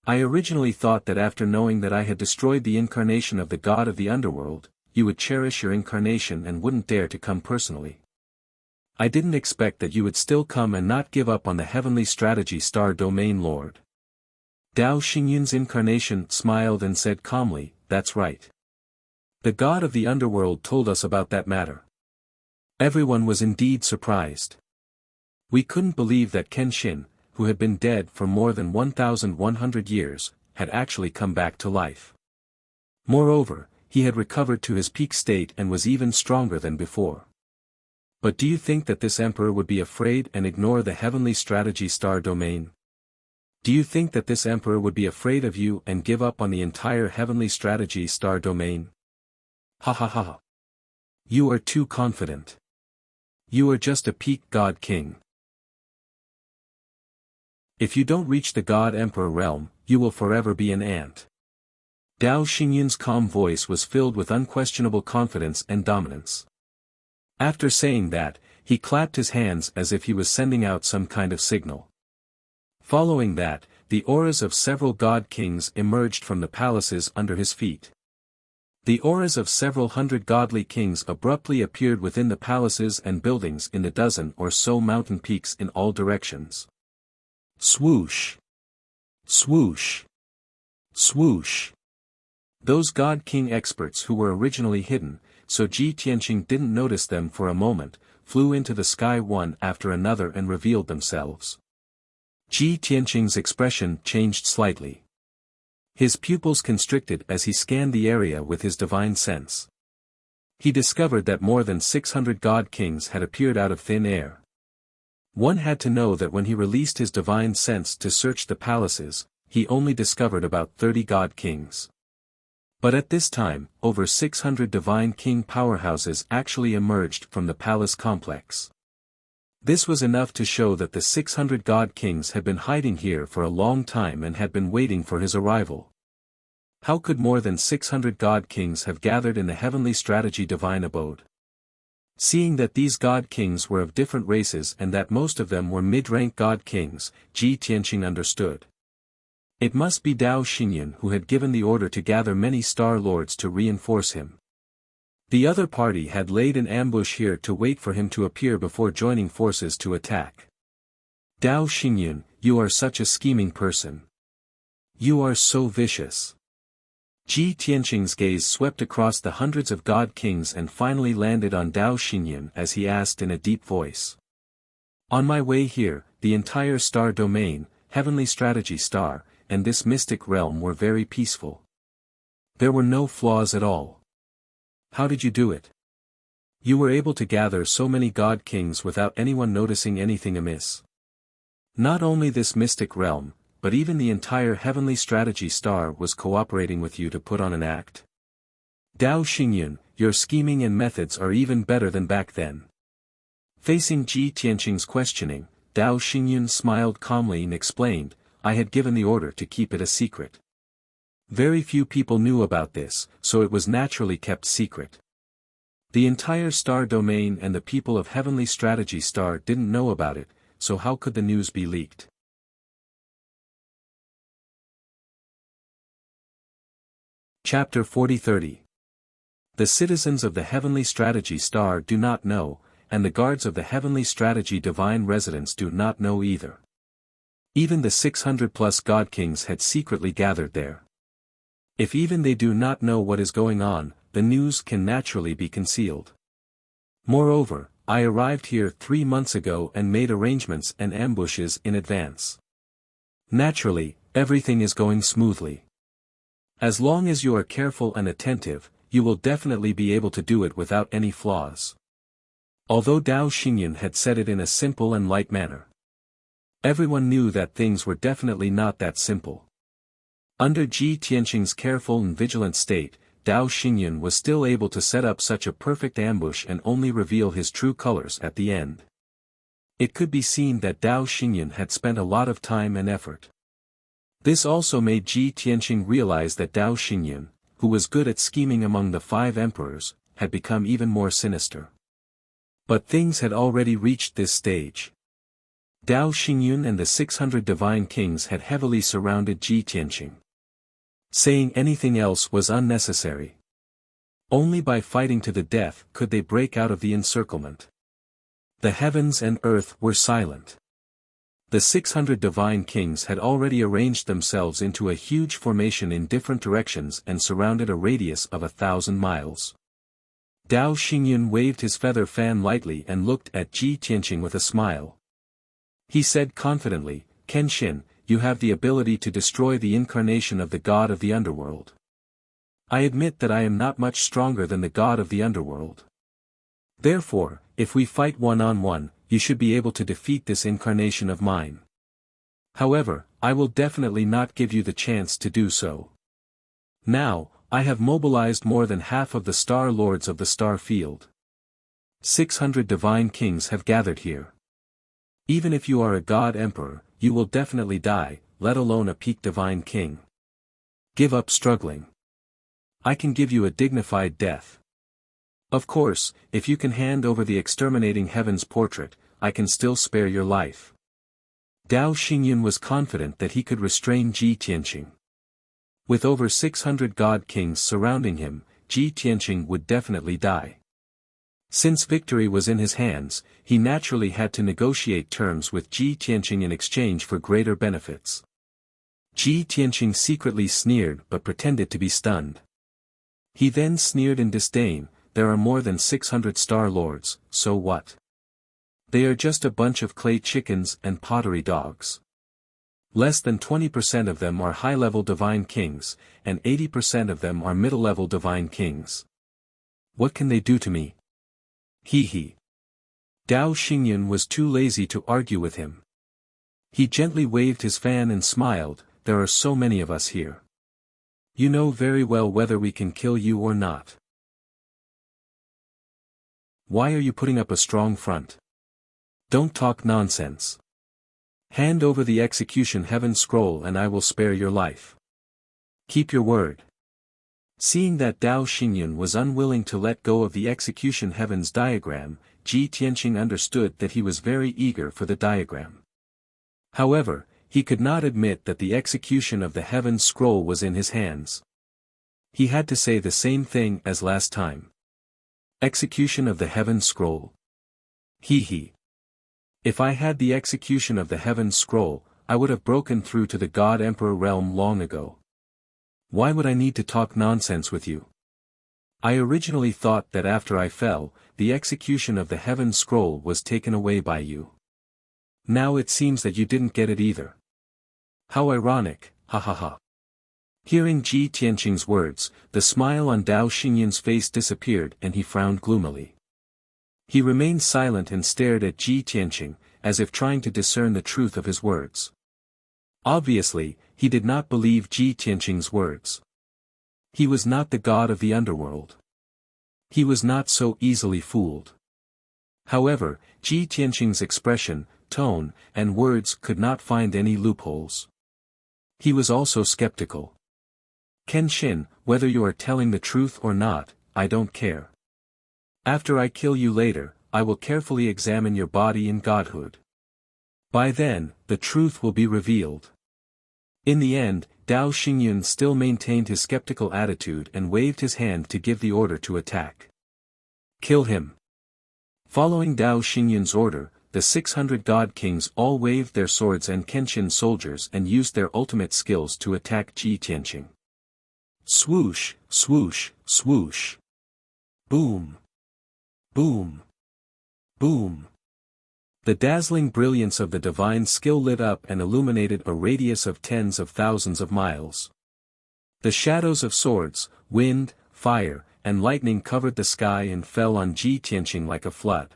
I originally thought that after knowing that I had destroyed the incarnation of the god of the underworld, you would cherish your incarnation and wouldn't dare to come personally. I didn't expect that you would still come and not give up on the Heavenly Strategy Star Domain Lord." Dao Xingyan's incarnation smiled and said calmly, "That's right. The god of the underworld told us about that matter." Everyone was indeed surprised. We couldn't believe that Kenshin, who had been dead for more than 1,100 years, had actually come back to life. Moreover, he had recovered to his peak state and was even stronger than before. But do you think that this emperor would be afraid and ignore the Heavenly Strategy Star Domain? Do you think that this emperor would be afraid of you and give up on the entire Heavenly Strategy Star Domain? Ha ha ha ha. You are too confident. You are just a peak god king. If you don't reach the God Emperor realm, you will forever be an ant. Dao Xingyan's calm voice was filled with unquestionable confidence and dominance. After saying that, he clapped his hands as if he was sending out some kind of signal. Following that, the auras of several god kings emerged from the palaces under his feet. The auras of several hundred godly kings abruptly appeared within the palaces and buildings in the dozen or so mountain peaks in all directions. Swoosh! Swoosh! Swoosh! Those god king experts who were originally hidden, so Ji Tianqing didn't notice them for a moment, flew into the sky one after another and revealed themselves. Ji Tianqing's expression changed slightly. His pupils constricted as he scanned the area with his divine sense. He discovered that more than 600 god kings had appeared out of thin air. One had to know that when he released his divine sense to search the palaces, he only discovered about 30 god kings. But at this time, over 600 divine king powerhouses actually emerged from the palace complex. This was enough to show that the 600 god kings had been hiding here for a long time and had been waiting for his arrival. How could more than 600 god kings have gathered in the heavenly strategy divine abode? Seeing that these god kings were of different races and that most of them were mid-rank god kings, Ji Tianqing understood. It must be Dao Xinyan who had given the order to gather many star lords to reinforce him. The other party had laid an ambush here to wait for him to appear before joining forces to attack. Dao Xinyan, you are such a scheming person. You are so vicious. Ji Tianqing's gaze swept across the hundreds of god kings and finally landed on Dao Xinyan as he asked in a deep voice. On my way here, the entire star domain, heavenly strategy star, and this mystic realm were very peaceful. There were no flaws at all. How did you do it? You were able to gather so many god kings without anyone noticing anything amiss. Not only this mystic realm, but even the entire heavenly strategy star was cooperating with you to put on an act. Dao Xinyan, your scheming and methods are even better than back then. Facing Ji Tianqing's questioning, Dao Xinyan smiled calmly and explained, I had given the order to keep it a secret. Very few people knew about this, so it was naturally kept secret. The entire star domain and the people of Heavenly Strategy Star didn't know about it, so how could the news be leaked? Chapter 40-30. The citizens of the Heavenly Strategy Star do not know, and the guards of the Heavenly Strategy Divine Residence do not know either. Even the 600+ God Kings had secretly gathered there. If even they do not know what is going on, the news can naturally be concealed. Moreover, I arrived here 3 months ago and made arrangements and ambushes in advance. Naturally, everything is going smoothly. As long as you are careful and attentive, you will definitely be able to do it without any flaws. Although Dao Xinyan had said it in a simple and light manner, everyone knew that things were definitely not that simple. Under Ji Tianqing's careful and vigilant state, Dao Xinyan was still able to set up such a perfect ambush and only reveal his true colors at the end. It could be seen that Dao Xinyan had spent a lot of time and effort. This also made Ji Tianqing realize that Dao Xinyan, who was good at scheming among the 5 emperors, had become even more sinister. But things had already reached this stage. Dao Xinyan and the 600 divine kings had heavily surrounded Ji Tianqing. Saying anything else was unnecessary. Only by fighting to the death could they break out of the encirclement. The heavens and earth were silent. The 600 divine kings had already arranged themselves into a huge formation in different directions and surrounded a radius of 1,000 miles. Dao Xinyan waved his feather fan lightly and looked at Ji Tianqing with a smile. He said confidently, Kenshin, you have the ability to destroy the incarnation of the god of the underworld. I admit that I am not much stronger than the god of the underworld. Therefore, if we fight one-on-one, you should be able to defeat this incarnation of mine. However, I will definitely not give you the chance to do so. Now, I have mobilized more than half of the star lords of the star field. 600 divine kings have gathered here. Even if you are a god emperor, you will definitely die, let alone a peak divine king. Give up struggling. I can give you a dignified death. Of course, if you can hand over the exterminating heavens portrait, I can still spare your life. Dao Xingyun was confident that he could restrain Ji Tianqing. With over 600 god kings surrounding him, Ji Tianqing would definitely die. Since victory was in his hands, he naturally had to negotiate terms with Ji Tianqing in exchange for greater benefits. Ji Tianqing secretly sneered but pretended to be stunned. He then sneered in disdain, "There are more than 600 Star Lords, so what? They are just a bunch of clay chickens and pottery dogs. Less than 20% of them are high-level divine kings, and 80% of them are middle-level divine kings. What can they do to me? Hee hee." Dao Xingyun was too lazy to argue with him. He gently waved his fan and smiled, "There are so many of us here. You know very well whether we can kill you or not. Why are you putting up a strong front? Don't talk nonsense. Hand over the execution heaven scroll and I will spare your life. Keep your word." Seeing that Dao Xingyun was unwilling to let go of the execution heavens diagram, Ji Tianqing understood that he was very eager for the diagram. However, he could not admit that the execution of the heaven scroll was in his hands. He had to say the same thing as last time. Execution of the heaven scroll. Hee hee. If I had the execution of the heaven scroll, I would have broken through to the God Emperor realm long ago. Why would I need to talk nonsense with you? I originally thought that after I fell, the execution of the heaven scroll was taken away by you. Now it seems that you didn't get it either. How ironic, ha ha ha. Hearing Ji Tianqing's words, the smile on Dao Xingyun's face disappeared and he frowned gloomily. He remained silent and stared at Ji Tianqing, as if trying to discern the truth of his words. Obviously, he did not believe Ji Tianqing's words. He was not the god of the underworld. He was not so easily fooled. However, Ji Tianqing's expression, tone, and words could not find any loopholes. He was also skeptical. "Kenshin, whether you are telling the truth or not, I don't care. After I kill you later, I will carefully examine your body in godhood. By then, the truth will be revealed." In the end, Dao Xingyun still maintained his skeptical attitude and waved his hand to give the order to attack. "Kill him." Following Dao Xingyun's order, the 600 god kings all waved their swords and Kenshin soldiers and used their ultimate skills to attack Ji Tianqing. Swoosh, swoosh, swoosh. Boom. Boom. Boom. The dazzling brilliance of the divine skill lit up and illuminated a radius of tens of thousands of miles. The shadows of swords, wind, fire, and lightning covered the sky and fell on Ji Tianqing like a flood.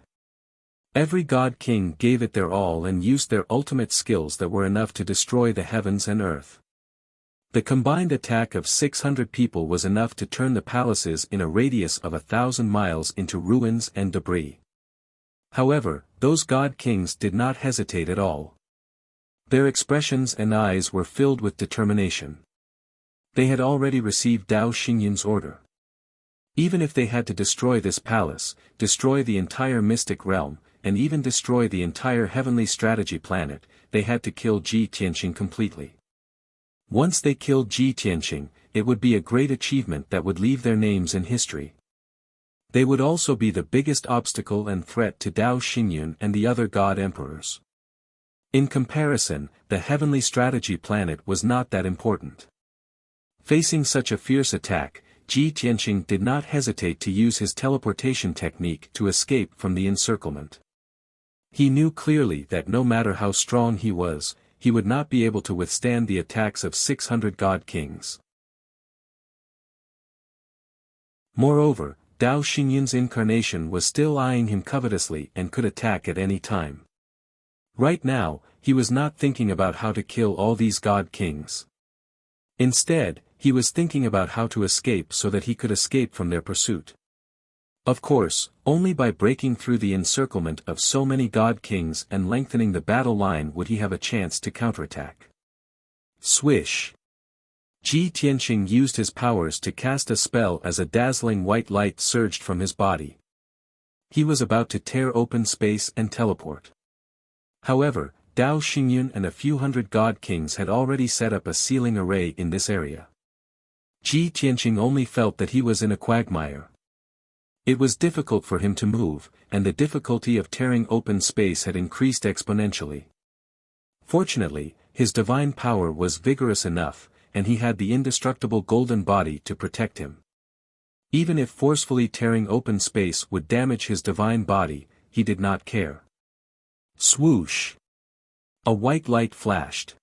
Every god king gave it their all and used their ultimate skills that were enough to destroy the heavens and earth. The combined attack of 600 people was enough to turn the palaces in a radius of 1,000 miles into ruins and debris. However, those god kings did not hesitate at all. Their expressions and eyes were filled with determination. They had already received Dao Xingyun's order. Even if they had to destroy this palace, destroy the entire mystic realm, and even destroy the entire heavenly strategy planet, they had to kill Ji Tianqing completely. Once they killed Ji Tianqing, it would be a great achievement that would leave their names in history. They would also be the biggest obstacle and threat to Dao Xingyun and the other god emperors. In comparison, the heavenly strategy planet was not that important. Facing such a fierce attack, Ji Tianqing did not hesitate to use his teleportation technique to escape from the encirclement. He knew clearly that no matter how strong he was, he would not be able to withstand the attacks of 600 god kings. Moreover, Dao Xingyun's incarnation was still eyeing him covetously and could attack at any time. Right now, he was not thinking about how to kill all these god kings. Instead, he was thinking about how to escape so that he could escape from their pursuit. Of course, only by breaking through the encirclement of so many god kings and lengthening the battle line would he have a chance to counterattack. Swish! Ji Tianqing used his powers to cast a spell as a dazzling white light surged from his body. He was about to tear open space and teleport. However, Dao Xingyun and a few hundred god kings had already set up a sealing array in this area. Ji Tianqing only felt that he was in a quagmire. It was difficult for him to move, and the difficulty of tearing open space had increased exponentially. Fortunately, his divine power was vigorous enough, and he had the indestructible golden body to protect him. Even if forcefully tearing open space would damage his divine body, he did not care. Swoosh! A white light flashed.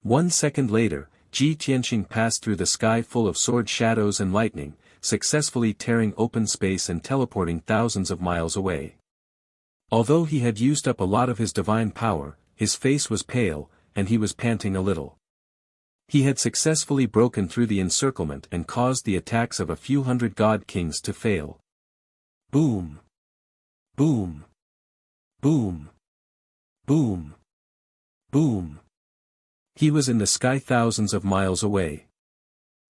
1 second later, Ji Tianqing passed through the sky full of sword shadows and lightning, successfully tearing open space and teleporting thousands of miles away. Although he had used up a lot of his divine power, his face was pale, and he was panting a little. He had successfully broken through the encirclement and caused the attacks of a few hundred god kings to fail. Boom! Boom! Boom! Boom! Boom! He was in the sky thousands of miles away.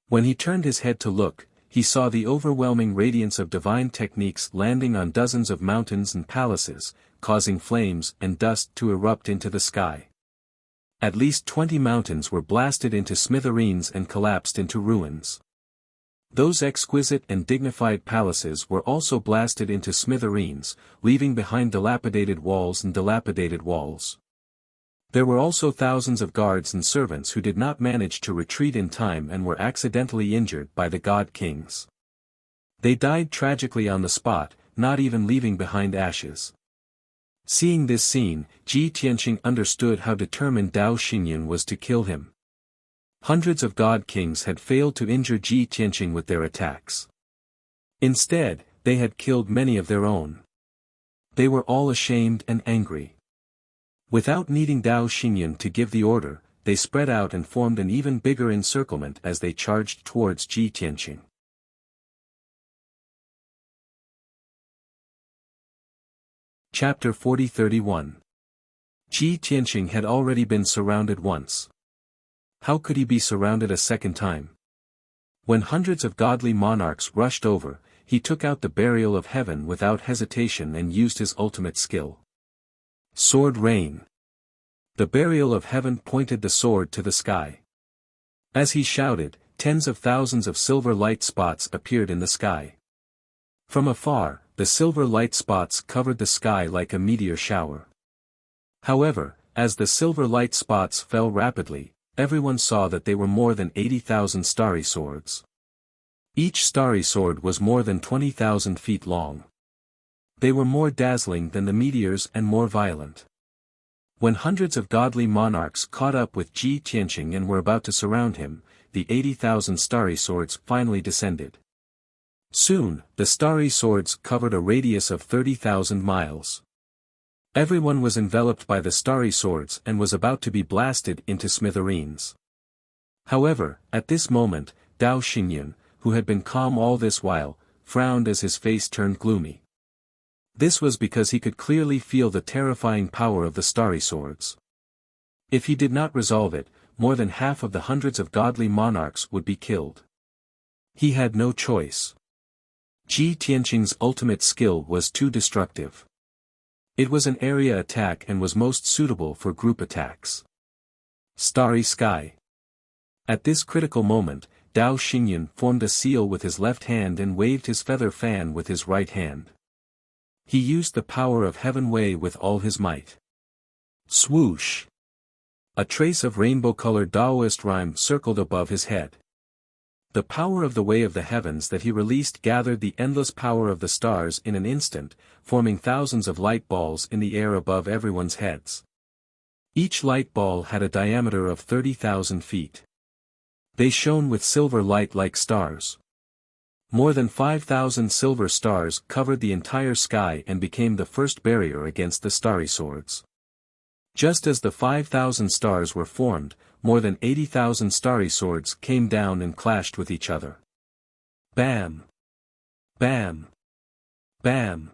When he turned his head to look, he saw the overwhelming radiance of divine techniques landing on dozens of mountains and palaces, causing flames and dust to erupt into the sky. At least 20 mountains were blasted into smithereens and collapsed into ruins. Those exquisite and dignified palaces were also blasted into smithereens, leaving behind dilapidated walls and dilapidated walls. There were also thousands of guards and servants who did not manage to retreat in time and were accidentally injured by the god kings. They died tragically on the spot, not even leaving behind ashes. Seeing this scene, Ji Tianqing understood how determined Dao Xingyun was to kill him. Hundreds of god kings had failed to injure Ji Tianqing with their attacks. Instead, they had killed many of their own. They were all ashamed and angry. Without needing Dao Xingyun to give the order, they spread out and formed an even bigger encirclement as they charged towards Ji Tianqing. Chapter 40-31. Ji Tianqing had already been surrounded once. How could he be surrounded a second time? When hundreds of godly monarchs rushed over, he took out the burial of heaven without hesitation and used his ultimate skill. Sword rain. The burial of heaven pointed the sword to the sky. As he shouted, tens of thousands of silver light spots appeared in the sky. From afar, the silver light spots covered the sky like a meteor shower. However, as the silver light spots fell rapidly, everyone saw that they were more than 80,000 starry swords. Each starry sword was more than 20,000 feet long. They were more dazzling than the meteors and more violent. When hundreds of godly monarchs caught up with Ji Tianqing and were about to surround him, the 80,000 starry swords finally descended. Soon, the starry swords covered a radius of 30,000 miles. Everyone was enveloped by the starry swords and was about to be blasted into smithereens. However, at this moment, Dao Xingyun, who had been calm all this while, frowned as his face turned gloomy. This was because he could clearly feel the terrifying power of the starry swords. If he did not resolve it, more than half of the hundreds of godly monarchs would be killed. He had no choice. Ji Tianqing's ultimate skill was too destructive. It was an area attack and was most suitable for group attacks. Starry Sky. At this critical moment, Dao Xingyun formed a seal with his left hand and waved his feather fan with his right hand. He used the power of Heaven Wei with all his might. Swoosh! A trace of rainbow-colored Daoist rhyme circled above his head. The power of the way of the heavens that he released gathered the endless power of the stars in an instant, forming thousands of light balls in the air above everyone's heads. Each light ball had a diameter of 30,000 feet. They shone with silver light like stars. More than 5,000 silver stars covered the entire sky and became the first barrier against the starry swords. Just as the 5,000 stars were formed, more than 80,000 starry swords came down and clashed with each other. Bam! Bam! Bam!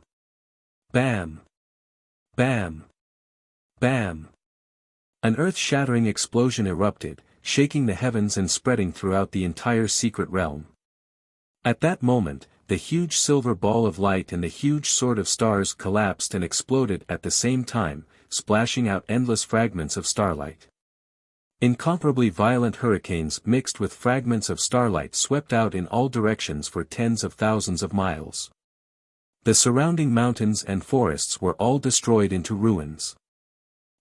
Bam! Bam! Bam! An earth-shattering explosion erupted, shaking the heavens and spreading throughout the entire secret realm. At that moment, the huge silver ball of light and the huge sword of stars collapsed and exploded at the same time, splashing out endless fragments of starlight. Incomparably violent hurricanes mixed with fragments of starlight swept out in all directions for tens of thousands of miles. The surrounding mountains and forests were all destroyed into ruins.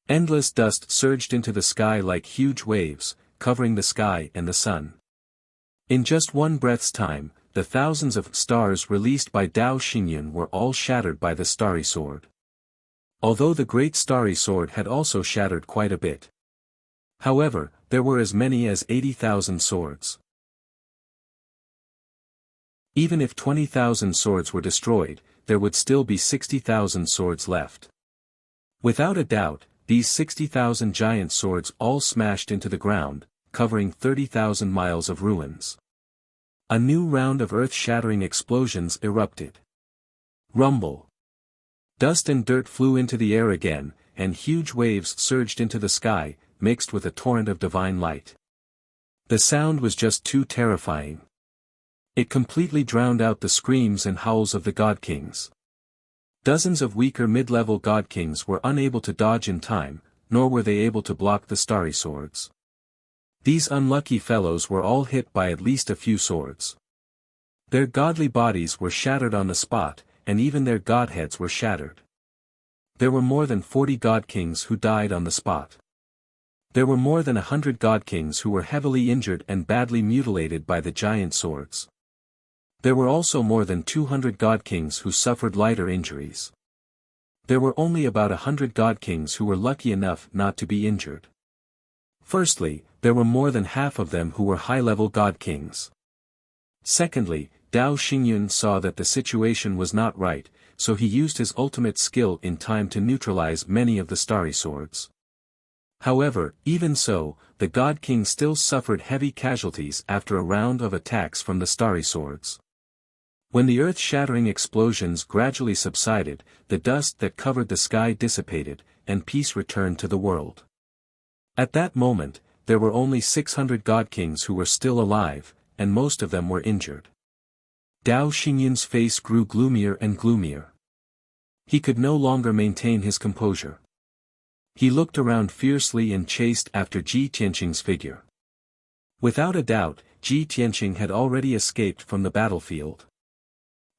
Endless dust surged into the sky like huge waves, covering the sky and the sun. In just one breath's time, the thousands of stars released by Dao Xingyun were all shattered by the starry sword. Although the great starry sword had also shattered quite a bit. However, there were as many as 80,000 swords. Even if 20,000 swords were destroyed, there would still be 60,000 swords left. Without a doubt, these 60,000 giant swords all smashed into the ground, covering 30,000 miles of ruins. A new round of earth-shattering explosions erupted. Rumble. Dust and dirt flew into the air again, and huge waves surged into the sky, mixed with a torrent of divine light. The sound was just too terrifying. It completely drowned out the screams and howls of the God Kings. Dozens of weaker mid-level God Kings were unable to dodge in time, nor were they able to block the starry swords. These unlucky fellows were all hit by at least a few swords. Their godly bodies were shattered on the spot, and even their godheads were shattered. There were more than 40 God Kings who died on the spot. There were more than 100 God Kings who were heavily injured and badly mutilated by the giant swords. There were also more than 200 God Kings who suffered lighter injuries. There were only about 100 God Kings who were lucky enough not to be injured. Firstly, there were more than half of them who were high-level God Kings. Secondly, Dao Xingyun saw that the situation was not right, so he used his ultimate skill in time to neutralize many of the starry swords. However, even so, the God King still suffered heavy casualties after a round of attacks from the starry swords. When the earth-shattering explosions gradually subsided, the dust that covered the sky dissipated, and peace returned to the world. At that moment, there were only 600 God Kings who were still alive, and most of them were injured. Dao Xingyun's face grew gloomier and gloomier. He could no longer maintain his composure. He looked around fiercely and chased after Ji Tianqing's figure. Without a doubt, Ji Tianqing had already escaped from the battlefield.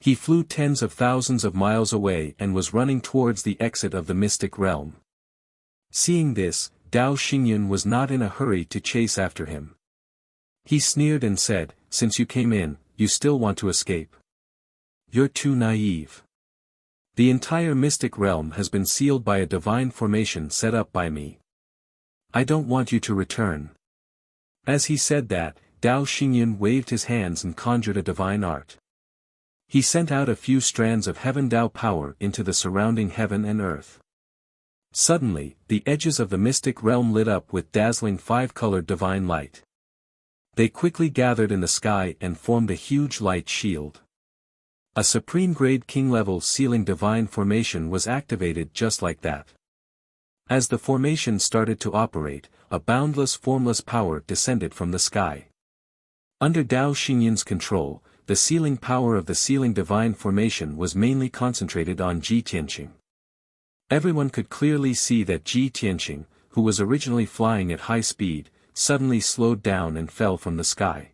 He flew tens of thousands of miles away and was running towards the exit of the mystic realm. Seeing this, Dao Xingyun was not in a hurry to chase after him. He sneered and said, "Since you came in, you still want to escape? You're too naive. The entire mystic realm has been sealed by a divine formation set up by me. I don't want you to return." As he said that, Dao Xingyun waved his hands and conjured a divine art. He sent out a few strands of heaven Dao power into the surrounding heaven and earth. Suddenly, the edges of the mystic realm lit up with dazzling five-colored divine light. They quickly gathered in the sky and formed a huge light shield. A supreme-grade king-level sealing divine formation was activated just like that. As the formation started to operate, a boundless formless power descended from the sky. Under Dao Xingyun's control, the sealing power of the sealing divine formation was mainly concentrated on Ji Tianqing. Everyone could clearly see that Ji Tianqing, who was originally flying at high speed, suddenly slowed down and fell from the sky.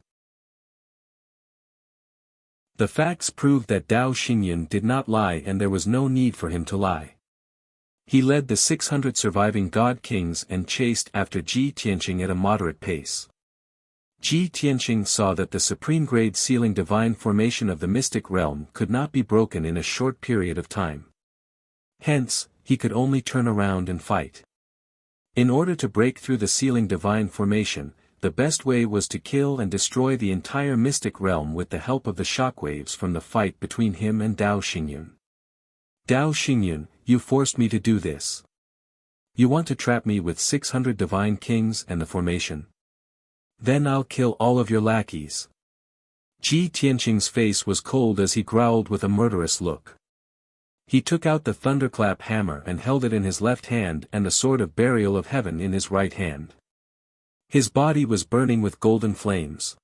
The facts proved that Dao Xingyun did not lie, and there was no need for him to lie. He led the 600 surviving God Kings and chased after Ji Tianqing at a moderate pace. Ji Tianqing saw that the supreme-grade sealing divine formation of the mystic realm could not be broken in a short period of time. Hence, he could only turn around and fight. In order to break through the sealing divine formation, the best way was to kill and destroy the entire mystic realm with the help of the shockwaves from the fight between him and Dao Xingyun. Dao Xingyun, you forced me to do this. You want to trap me with 600 divine kings and the formation? Then I'll kill all of your lackeys. Ji Tianqing's face was cold as he growled with a murderous look. He took out the thunderclap hammer and held it in his left hand and the sword of burial of heaven in his right hand. His body was burning with golden flames.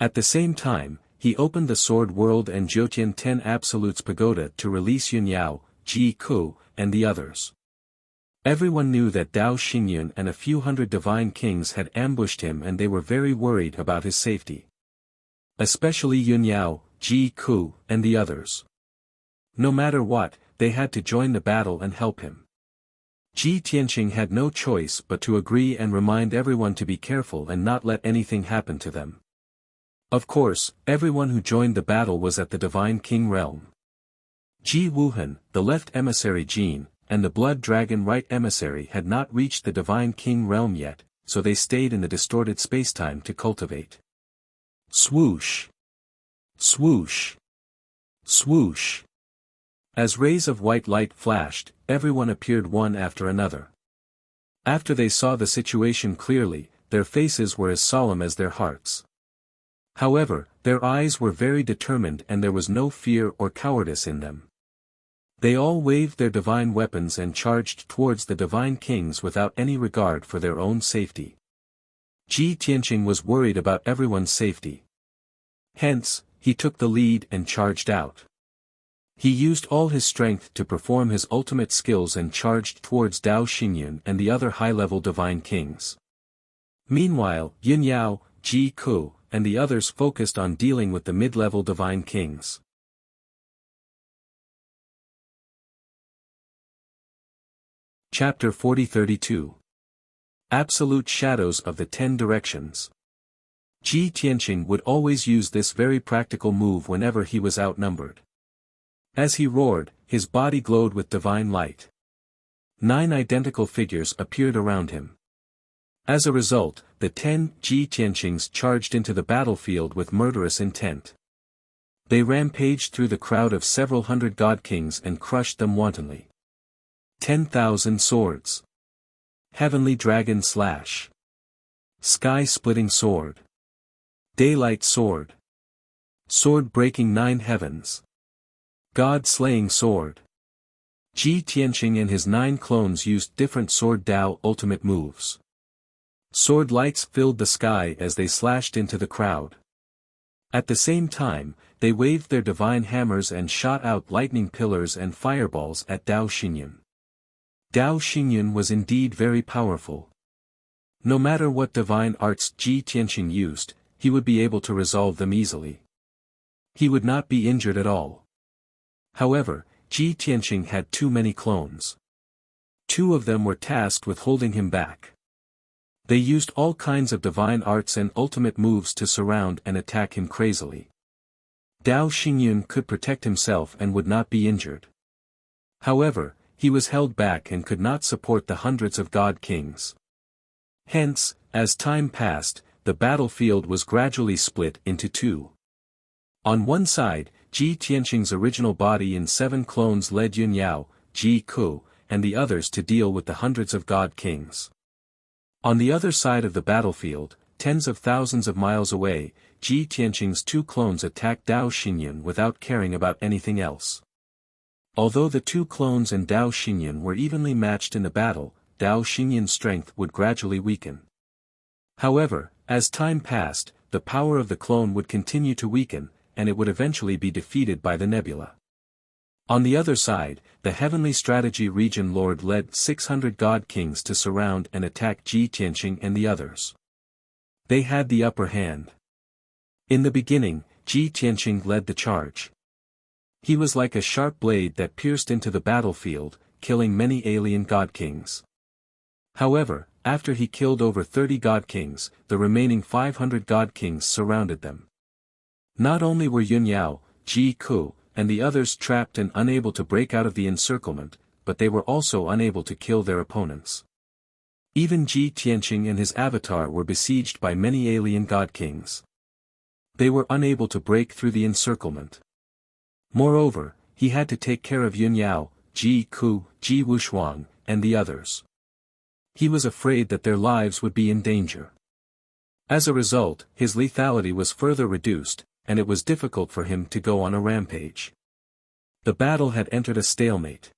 At the same time, he opened the Sword World and Jiutian 10 Absolutes Pagoda to release Yunyao, Ji Ku, and the others. Everyone knew that Dao Xingyun and a few hundred divine kings had ambushed him, and they were very worried about his safety. Especially Yun Yao, Ji Ku, and the others. No matter what, they had to join the battle and help him. Ji Tianqing had no choice but to agree and remind everyone to be careful and not let anything happen to them. Of course, everyone who joined the battle was at the Divine King realm. Ji Wuhan, the left emissary Jin, and the Blood Dragon right emissary had not reached the Divine King realm yet, so they stayed in the distorted spacetime to cultivate. Swoosh! Swoosh! Swoosh! As rays of white light flashed, everyone appeared one after another. After they saw the situation clearly, their faces were as solemn as their hearts. However, their eyes were very determined and there was no fear or cowardice in them. They all waved their divine weapons and charged towards the divine kings without any regard for their own safety. Ji Tianqing was worried about everyone's safety. Hence, he took the lead and charged out. He used all his strength to perform his ultimate skills and charged towards Dao Xingyun and the other high-level divine kings. Meanwhile, Yun Yao, Ji Ku, and the others focused on dealing with the mid-level divine kings. Chapter 40-32. Absolute Shadows of the 10 Directions. Ji Tianqing would always use this very practical move whenever he was outnumbered. As he roared, his body glowed with divine light. 9 identical figures appeared around him. As a result, the 10 Ji Tianqings charged into the battlefield with murderous intent. They rampaged through the crowd of several hundred god kings and crushed them wantonly. 10,000 swords. Heavenly dragon slash. Sky-splitting sword. Daylight sword. Sword breaking 9 heavens. God-slaying sword. Ji Tianqing and his 9 clones used different Sword Dao ultimate moves. Sword lights filled the sky as they slashed into the crowd. At the same time, they waved their divine hammers and shot out lightning pillars and fireballs at Dao Xingyun. Dao Xingyun was indeed very powerful. No matter what divine arts Ji Tianqing used, he would be able to resolve them easily. He would not be injured at all. However, Ji Tianqing had too many clones. 2 of them were tasked with holding him back. They used all kinds of divine arts and ultimate moves to surround and attack him crazily. Dao Xingyun could protect himself and would not be injured. However, he was held back and could not support the hundreds of god kings. Hence, as time passed, the battlefield was gradually split into 2. On one side, Ji Tianqing's original body in 7 clones led Yun Yao, Ji Ku, and the others to deal with the hundreds of god kings. On the other side of the battlefield, tens of thousands of miles away, Ji Tianqing's 2 clones attacked Dao Xingyun without caring about anything else. Although the 2 clones and Dao Xingyun were evenly matched in the battle, Dao Xingyun's strength would gradually weaken. However, as time passed, the power of the clone would continue to weaken, and it would eventually be defeated by the nebula. On the other side, the Heavenly Strategy Region Lord led 600 god kings to surround and attack Ji Tianqing and the others. They had the upper hand. In the beginning, Ji Tianqing led the charge. He was like a sharp blade that pierced into the battlefield, killing many alien god kings. However, after he killed over 30 god kings, the remaining 500 god kings surrounded them. Not only were Yun Yao, Ji Ku, and the others trapped and unable to break out of the encirclement, but they were also unable to kill their opponents. Even Ji Tianqing and his avatar were besieged by many alien god kings. They were unable to break through the encirclement. Moreover, he had to take care of Yun Yao, Ji Ku, Ji Wushuang, and the others. He was afraid that their lives would be in danger. As a result, his lethality was further reduced, and it was difficult for him to go on a rampage. The battle had entered a stalemate.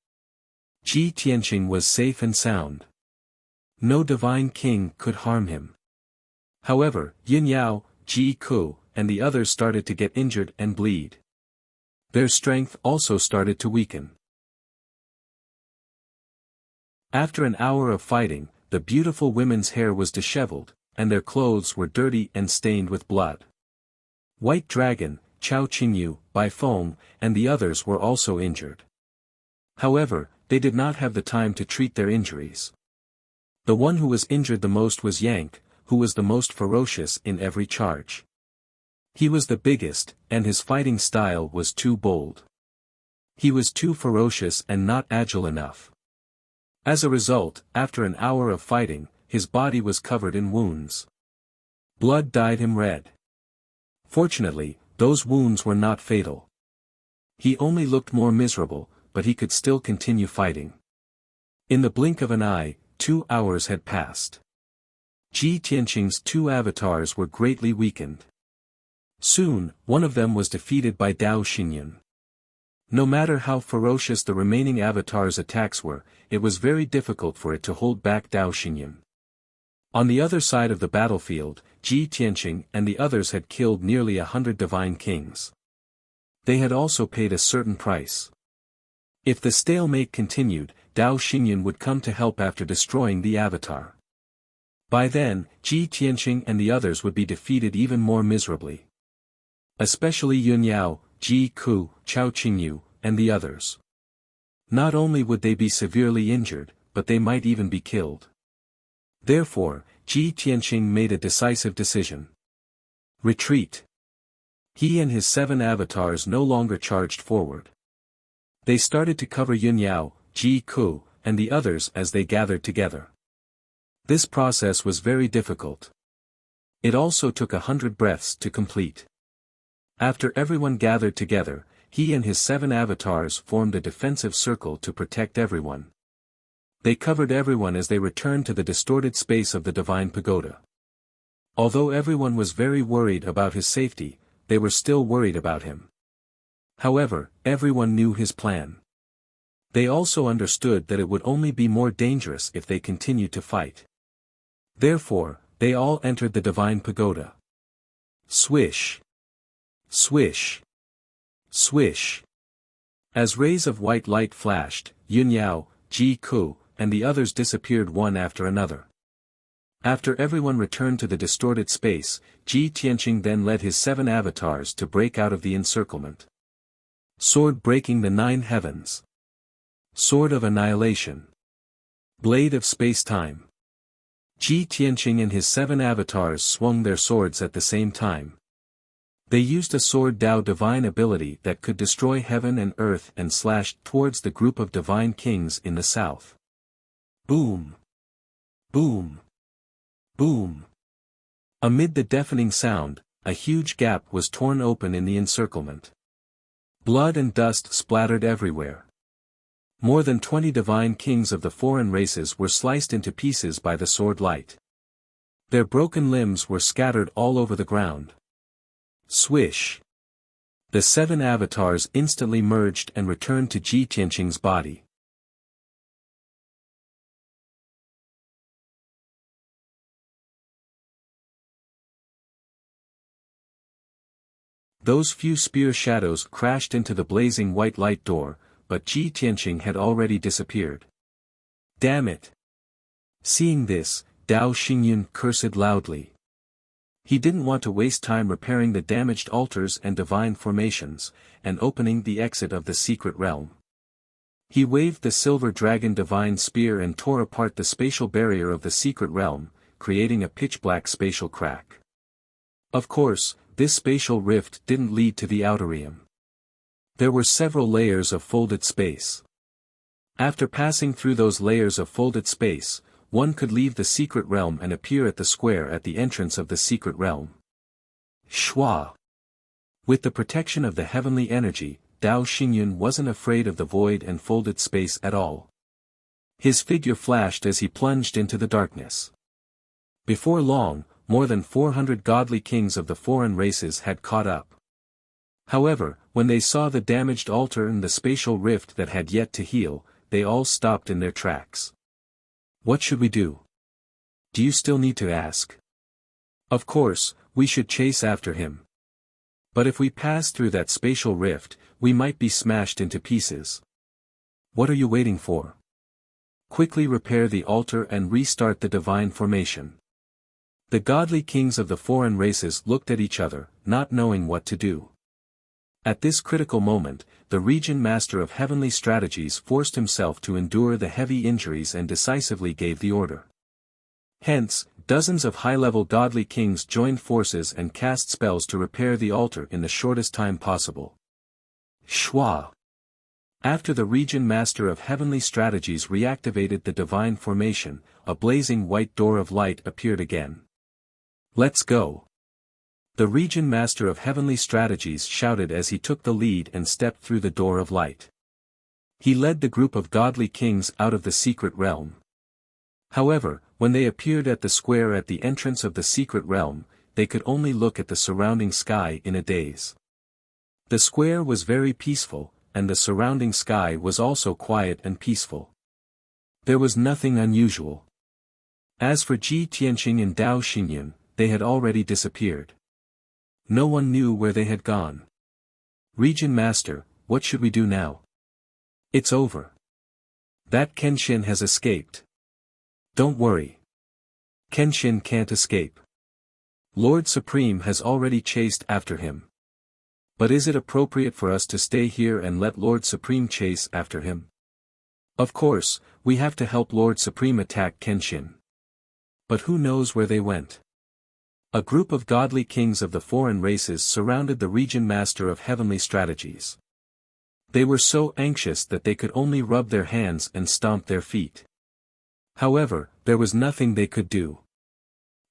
Ji Tianqing was safe and sound. No divine king could harm him. However, Yun Yao, Ji Ku, and the others started to get injured and bleed. Their strength also started to weaken. After an hour of fighting, the beautiful women's hair was disheveled, and their clothes were dirty and stained with blood. White Dragon, Chao Qingyu, Bai Feng, and the others were also injured. However, they did not have the time to treat their injuries. The one who was injured the most was Yank, who was the most ferocious in every charge. He was the biggest, and his fighting style was too bold. He was too ferocious and not agile enough. As a result, after an hour of fighting, his body was covered in wounds. Blood dyed him red. Fortunately, those wounds were not fatal. He only looked more miserable, but he could still continue fighting. In the blink of an eye, 2 hours had passed. Ji Tianqing's 2 avatars were greatly weakened. Soon, one of them was defeated by Dao Xingyun. No matter how ferocious the remaining avatar's attacks were, it was very difficult for it to hold back Dao Xingyun. On the other side of the battlefield, Ji Tianqing and the others had killed nearly 100 divine kings. They had also paid a certain price. If the stalemate continued, Dao Xingyun would come to help after destroying the avatar. By then, Ji Tianqing and the others would be defeated even more miserably. Especially Yun Yao, Ji Ku, Chao Qingyu, and the others. Not only would they be severely injured, but they might even be killed. Therefore, Ji Tianqing made a decisive decision. Retreat. He and his 7 avatars no longer charged forward. They started to cover Yun Yao, Ji Ku, and the others as they gathered together. This process was very difficult. It also took 100 breaths to complete. After everyone gathered together, he and his 7 avatars formed a defensive circle to protect everyone. They covered everyone as they returned to the distorted space of the divine pagoda. Although everyone was very worried about his safety, they were still worried about him. However, everyone knew his plan. They also understood that it would only be more dangerous if they continued to fight. Therefore, they all entered the divine pagoda. Swish! Swish! Swish! As rays of white light flashed, Yun Yao, Ji Ku, and the others disappeared one after another. After everyone returned to the distorted space, Ji Tianqing then led his 7 avatars to break out of the encirclement. Sword breaking the 9 heavens. Sword of annihilation. Blade of space-time. Ji Tianqing and his 7 avatars swung their swords at the same time. They used a sword Dao divine ability that could destroy heaven and earth and slashed towards the group of divine kings in the south. Boom! Boom! Boom! Amid the deafening sound, a huge gap was torn open in the encirclement. Blood and dust splattered everywhere. More than 20 divine kings of the foreign races were sliced into pieces by the sword light. Their broken limbs were scattered all over the ground. Swish! The 7 avatars instantly merged and returned to Ji Tianqing's body. Those few spear shadows crashed into the blazing white light door, but Ji Tianqing had already disappeared. Damn it! Seeing this, Dao Xingyun cursed loudly. He didn't want to waste time repairing the damaged altars and divine formations, and opening the exit of the secret realm. He waved the silver dragon divine spear and tore apart the spatial barrier of the secret realm, creating a pitch-black spatial crack. Of course, this spatial rift didn't lead to the outer realm. There were several layers of folded space. After passing through those layers of folded space, one could leave the secret realm and appear at the square at the entrance of the secret realm. Shwa! With the protection of the heavenly energy, Dao Xingyun wasn't afraid of the void and folded space at all. His figure flashed as he plunged into the darkness. Before long, more than 400 godly kings of the foreign races had caught up. However, when they saw the damaged altar and the spatial rift that had yet to heal, they all stopped in their tracks. What should we do? Do you still need to ask? Of course, we should chase after him. But if we pass through that spatial rift, we might be smashed into pieces. What are you waiting for? quickly repair the altar and restart the divine formation. The godly kings of the foreign races looked at each other, not knowing what to do. At this critical moment, the Region Master of Heavenly Strategies forced himself to endure the heavy injuries and decisively gave the order. Hence, dozens of high-level godly kings joined forces and cast spells to repair the altar in the shortest time possible. Shwa. After the Region Master of Heavenly Strategies reactivated the divine formation, a blazing white door of light appeared again. Let's go. The Region Master of Heavenly Strategies shouted as he took the lead and stepped through the door of light. He led the group of godly kings out of the secret realm. However, when they appeared at the square at the entrance of the secret realm, they could only look at the surrounding sky in a daze. The square was very peaceful, and the surrounding sky was also quiet and peaceful. There was nothing unusual. As for Ji Tianqing and Dao Xingyun, they had already disappeared. No one knew where they had gone. Region Master, what should we do now? It's over. That Kenshin has escaped. Don't worry. Kenshin can't escape. Lord Supreme has already chased after him. But is it appropriate for us to stay here and let Lord Supreme chase after him? Of course, we have to help Lord Supreme attack Kenshin. But who knows where they went? A group of godly kings of the foreign races surrounded the Region Master of Heavenly Strategies. They were so anxious that they could only rub their hands and stomp their feet. However, there was nothing they could do.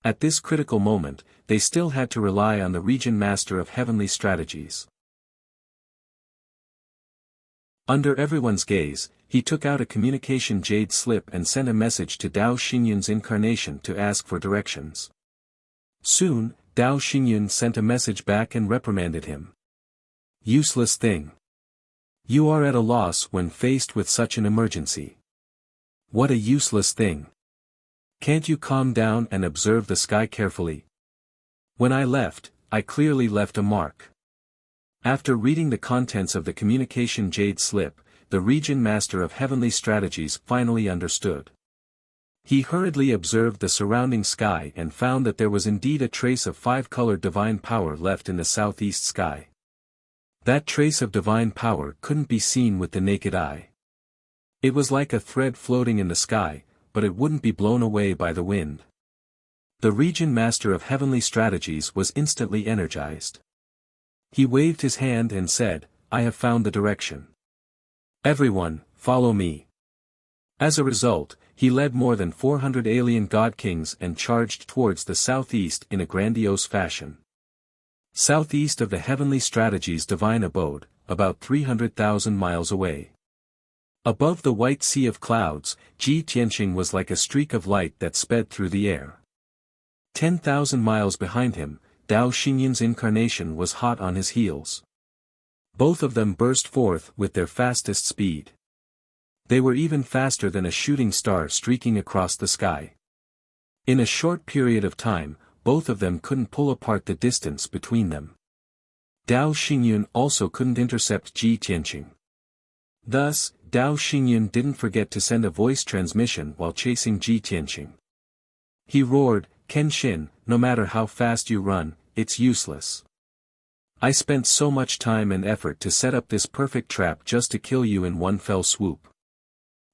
At this critical moment, they still had to rely on the Region Master of Heavenly Strategies. Under everyone's gaze, he took out a communication jade slip and sent a message to Dao Xingyun's incarnation to ask for directions. Soon, Dao Xingyun sent a message back and reprimanded him. Useless thing. You are at a loss when faced with such an emergency. What a useless thing. Can't you calm down and observe the sky carefully? When I left, I clearly left a mark. After reading the contents of the communication jade slip, the Region Master of Heavenly Strategies finally understood. He hurriedly observed the surrounding sky and found that there was indeed a trace of five-colored divine power left in the southeast sky. That trace of divine power couldn't be seen with the naked eye. It was like a thread floating in the sky, but it wouldn't be blown away by the wind. The Region Master of Heavenly Strategies was instantly energized. He waved his hand and said, I have found the direction. Everyone, follow me. As a result, he led more than 400 alien god kings and charged towards the southeast in a grandiose fashion. Southeast of the Heavenly Strategies' divine abode, about 300,000 miles away. Above the white sea of clouds, Ji Tianqing was like a streak of light that sped through the air. 10,000 miles behind him, Dao Xingyun's incarnation was hot on his heels. Both of them burst forth with their fastest speed. They were even faster than a shooting star streaking across the sky. In a short period of time, both of them couldn't pull apart the distance between them. Dao Xingyun also couldn't intercept Ji Tianqing. Thus, Dao Xingyun didn't forget to send a voice transmission while chasing Ji Tianqing. He roared, Kenshin, no matter how fast you run, it's useless. I spent so much time and effort to set up this perfect trap just to kill you in one fell swoop.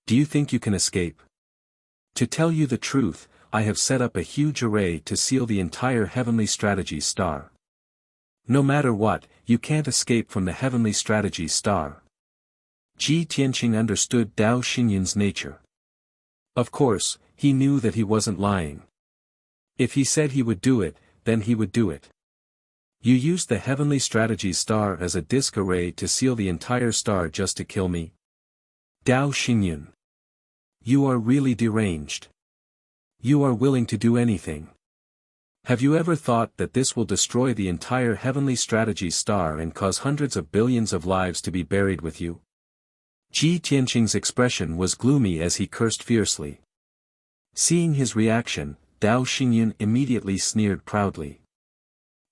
Do you think you can escape? To tell you the truth, I have set up a huge array to seal the entire Heavenly Strategies star. No matter what, you can't escape from the Heavenly Strategies star. Ji Tianqing understood Dao Xingyun's nature. Of course, he knew that he wasn't lying. If he said he would do it, then he would do it. You used the Heavenly Strategies star as a disk array to seal the entire star just to kill me? Dao Xingyun. You are really deranged. You are willing to do anything. Have you ever thought that this will destroy the entire Heavenly Strategies star and cause hundreds of billions of lives to be buried with you? Ji Tianqing's expression was gloomy as he cursed fiercely. Seeing his reaction, Dao Xingyun immediately sneered proudly.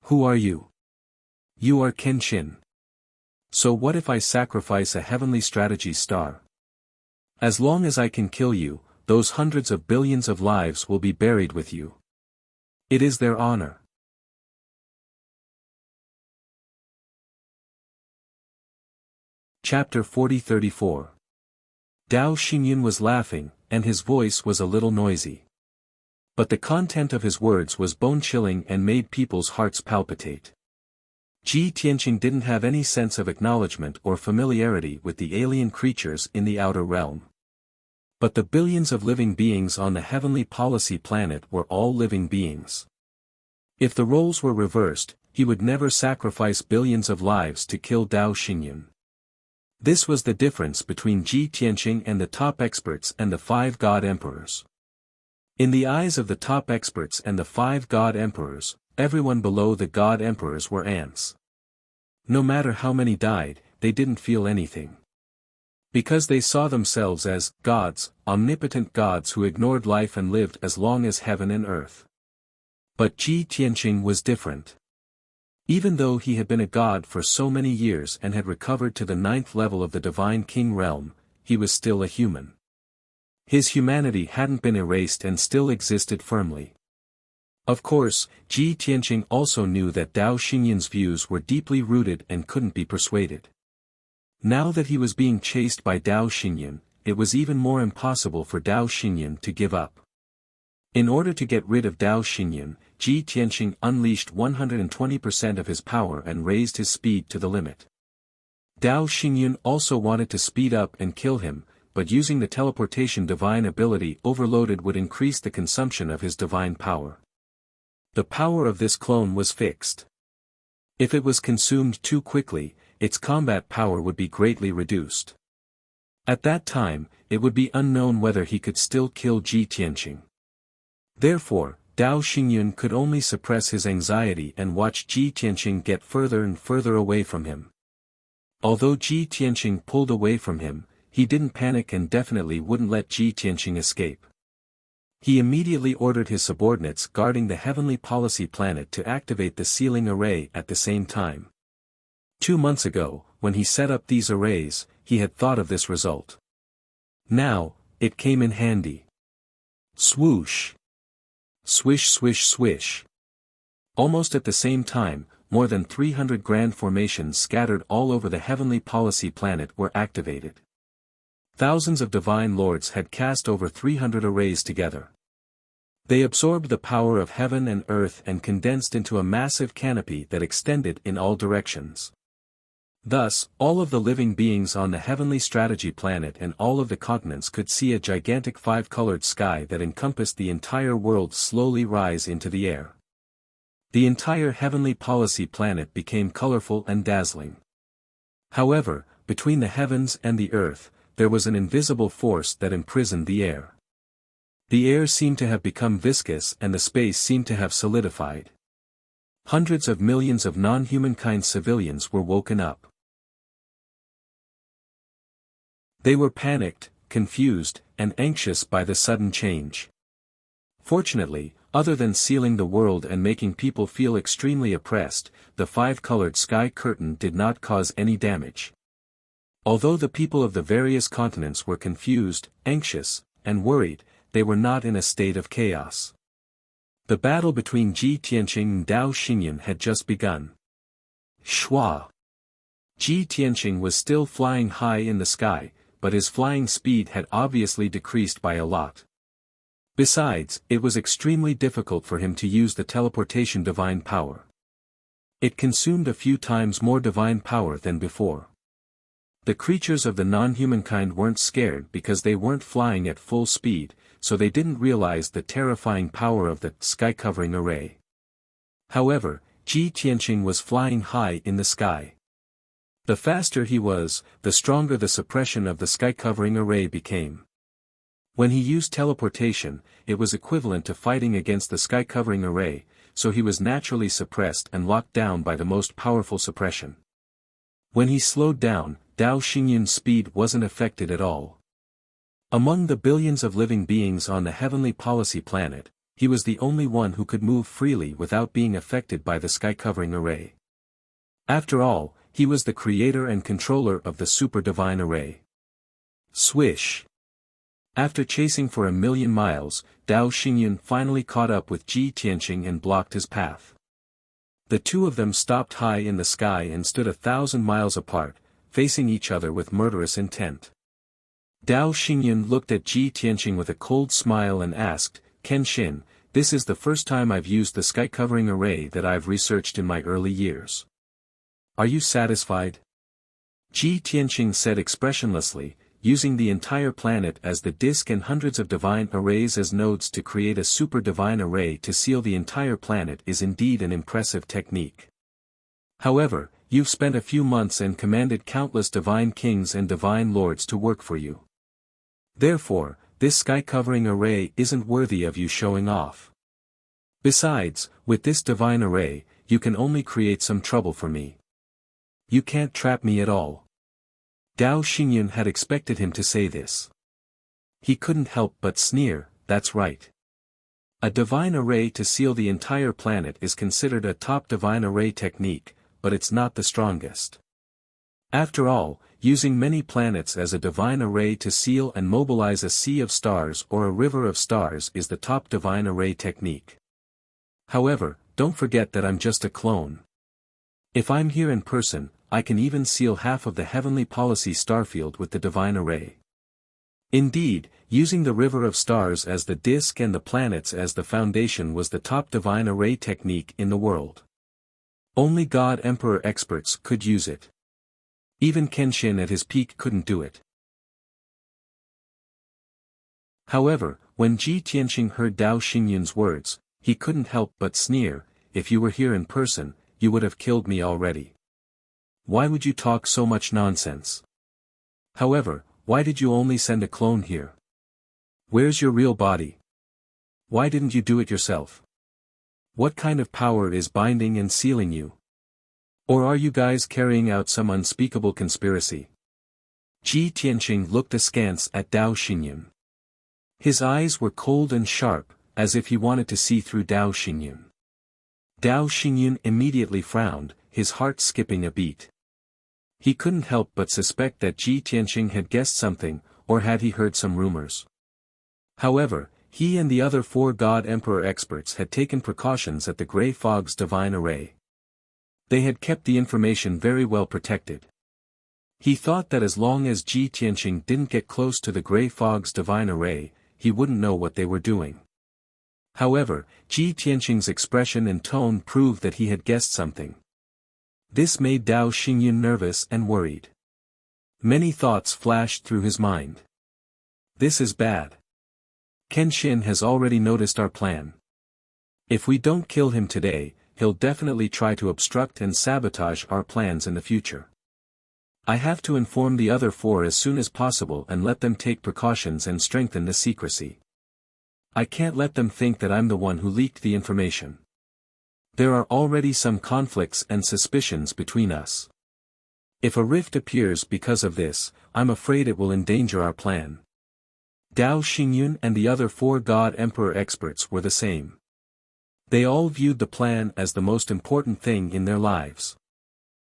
Who are you? You are Kenshin. So what if I sacrifice a Heavenly Strategies star? As long as I can kill you, those hundreds of billions of lives will be buried with you. It is their honor. Chapter 40-34. Dao Xingyun was laughing, and his voice was a little noisy. But the content of his words was bone-chilling and made people's hearts palpitate. Ji Tianqing didn't have any sense of acknowledgement or familiarity with the alien creatures in the outer realm. But the billions of living beings on the heavenly policy planet were all living beings. If the roles were reversed, he would never sacrifice billions of lives to kill Dao Xingyun. This was the difference between Ji Tianqing and the top experts and the 5 God Emperors. In the eyes of the top experts and the 5 God Emperors, everyone below the God Emperors were ants. No matter how many died, they didn't feel anything. Because they saw themselves as gods, omnipotent gods who ignored life and lived as long as heaven and earth. But Ji Tianqing was different. Even though he had been a god for so many years and had recovered to the 9th level of the Divine King realm, he was still a human. His humanity hadn't been erased and still existed firmly. Of course, Ji Tianqing also knew that Dao Xingyun's views were deeply rooted and couldn't be persuaded. Now that he was being chased by Dao Xingyun, it was even more impossible for Dao Xingyun to give up. In order to get rid of Dao Xingyun, Ji Tianqing unleashed 120% of his power and raised his speed to the limit. Dao Xingyun also wanted to speed up and kill him, but using the teleportation divine ability overloaded would increase the consumption of his divine power. The power of this clone was fixed. If it was consumed too quickly, its combat power would be greatly reduced. At that time, it would be unknown whether he could still kill Ji Tianqing. Therefore, Dao Xingyun could only suppress his anxiety and watch Ji Tianqing get further and further away from him. Although Ji Tianqing pulled away from him, he didn't panic and definitely wouldn't let Ji Tianqing escape. He immediately ordered his subordinates guarding the heavenly policy planet to activate the sealing array at the same time. 2 months ago, when he set up these arrays, he had thought of this result. Now, it came in handy. Swoosh! Swish swish swish. Almost at the same time, more than 300 grand formations scattered all over the heavenly policy planet were activated. Thousands of divine lords had cast over 300 arrays together. They absorbed the power of heaven and earth and condensed into a massive canopy that extended in all directions. Thus, all of the living beings on the heavenly strategy planet and all of the continents could see a gigantic 5-colored sky that encompassed the entire world slowly rise into the air. The entire heavenly policy planet became colorful and dazzling. However, between the heavens and the earth, there was an invisible force that imprisoned the air. The air seemed to have become viscous and the space seemed to have solidified. Hundreds of millions of non-humankind civilians were woken up. They were panicked, confused, and anxious by the sudden change. Fortunately, other than sealing the world and making people feel extremely oppressed, the 5-colored sky curtain did not cause any damage. Although the people of the various continents were confused, anxious, and worried, they were not in a state of chaos. The battle between Ji Tianqing and Dao Xingyun had just begun. Shwa! Ji Tianqing was still flying high in the sky, but his flying speed had obviously decreased by a lot. Besides, it was extremely difficult for him to use the teleportation divine power. It consumed a few times more divine power than before. The creatures of the non-humankind weren't scared because they weren't flying at full speed, so they didn't realize the terrifying power of the sky-covering array. However, Ji Tianqing was flying high in the sky. The faster he was, the stronger the suppression of the sky-covering array became. When he used teleportation, it was equivalent to fighting against the sky-covering array, so he was naturally suppressed and locked down by the most powerful suppression. When he slowed down, Dao Xingyun's speed wasn't affected at all. Among the billions of living beings on the heavenly policy planet, he was the only one who could move freely without being affected by the sky-covering array. After all, he was the creator and controller of the super divine array. Swish! After chasing for 1,000,000 miles, Dao Xingyun finally caught up with Ji Tianqing and blocked his path. The two of them stopped high in the sky and stood 1,000 miles apart, facing each other with murderous intent. Dao Xingyun looked at Ji Tianqing with a cold smile and asked, "Kenshin, this is the first time I've used the sky-covering array that I've researched in my early years. Are you satisfied?" Ji Tianqing said expressionlessly, using the entire planet as the disk and hundreds of divine arrays as nodes to create a super-divine array to seal the entire planet is indeed an impressive technique. However, you've spent a few months and commanded countless divine kings and divine lords to work for you. Therefore, this sky-covering array isn't worthy of you showing off. Besides, with this divine array, you can only create some trouble for me. You can't trap me at all. Dao Xingyun had expected him to say this. He couldn't help but sneer, "That's right. A divine array to seal the entire planet is considered a top divine array technique, but it's not the strongest. After all, using many planets as a divine array to seal and mobilize a sea of stars or a river of stars is the top divine array technique. However, don't forget that I'm just a clone. If I'm here in person, I can even seal half of the heavenly policy starfield with the divine array. Indeed, using the river of stars as the disk and the planets as the foundation was the top divine array technique in the world. Only God Emperor experts could use it. Even Kenshin at his peak couldn't do it." However, when Ji Tianqing heard Dao Xingyun's words, he couldn't help but sneer, "If you were here in person, you would have killed me already. Why would you talk so much nonsense? However, why did you only send a clone here? Where's your real body? Why didn't you do it yourself? What kind of power is binding and sealing you? Or are you guys carrying out some unspeakable conspiracy?" Ji Tianqing looked askance at Dao Xingyun. His eyes were cold and sharp, as if he wanted to see through Dao Xingyun. Dao Xingyun immediately frowned, his heart skipping a beat. He couldn't help but suspect that Ji Tianqing had guessed something, or had he heard some rumors. However, he and the other 4 God Emperor experts had taken precautions at the Grey Fog's divine array. They had kept the information very well protected. He thought that as long as Ji Tianqing didn't get close to the Grey Fog's divine array, he wouldn't know what they were doing. However, Ji Tianqing's expression and tone proved that he had guessed something. This made Dao Xingyun nervous and worried. Many thoughts flashed through his mind. This is bad. Kenshin has already noticed our plan. If we don't kill him today, he'll definitely try to obstruct and sabotage our plans in the future. I have to inform the other 4 as soon as possible and let them take precautions and strengthen the secrecy. I can't let them think that I'm the one who leaked the information. There are already some conflicts and suspicions between us. If a rift appears because of this, I'm afraid it will endanger our plan. Dao Xingyun and the other 4 God Emperor experts were the same. They all viewed the plan as the most important thing in their lives.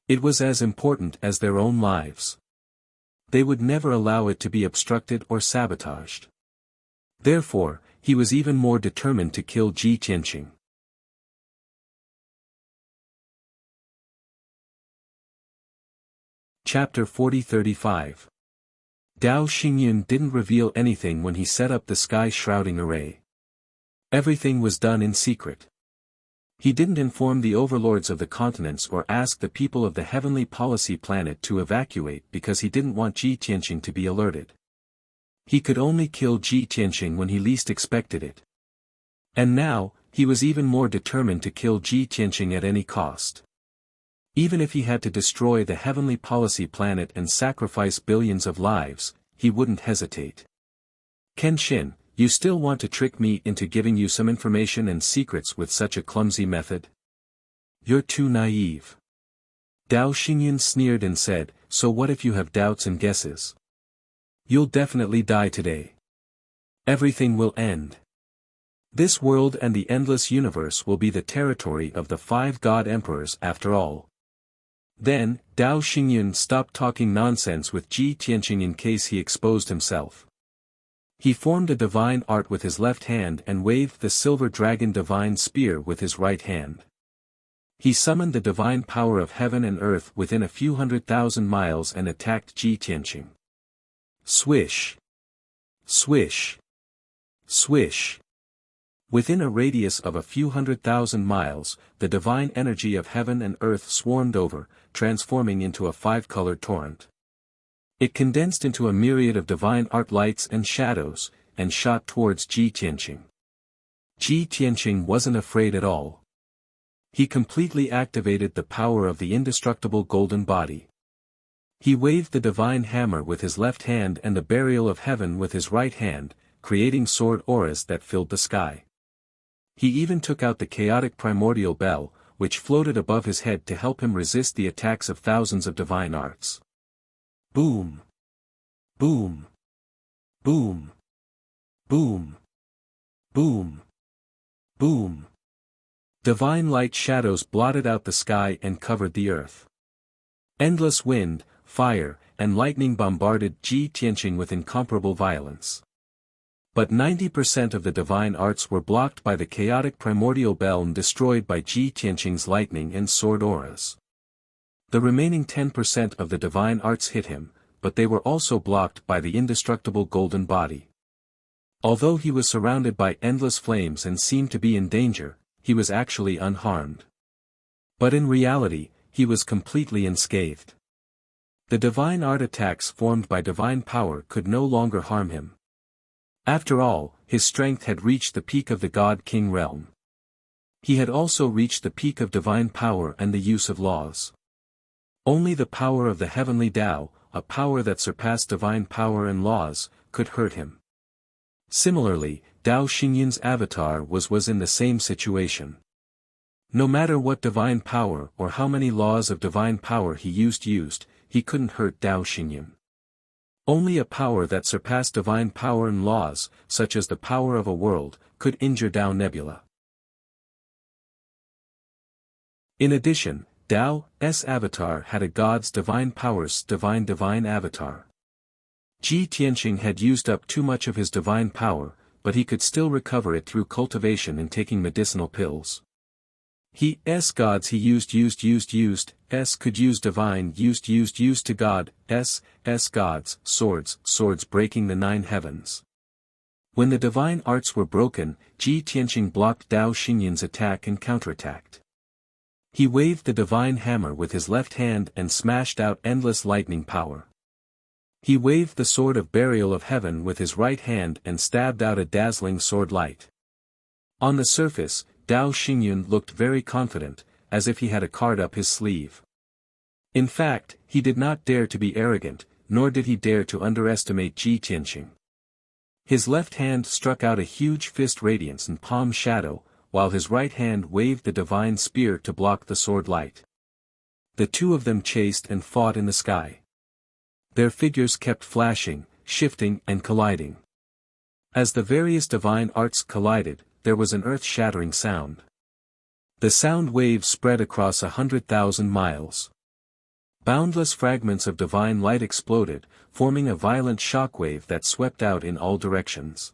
It was as important as their own lives. They would never allow it to be obstructed or sabotaged. Therefore, he was even more determined to kill Ji Tianqing. Chapter 40-35. Dao Xingyun didn't reveal anything when he set up the sky-shrouding array. Everything was done in secret. He didn't inform the overlords of the continents or ask the people of the heavenly policy planet to evacuate because he didn't want Ji Tianqing to be alerted. He could only kill Ji Tianqing when he least expected it. And now, he was even more determined to kill Ji Tianqing at any cost. Even if he had to destroy the heavenly policy planet and sacrifice billions of lives, he wouldn't hesitate. Kenshin, you still want to trick me into giving you some information and secrets with such a clumsy method? You're too naive. Dao Xingyun sneered and said, so what if you have doubts and guesses? You'll definitely die today. Everything will end. This world and the endless universe will be the territory of the 5 God Emperors after all. Then, Dao Xingyun stopped talking nonsense with Ji Tianqing in case he exposed himself. He formed a divine art with his left hand and waved the silver dragon divine spear with his right hand. He summoned the divine power of heaven and earth within a few 100,000 miles and attacked Ji Tianqing. Swish! Swish! Swish! Within a radius of a few 100,000 miles, the divine energy of heaven and earth swarmed over, transforming into a five-colored torrent. It condensed into a myriad of divine art lights and shadows, and shot towards Ji Tianqing. Ji Tianqing wasn't afraid at all. He completely activated the power of the indestructible golden body. He waved the divine hammer with his left hand and the burial of heaven with his right hand, creating sword auras that filled the sky. He even took out the chaotic primordial bell, which floated above his head to help him resist the attacks of thousands of divine arts. Boom! Boom! Boom! Boom! Boom! Boom! Divine light shadows blotted out the sky and covered the earth. Endless wind, fire, and lightning bombarded Ji Tianqing with incomparable violence. But 90% of the divine arts were blocked by the chaotic primordial bell and destroyed by Ji Tianqing's lightning and sword auras. The remaining 10% of the divine arts hit him, but they were also blocked by the indestructible golden body. Although he was surrounded by endless flames and seemed to be in danger, he was actually unharmed. But in reality, he was completely unscathed. The divine art attacks formed by divine power could no longer harm him. After all, his strength had reached the peak of the God-King realm. He had also reached the peak of divine power and the use of laws. Only the power of the heavenly Tao, a power that surpassed divine power and laws, could hurt him. Similarly, Dao Xingyun's avatar was in the same situation. No matter what divine power or how many laws of divine power he used, he couldn't hurt Dao Xingyun. Only a power that surpassed divine power and laws, such as the power of a world, could injure Dao Nebula. In addition, Dao's avatar had a god's divine powers divine avatar. Ji Tianqing had used up too much of his divine power, but he could still recover it through cultivation and taking medicinal pills. His gods he used could use divine used to God, s gods, swords breaking the nine heavens. When the divine arts were broken, Ji Tianqing blocked Dao Xingyun's attack and counterattacked. He waved the divine hammer with his left hand and smashed out endless lightning power. He waved the sword of burial of heaven with his right hand and stabbed out a dazzling sword light. On the surface, Dao Xingyun looked very confident, as if he had a card up his sleeve. In fact, he did not dare to be arrogant, nor did he dare to underestimate Ji Tianqing. His left hand struck out a huge fist radiance and palm shadow, while his right hand waved the divine spear to block the sword light. The two of them chased and fought in the sky. Their figures kept flashing, shifting and colliding. As the various divine arts collided, there was an earth-shattering sound. The sound waves spread across 100,000 miles. Boundless fragments of divine light exploded, forming a violent shockwave that swept out in all directions.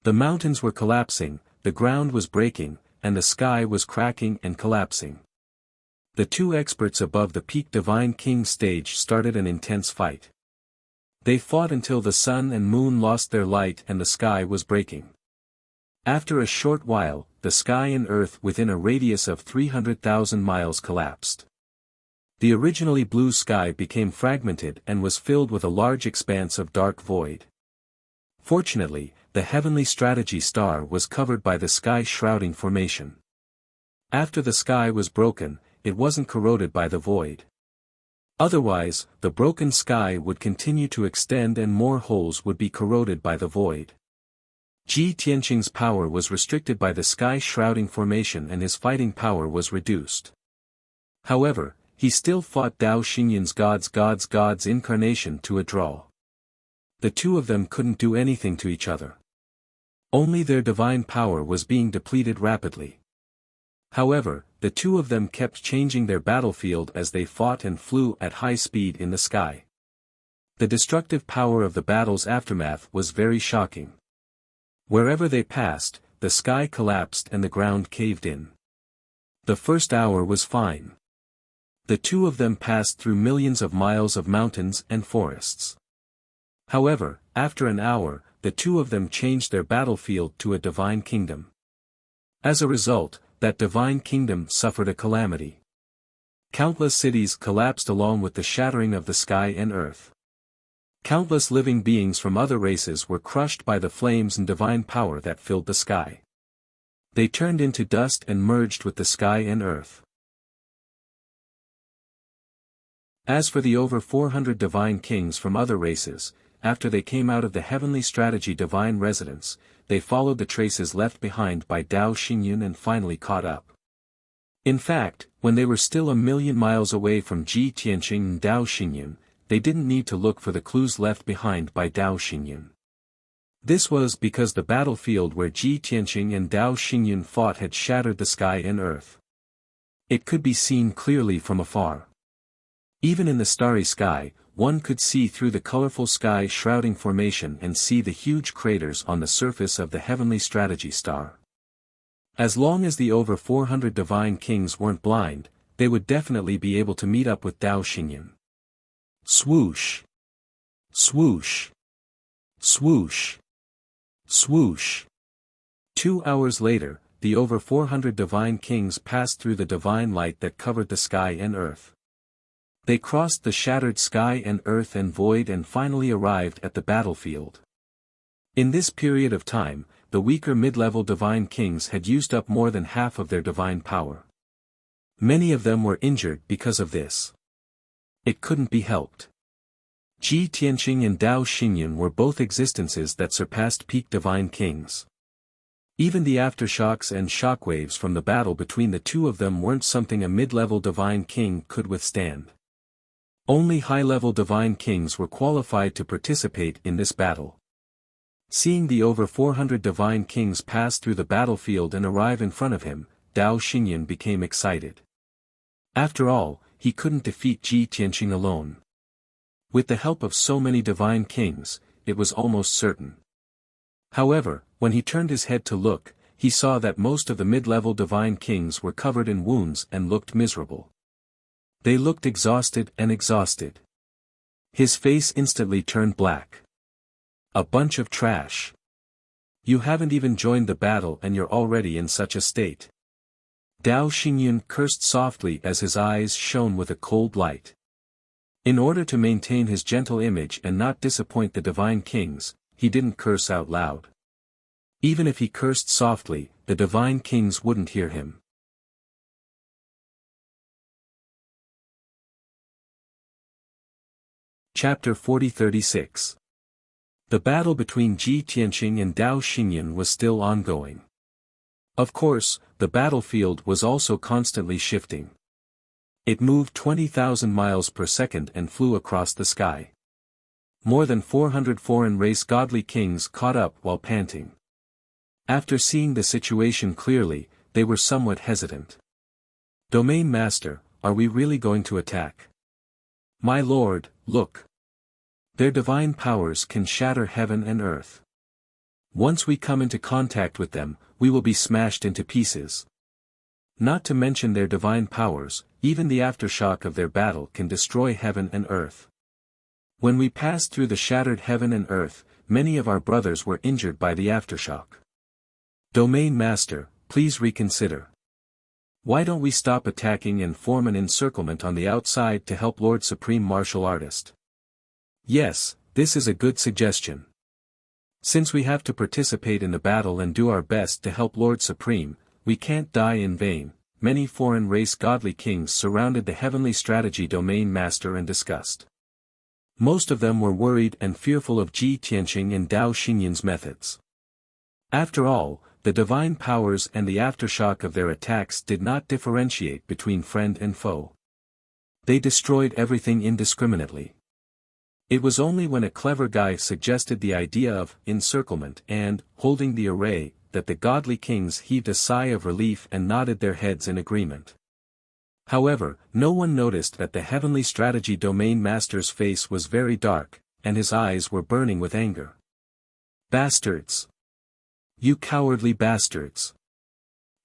The mountains were collapsing, the ground was breaking, and the sky was cracking and collapsing. The two experts above the peak Divine King stage started an intense fight. They fought until the sun and moon lost their light and the sky was breaking. After a short while, the sky and earth within a radius of 300,000 miles collapsed. The originally blue sky became fragmented and was filled with a large expanse of dark void. Fortunately, the heavenly strategy star was covered by the sky-shrouding formation. After the sky was broken, it wasn't corroded by the void. Otherwise, the broken sky would continue to extend and more holes would be corroded by the void. Ji Tianqing's power was restricted by the sky-shrouding formation and his fighting power was reduced. However, he still fought Dao Xingyun's God's incarnation to a draw. The two of them couldn't do anything to each other. Only their divine power was being depleted rapidly. However, the two of them kept changing their battlefield as they fought and flew at high speed in the sky. The destructive power of the battle's aftermath was very shocking. Wherever they passed, the sky collapsed and the ground caved in. The first hour was fine. The two of them passed through millions of miles of mountains and forests. However, after an hour, the two of them changed their battlefield to a divine kingdom. As a result, that divine kingdom suffered a calamity. Countless cities collapsed along with the shattering of the sky and earth. Countless living beings from other races were crushed by the flames and divine power that filled the sky. They turned into dust and merged with the sky and earth. As for the over 400 divine kings from other races, after they came out of the heavenly strategy divine residence, they followed the traces left behind by Dao Xingyun and finally caught up. In fact, when they were still 1,000,000 miles away from Ji Tianqing and Dao Xingyun, they didn't need to look for the clues left behind by Dao Xingyun. This was because the battlefield where Ji Tianqing and Dao Xingyun fought had shattered the sky and earth. It could be seen clearly from afar. Even in the starry sky, one could see through the colorful sky shrouding formation and see the huge craters on the surface of the heavenly strategy star. As long as the over 400 divine kings weren't blind, they would definitely be able to meet up with Dao Xingyun. Swoosh! Swoosh! Swoosh! Swoosh! 2 hours later, the over 400 divine kings passed through the divine light that covered the sky and earth. They crossed the shattered sky and earth and void and finally arrived at the battlefield. In this period of time, the weaker mid-level divine kings had used up more than half of their divine power. Many of them were injured because of this. It couldn't be helped. Ji Tianqing and Dao Xingyun were both existences that surpassed peak divine kings. Even the aftershocks and shockwaves from the battle between the two of them weren't something a mid-level divine king could withstand. Only high-level divine kings were qualified to participate in this battle. Seeing the over 400 divine kings pass through the battlefield and arrive in front of him, Dao Xingyun became excited. After all, he couldn't defeat Ji Tianqing alone. With the help of so many divine kings, it was almost certain. However, when he turned his head to look, he saw that most of the mid-level divine kings were covered in wounds and looked miserable. They looked exhausted and exhausted. His face instantly turned black. A bunch of trash. You haven't even joined the battle and you're already in such a state. Dao Xingyun cursed softly as his eyes shone with a cold light. In order to maintain his gentle image and not disappoint the divine kings, he didn't curse out loud. Even if he cursed softly, the divine kings wouldn't hear him. Chapter 40-36. The battle between Ji Tianqing and Dao Xingyun was still ongoing. Of course, the battlefield was also constantly shifting. It moved 20,000 miles per second and flew across the sky. More than 400 foreign race godly kings caught up while panting. After seeing the situation clearly, they were somewhat hesitant. Domain Master, are we really going to attack? My lord, look. Their divine powers can shatter heaven and earth. Once we come into contact with them, we will be smashed into pieces. Not to mention their divine powers, even the aftershock of their battle can destroy heaven and earth. When we passed through the shattered heaven and earth, many of our brothers were injured by the aftershock. Domain Master, please reconsider. Why don't we stop attacking and form an encirclement on the outside to help Lord Supreme Martial Artist? Yes, this is a good suggestion. Since we have to participate in the battle and do our best to help Lord Supreme, we can't die in vain. Many foreign race godly kings surrounded the heavenly strategy Domain Master and discussed. Most of them were worried and fearful of Ji Tianqing and Dao Xingyun's methods. After all, the divine powers and the aftershock of their attacks did not differentiate between friend and foe. They destroyed everything indiscriminately. It was only when a clever guy suggested the idea of encirclement and holding the array that the godly kings heaved a sigh of relief and nodded their heads in agreement. However, no one noticed that the heavenly strategy Domain Master's face was very dark, and his eyes were burning with anger. Bastards! You cowardly bastards!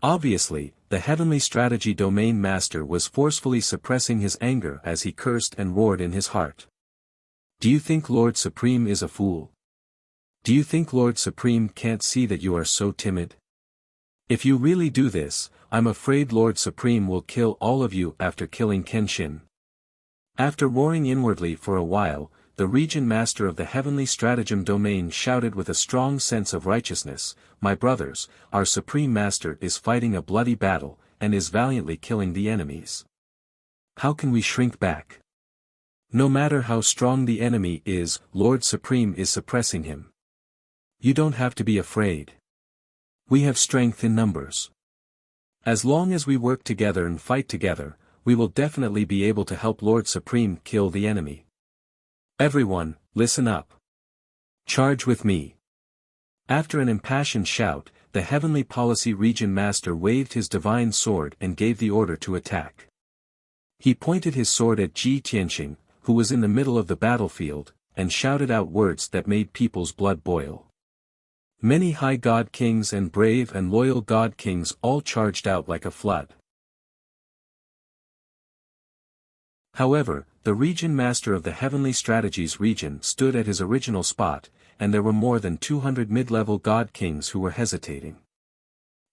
Obviously, the Heavenly Strategy Domain Master was forcefully suppressing his anger as he cursed and roared in his heart. Do you think Lord Supreme is a fool? Do you think Lord Supreme can't see that you are so timid? If you really do this, I'm afraid Lord Supreme will kill all of you after killing Kenshin. After roaring inwardly for a while, the Region Master of the Heavenly Stratagem Domain shouted with a strong sense of righteousness, "My brothers, our Supreme Master is fighting a bloody battle, and is valiantly killing the enemies. How can we shrink back? No matter how strong the enemy is, Lord Supreme is suppressing him. You don't have to be afraid. We have strength in numbers. As long as we work together and fight together, we will definitely be able to help Lord Supreme kill the enemy. Everyone, listen up. Charge with me." After an impassioned shout, the Heavenly Policy Region Master waved his divine sword and gave the order to attack. He pointed his sword at Ji Tianqing, who was in the middle of the battlefield, and shouted out words that made people's blood boil. Many high god kings and brave and loyal god kings all charged out like a flood. However, the Region Master of the Heavenly Strategies region stood at his original spot, and there were more than 200 mid-level god kings who were hesitating.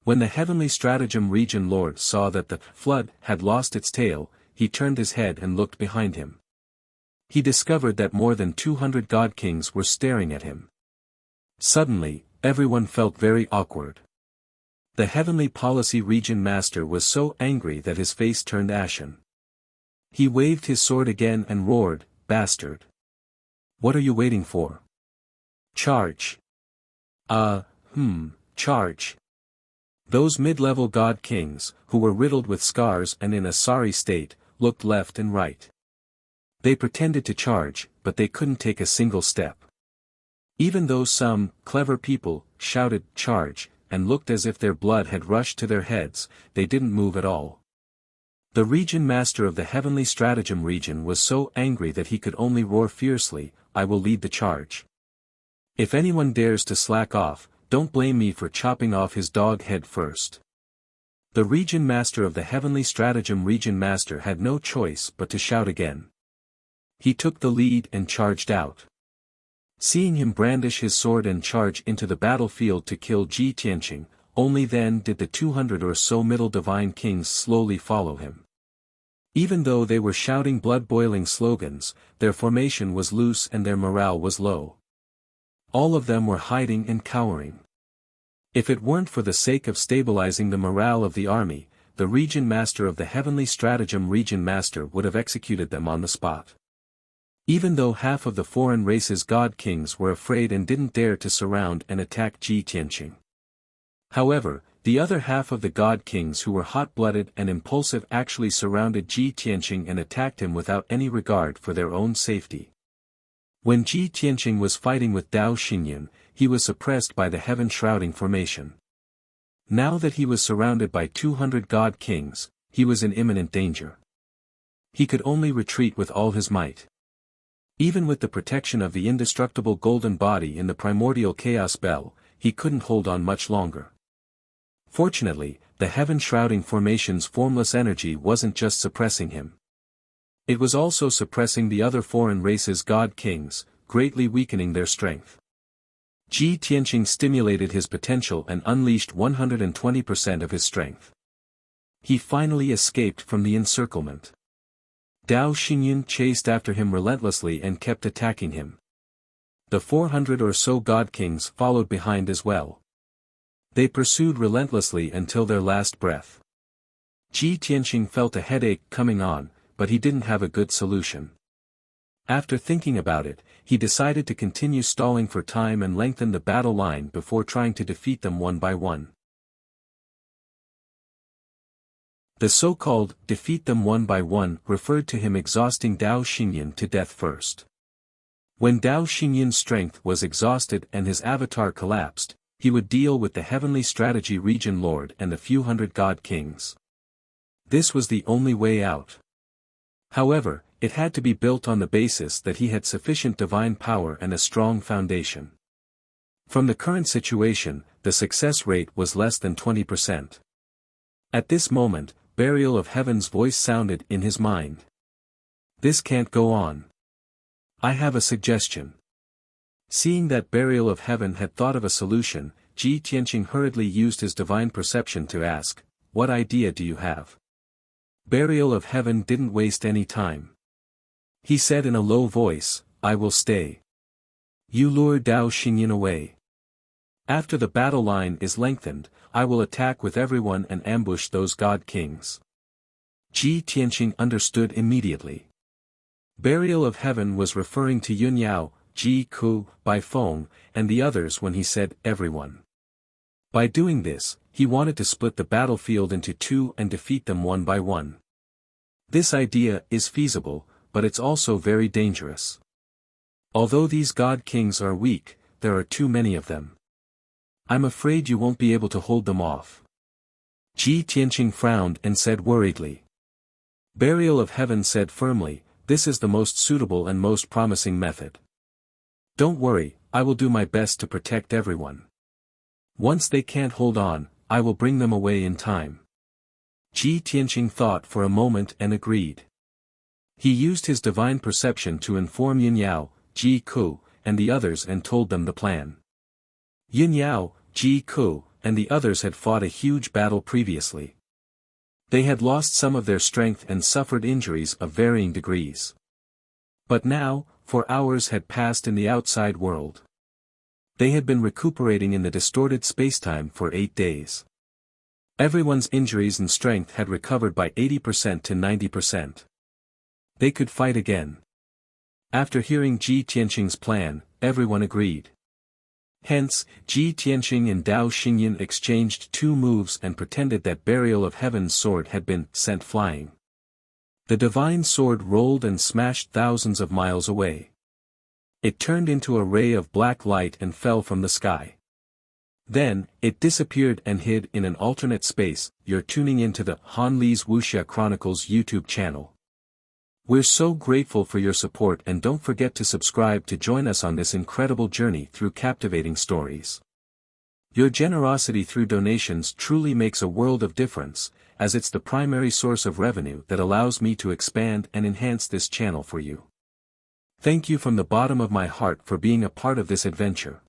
When the Heavenly Stratagem region lord saw that the flood had lost its tail, he turned his head and looked behind him. He discovered that more than 200 god kings were staring at him. Suddenly, everyone felt very awkward. The Heavenly Policy Region Master was so angry that his face turned ashen. He waved his sword again and roared, "Bastard! What are you waiting for? Charge! Charge!" Those mid-level god kings, who were riddled with scars and in a sorry state, looked left and right. They pretended to charge, but they couldn't take a single step. Even though some clever people shouted "charge" and looked as if their blood had rushed to their heads, they didn't move at all. The Region Master of the Heavenly Stratagem region was so angry that he could only roar fiercely, "I will lead the charge. If anyone dares to slack off, don't blame me for chopping off his dog head first." The Region Master of the Heavenly Stratagem region master had no choice but to shout again. He took the lead and charged out. Seeing him brandish his sword and charge into the battlefield to kill Ji Tianqing, only then did the 200 or so middle divine kings slowly follow him. Even though they were shouting blood-boiling slogans, their formation was loose and their morale was low. All of them were hiding and cowering. If it weren't for the sake of stabilizing the morale of the army, the Region Master of the Heavenly Stratagem region master would have executed them on the spot. Even though half of the foreign race's god kings were afraid and didn't dare to surround and attack Ji Tianqing. However, the other half of the god kings who were hot-blooded and impulsive actually surrounded Ji Tianqing and attacked him without any regard for their own safety. When Ji Tianqing was fighting with Dao Xinyan, he was suppressed by the heaven-shrouding formation. Now that he was surrounded by 200 god kings, he was in imminent danger. He could only retreat with all his might. Even with the protection of the indestructible golden body in the primordial chaos bell, he couldn't hold on much longer. Fortunately, the heaven-shrouding formation's formless energy wasn't just suppressing him. It was also suppressing the other foreign race's god kings, greatly weakening their strength. Ji Tianqing stimulated his potential and unleashed 120% of his strength. He finally escaped from the encirclement. Dao Xinyan chased after him relentlessly and kept attacking him. The 400 or so god kings followed behind as well. They pursued relentlessly until their last breath. Ji Tianqing felt a headache coming on, but he didn't have a good solution. After thinking about it, he decided to continue stalling for time and lengthen the battle line before trying to defeat them one by one. The so-called defeat them one by one referred to him exhausting Dao Xinyan to death first. When Dao Xinyan's strength was exhausted and his avatar collapsed, he would deal with the Heavenly Strategy region lord and the few hundred god kings. This was the only way out. However, It had to be built on the basis that he had sufficient divine power and a strong foundation. From the current situation, the success rate was less than 20%. At this moment, Burial of Heaven's voice sounded in his mind. This can't go on. I have a suggestion. Seeing that Burial of Heaven had thought of a solution, Ji Tianqing hurriedly used his divine perception to ask, "What idea do you have?" Burial of Heaven didn't waste any time. He said in a low voice, "I will stay. You lure Dao Xingyan away. After the battle line is lengthened, I will attack with everyone and ambush those god kings." Ji Tianqing understood immediately. Burial of Heaven was referring to Yun Yao, Ji Ku, Bai Feng, and the others when he said everyone. By doing this, he wanted to split the battlefield into two and defeat them one by one. This idea is feasible, but it's also very dangerous. Although these god kings are weak, there are too many of them. I'm afraid you won't be able to hold them off. Ji Tianqing frowned and said worriedly. Burial of Heaven said firmly, "This is the most suitable and most promising method. Don't worry, I will do my best to protect everyone. Once they can't hold on, I will bring them away in time." Ji Tianqing thought for a moment and agreed. He used his divine perception to inform Yun Yao, Ji Ku, and the others and told them the plan. Yun Yao, Ji Ku, and the others had fought a huge battle previously. They had lost some of their strength and suffered injuries of varying degrees. But now, 4 hours had passed in the outside world. They had been recuperating in the distorted spacetime for 8 days. Everyone's injuries and strength had recovered by 80% to 90%. They could fight again. After hearing Ji Tianqing's plan, everyone agreed. Hence, Ji Tianqing and Dao Xingyan exchanged 2 moves and pretended that Burial of Heaven's sword had been sent flying. The divine sword rolled and smashed thousands of miles away. It turned into a ray of black light and fell from the sky. Then, it disappeared and hid in an alternate space. You're tuning into the Han Li's Wuxia Chronicles YouTube channel. We're so grateful for your support, and don't forget to subscribe to join us on this incredible journey through captivating stories. Your generosity through donations truly makes a world of difference, as it's the primary source of revenue that allows me to expand and enhance this channel for you. Thank you from the bottom of my heart for being a part of this adventure.